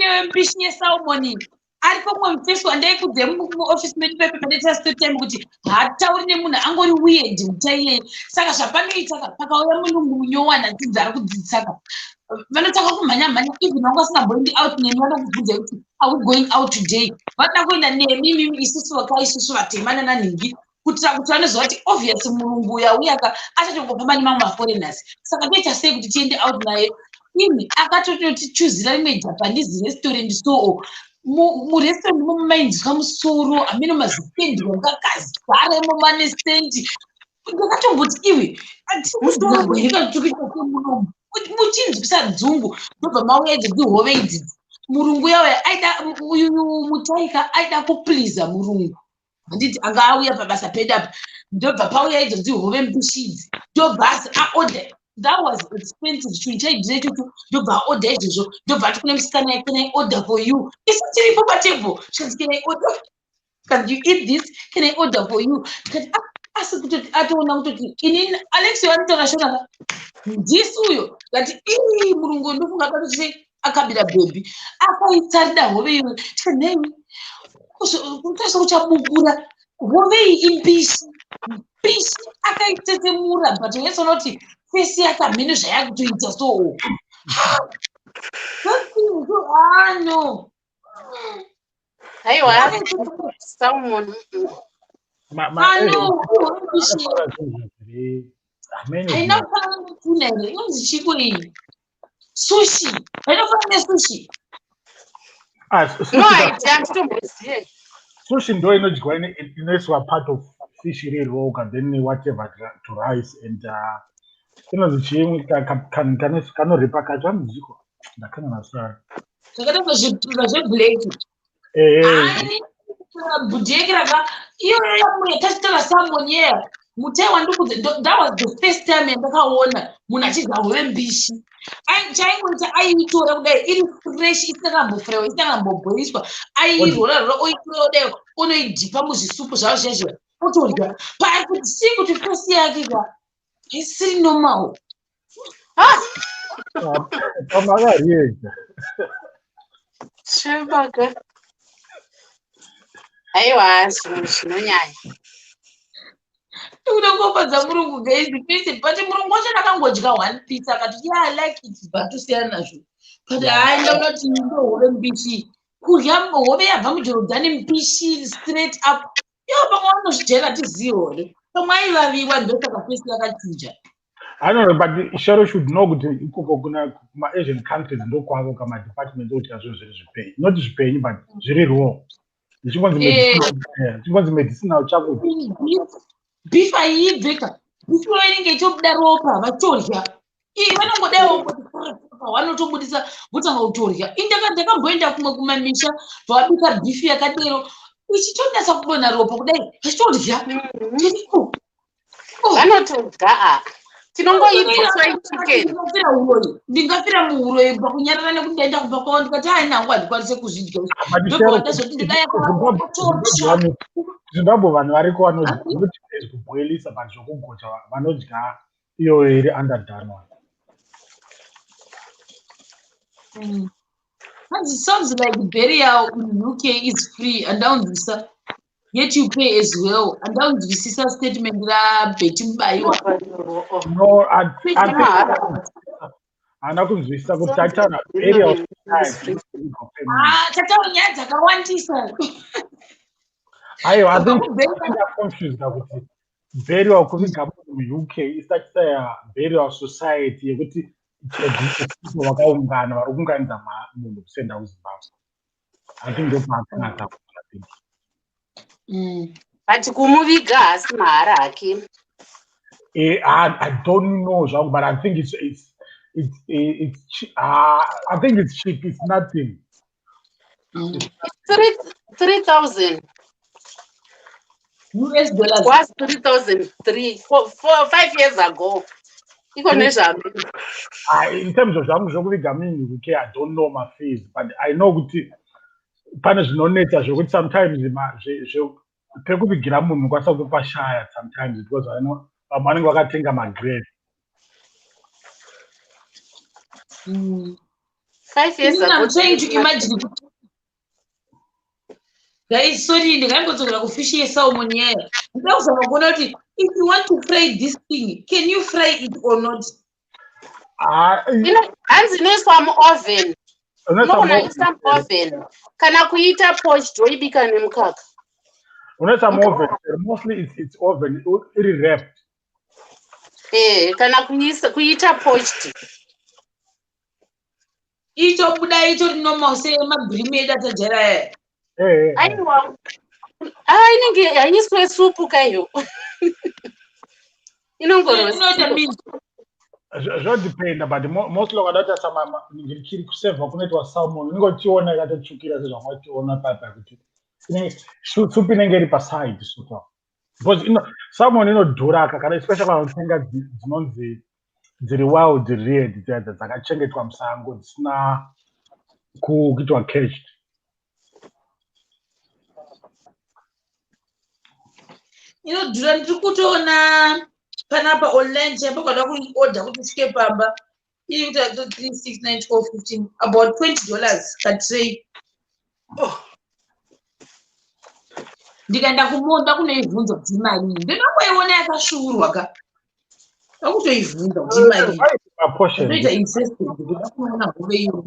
yembishi yesalmon ari pamwe mufishi wandaikudze muofisi medu pepepedetasitotime kuti haatauri nemunhu angori weird mutaiye. Saka zvapanoita pakauya mulungu munyowana dzidzi ari kudzitsaka vanotaka kumhanya even vanga vasingamboendi out nemi vanokubvunza kuti are we going out today, vanoda kuenda nemi isusu vakaisusu vatemana nanhingi kuitira kuti vanoziva kuti obviously mulungu uya achatongofamba nemamwe maforeigners. Saka toita sei kuti tiende out naye? Ini akatotichuzira rimwe Japanese restaurant so murestaurant mumainzwa musoro amene mazipendwa ngakazaremo manesendi. Ndakatomboti iwe atikuzoamunomu muchinzwisa dzungu ndobva mauya idzi dzihove idzi. Murungu yauya aida uyu mutaika aida kupliza murungu handiti anga auya pabasa pedapo ndobva pauya idzo dzihove mbishi idzi ndobva asi aorder. That was expensive. Chinchaidire chuchu ndobva aorder izvozvo ndobva ati kune musikana yake can I order for you? Isitiripo patebho zvikanzi can I order? Can you eat this? Can I order for you? Asi kutoti atoona kutoti inini Alex vanitaura shona ndisi uyo ngati murungu ndofunga kuti akabira bhebi akaitsarida hove iwe tikanei kutasa kuchabukura Wovei impishi. Pishi akaitetemura but unoti face yakamhene zvayakutoita so. No. Aiwa, salmon. Haina kufanana netuna here inonzi chiko iyi sushi hainofanana nesushi. No idea, nditomboziye. Sushi ndo inodyiwa inoiswa part of fish iri raw then whatever to rice and inonzi chimwe kanoripa kacho anodziko ndakanana sara zvakadaro zveblack budheki raka iyoyo yamwe yakachitara salmon yeya mutai wandikudze that was the first time yandakaona munhu achidya hove mbishi chaingoita aiitora kudai iri fresh isingakambofraiwa isingakambobhoiswa airora oitora kudai onoidhipa muzvisupu zvavo zvezvo otodya pari kuti sii kuti fesi yake ka isiri normal. pamakariega Shemaka. Aiwa, zvinonyanya. Unongopedza murungu gaizi pese but murungu wacho ndakangodya one piece akati yeah I like it but tosiyana nazvo but haenda unoti ndo hove mbishi kurya hove yabva mujorodhani mbishi straight up iwo pamwe vanozvidyera tiziore pamwe aivaviwa ndosaka fesi yakachinja. I don't know, but Sharo should know kuti ikoko kuna Asian countries ndokwavo kama department oti azvo zviri zvipenyu not zvipenyu but zviri raw zvingonzi medicinal chakudya. Beef aibveka beef inenge ichobuda ropa vatorya vanongodaiwo vanotobudisa votanga kutorya ndakamboenda kumwe kumamisha vavabika beef yakadero ichitonasa kubona ropa kudai vachitorya vanotodya tinongoita fried chicken. Ndingafira muuroyi pakunyarara nekuti ndaenda kubva kwavo ndikati hai nangu handikwanise kuzvidya ndozoti ndidaya Zimbabwe vanhu variko vanoti kubhoilisa but zvokugocha vanodya iyo iri underdone one. It sounds like burial in UK is free and down yet you pay as well and down this statement la Betty Mbayiwa. No, ana kunzwisisa kuti tataura burial tataura nyaya dzakawandisa. aiwa I think confused kuti burial kuviga munhu UK isatisa burial society yekuti vakaungana vari kuunganidza munhu kusenda kuZimbabwe. I think ndopakanaka but kumuviga hasi mahara hake. I don't know zvangu but I think it's I think it's cheap. It's nothing. It's 3,000 US dollars. was 3,003 5 years ago. In terms of UK, I don't know my fees, but I know kuti pane zvinonetsa zvokuti sometimes pekuvigira munhu kwasa kupashaya sometimes because I know vamwe vanenge vakatenga magrade. 5 years ago. I'm trying to imagine. Guys, sorry, ndingangotsogera kufishi yesalmon here. Ndakuzama kuona kuti if you want to fry this thing, can you fry it or not? Hanzi inoiswa muoven. Unoisa muoven. Kana kuita poached woibika nemukaka. Unoisa muoven. Mostly it's oven. Iri wrapped. Kana kuita poached. Icho buda icho normal say magrimade atajera. Aiwa. Inenge yaiswe supu kayo. Zvadependa but mostly wakadata sama ngirichiri kuseva kunoitwa salmon unongotiona yakatotsvukira sezvamationa papa kuti supu inenge iri paside supu because salmon inodhura kana especially vanotenga dzinonzi dziri wild reared dzakachengetwa musango dzisina kuitwa caged. Inodhura ndiri kutoona panapa online chapa kwada kuorder kuti svike pamba iri kuti 369 about $20 per tray. ndikaenda kumonda kunoibvunza kuti imari ndinongoiona yakashurwa ka akutoibvunza kuti imari atoita interested kuda kuona hove iyo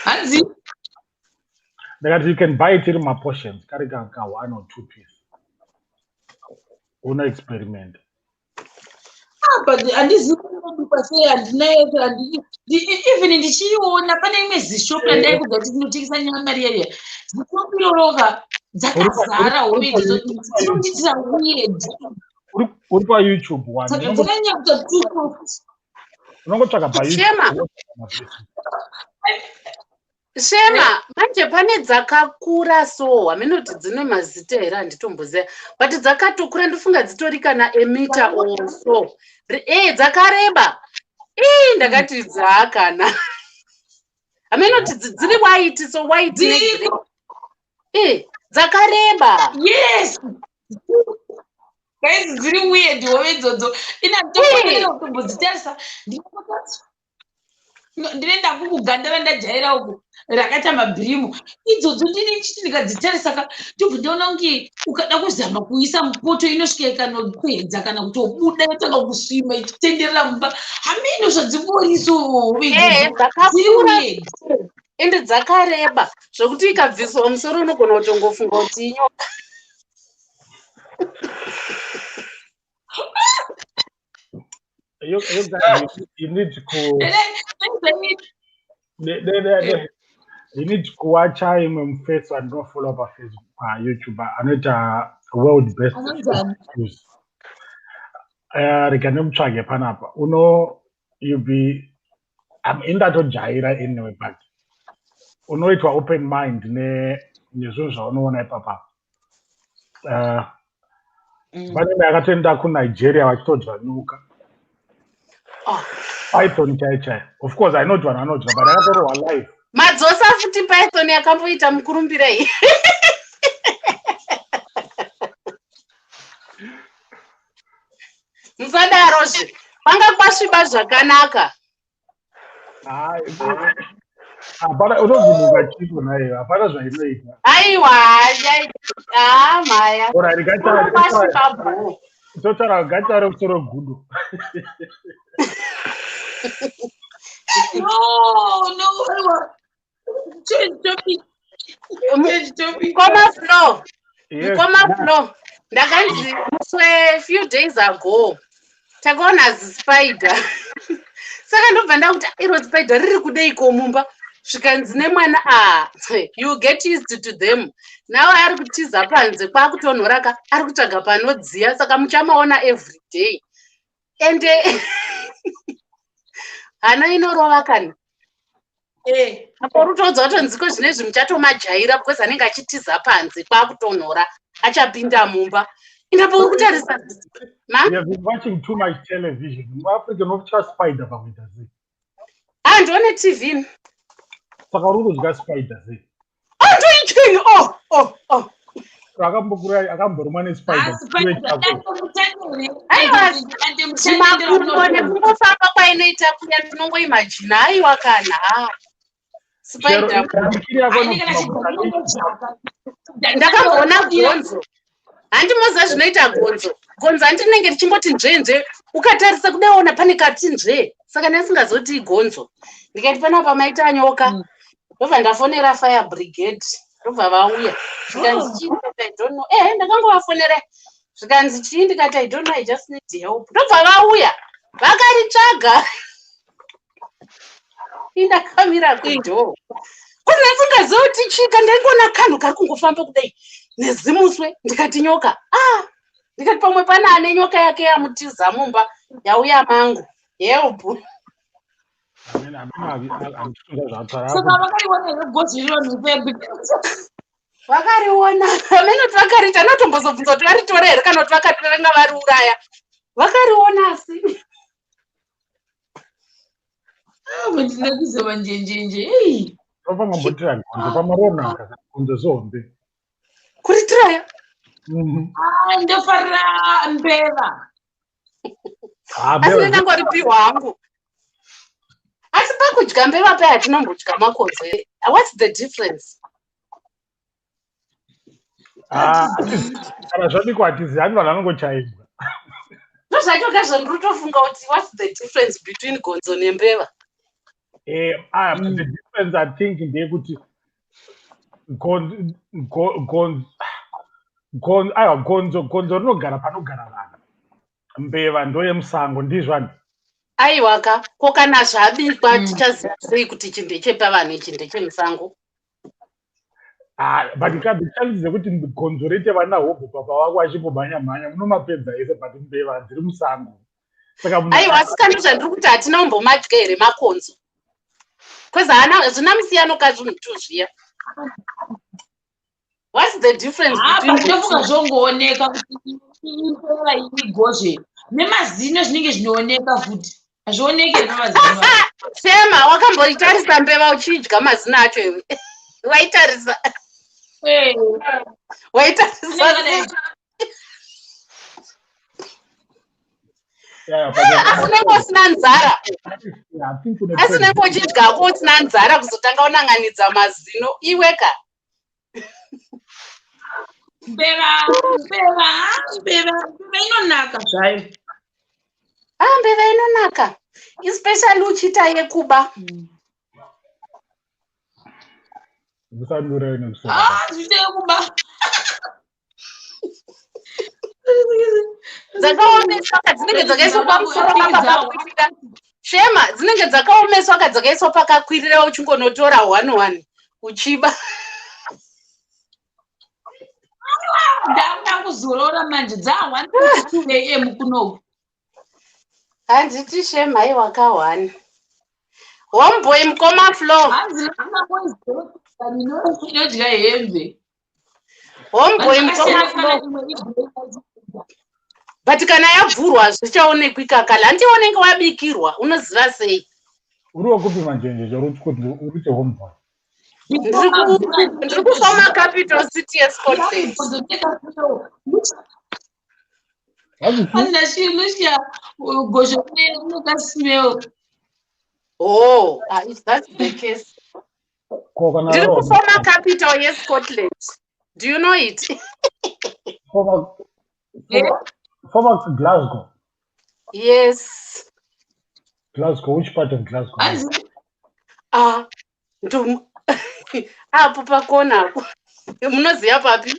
hanzi Because you can buy it in my portions, carry 1 or 2 pieces. Una experiment. but andizivi kunobikwa sei handinayo even ndichiiona pane imwe zishopu randai kubva kuti tinotengesa nyama riya zishopu iroroka dzakazara hove idzodzo dzinondiitira weird Uri paYouTube one. saka dzakanyauta tusoft Unongotsvaka paYouTube. Shema, manje pane dzakakura so haminoti dzine mazita here handitomboziva but dzakatokura ndofunga dzitori kana emita or so dzakareba ndakati dzakana haminoti dziri white so white dzakareba yes guys dziri weird hove idzodzo inatotombodzitarisa ndinoenda kukuganda randajaira uku rakaita mabhirimu idzodzo ndini chiti ndikadzitarisa ka ndobva ndaona kunge ukada kuzama kuisa mupoto inosvika ikanokwedza kana kutobuda yotanga kusvima ichitenderera mumba hamino zvadzingoriso dziri ende dzakareba zvokuti ikabviswa musoro unogona kutongofunga kuti inyoka You need to you need to watch him face and not follow up Facebook, YouTube. Another world best news. Rekanum chage panapa. Uno you be. I'm in that jaira anyway, but uno it was open mind ne nizunza uno wana papa. Bani nakatenda ku Nigeria wachitodzvanuka. Python chai. Of course, I know one, but I don't know alive. Madzosa futi Python yakamboita mukurumbirei. Musadarozve. Panga kwasviba zvakanaka. Hapana unozimuka chipo nayo. Hapana zvainoita. Aiwa, maya. Ora rikaita kwasviba bho. Totara gatara kusoro gudu. No. Koma flow. Ndakanzi a few days ago. Takaona zispider. Saka ndobva ndakuti iro spider riri kudeiko mumba. Zvikanzi nemwana you get used to them. Now ari kutiza panze kwakutonhoraka ari kutsvaga panodziya saka muchamaona every day. And hana inorova kana apo rutodza kuti nziko zvinezvi muchatomajaira because anenge achitiza panze kwakutonhora achapinda mumba indapo uri kutarisa You have been watching too much television. Africa no spider pakuita sei. Ndione TV. Saka uri kudya spider sei. Ndoityini akamboruma nespider. Chimakumbo nekungofamba kwainoita kuya ndinongoimagina aiwa kana spider. Ndakamboona gonzo. Handimoziva zvinoita gonzo. Gonzo handinenge ndichimboti nzvenze ukatarisa kudaona pane kati nzve. Saka ndasingazoti gonzo. Ndikati panapa maita nyoka. Ndobva ndafonera fire brigade. Ndobva vauya. Zvikanzi chii ndikati I don't know. Ndakangovafonera. Zvikanzi chii ndikati I don't know, I just need help. Ndobva vauya. Vakaritsvaga. Ndakamira kudhoo. Kunasingaziva kuti chika ndaingoona kanhu kari kungofamba kudai nezimuswe ndikati nyoka. Ndikati pamwe pana ane nyoka yake yamutiza mumba yauya mangu. Help. Vakariona. Amenoti vakarita anotombozobvunza kuti varitora here kana kuti vakatora nga variuraya. Vakariona asi. Ndinakuzova njenjenje. Pamambotira gonzo pamarona gonzo zombe. Kuritiraya? Ndofarira mbeva. Asi ndangoripiwa hangu. Asi pakudya mbeva paya tinombodya makonzo. What's the difference? kana zvadiko hatizi hani vanhu vanongochaibwa. Ndozvachoka zvandinotofunga kuti what's the difference between gonzo nembeva? The difference I think ndeyekuti gonzo rinogara panogara vanhu, mbeva ndoyemusango, ndizvani? Aiwaka, ko kana zvabikwa tichaziva sei kuti ichi ndechepavanhu ichi ndechemusango? But ndichalidzize kuti gonzo rete vana hobho papa wako achimbomhanya-mhanya munomapedza ese, but mbeva dziri musango. Aiwa, sikano zvandiri kuti hatina kumbomadya here makonzo, kwezi hazvina musiyano kazvinhu zviya. What's the difference between ndofunga zvongooneka kuti impera igozve nemazino zvinenge zvinooneka futi hazvioneki nemazino. Shema, wakamboitarisa mbeva uchidya mazino acho iwe? Waitarisa? Waitarisa? Asinenge usina nzara, asinenge uchidyako usina nzara kuzotanga unanganidza mazino iweka. Mbeva inonaka zvayo. Mbeva inonaka, especially uchiita yekuba. Zviite yekuba. Dzakaomeswa kadzinenge dzakaiswa pamusoro pakakwirira. Shema, dzinenge dzakaomeswa kadzakaiswa pakakwirira uchingonotora 1 uchiba. Ndanga kuzorora manje dza1 AM kunoku. Handiti Shema iwaka 1. Homeboy mukoma flow. Inodya hembe. Homeboy mukoma flow. But kana yavhurwa zvichaonekwi kakala. Handione wabikirwa, unoziva sei? Uriwo kupi manjenje uri homeboy? Ndiri kufama capital city yeScotland. Oh, if that's the case. Ndiri kufama capital yeScotland. Do you know it? Former Glasgow. Yes. Glasgow, which part of Glasgow? Apo pakona. Munoziva papi?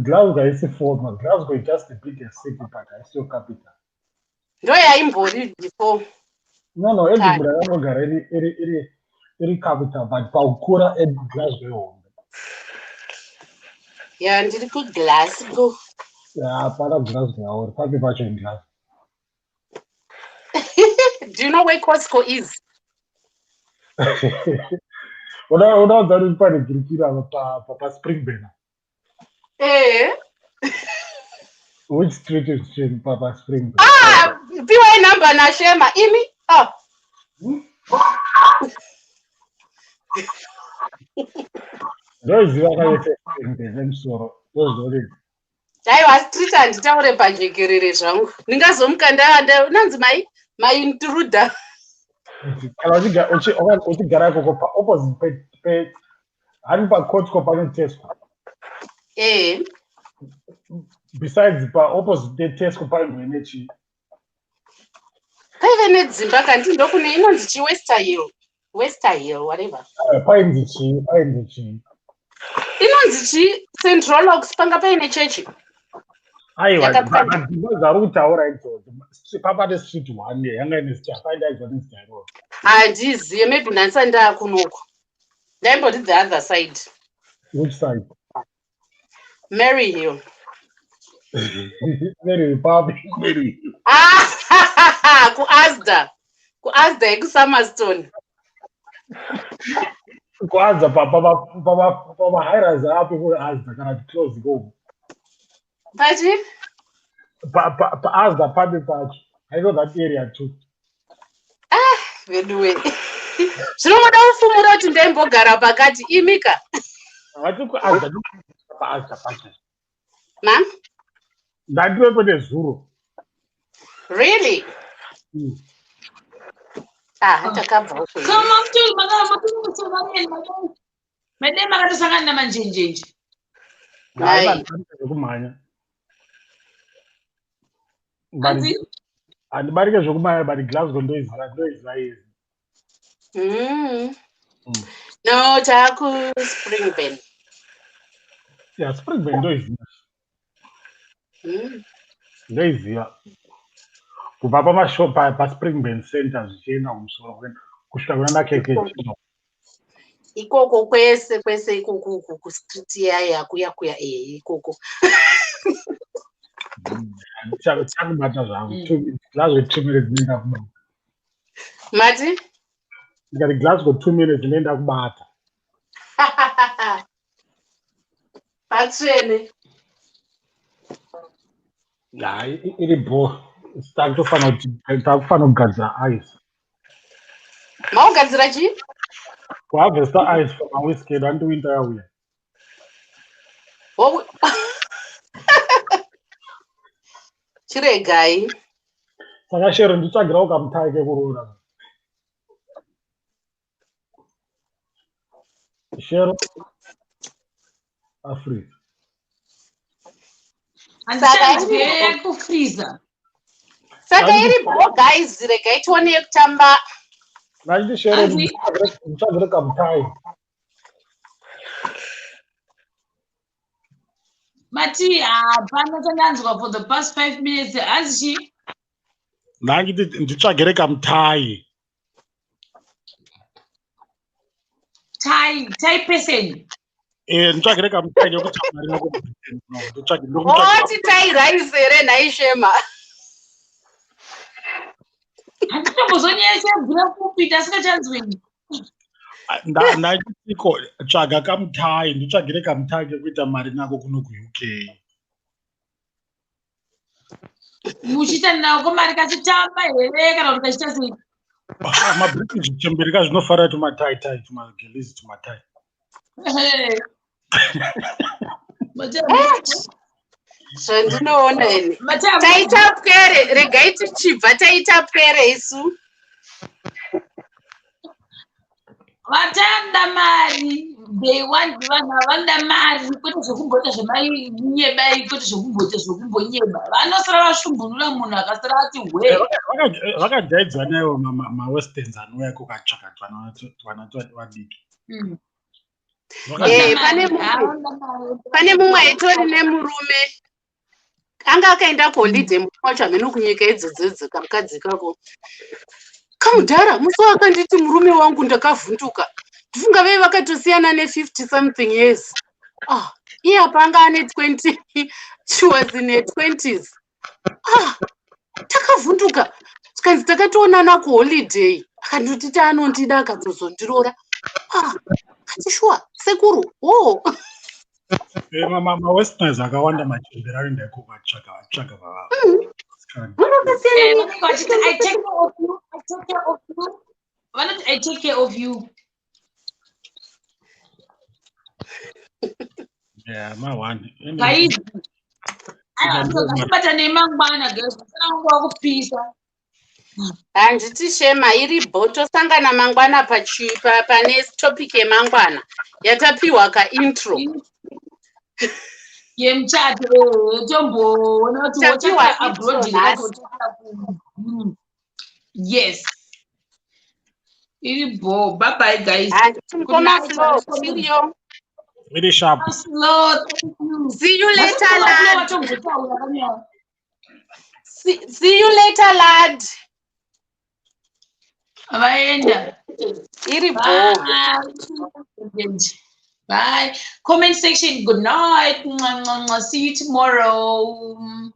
Glasgow is a former. Glasgow is just a bigger city, but it's still capital. Ndo yaimbori before. No, Edinburgh anogara iri capital, but paukura Glasgow home. Yeah, ndiri kuGlasgow. Yeah, para Glasgow, or papi pacho in Glasgow. Do you know where Costco is? That is part of Kirikira, Papa Springbank. Which street is in Papa Springbank? PY number na Shema. Imi? Those I'm sorry. Those Aiwa, street handitaure pajekerere zvangu. Ndingazomuka nanzi my intruder. uchigara ikoko opposite hari paCostco pane Tesco. Besides opposite Tesco pane nechi. Paive nedzimba kanti ndokune inonzi chi Wester Hill whatever. Painzi chi. Inonzi chi Central Oaks panga paine chechi. Aiwa, ndozari kutaura idzodzo. Papate street 1 yanga ine sichafaida izvoni zichaiwa. Handizive, maybe nansa ndaakunoko. Ndaimboti the other side. Which side? Mary Hill. Mary Hill. Kuasda ekuSummerstone. Kuasda papa high-rise apo kuasda kana close go. Pachi? Asda papi pacho. I know that area too. Anyway. Zvinoda kufumura kuti ndaimbogara pakati imika. Vati kuasda paasda pacho. Ma'am? Ndatiwe pene zuro. Really? Takabva. Kama mtu makatosangana namanjenjenje. Hayi. Zvekumhanya. Hanzi? Handibarike zvekumhanya but Glasgow ndoiziva izvi. No, taku Springburn. Yeah, Springburn ndoiziva. Ndoiziva. Kubva paSpringburn Center zvichienda kumusoro kusvika kuna nakeke. Ikoko kwese ikoko kustreet yakuya ikoko. Chakubata zvangu. Glasgow 2 minutes nenda kubata. Mati? Ndikati Glasgow 2 minutes nenda kubata. Patsvene. Hayi iri bho. Takufana kugadzira ice. Maugadzira chi? Kuharvesta ice for my whiskey and winter yauya. Chiregai. Saka Shero nditsvagirawo kamutai kekuroora. Shero afreeze. Handichanzwe kufreezer. Saka iri bo guys, regai tione kutamba. Nandi Shero nditsvagira kamutai. Mati, hapana chandanzwa for the past 5 minutes. Hanzi? Nditsvagire kamutai. Thai person. Nditsvagire kamutai nekuti marina Oti Thai rice here naishema. Handitombozonyese bvira kupita asingachanzweni. ndachitiko tsvaga kamutai nditsvagire kamutai kekuita mari nako kuno kuUK. Muchita nako mari kachitamba here kana kuti kachita sei? maBritish chemberi kazvinofara tumatai tumagilisi tumatai. Zvandinoona ini. Taita pwere, regai tichibva taita pwere isu. Vatanda mari, vanhu havanda mari, kwete zvokumbota zvemanyeba, kwete zvokumbota zvokumbonyeba. Vanosara vashumbunura munhu akasara ati hwe. Vakajaidzwa naiwo mawesterns anouya kukatsvaka twana vadiki. Pane mumwe aitori nemurume anga akaenda kuholidhe murume wacho hameno kunyika idzodzodzi kamukadzi kako. Kamudhara musi wakanditi murume wangu ndakavhunduka. Ndifunga vei vakatosiyana ne50 something years. Iye apa anga ane 20. She was in her 20s. Takavhunduka. Tikanzi takatoonana kuholiday. Akandoti taanondida akatozondiroora. Kati shuwa sekuru. mawesterners akawanda machembera anoenda ikukatsvaga vavavo. I take care of you. Yeah, one. Guys, but nemangwana guys, sanangwa kupisa. Handiti Shema iri bhotosangana mangwana pane topic yemangwana yatapiwa intro. Yemchato tomboona kuti wochaka abroad. Yes. Iri bo. Bye bye guys. Good night. See you. Very sharp. See you later, lad. See you later, lad. Avaenda. Iri bo. Bye. Comment section. Good night. See you tomorrow.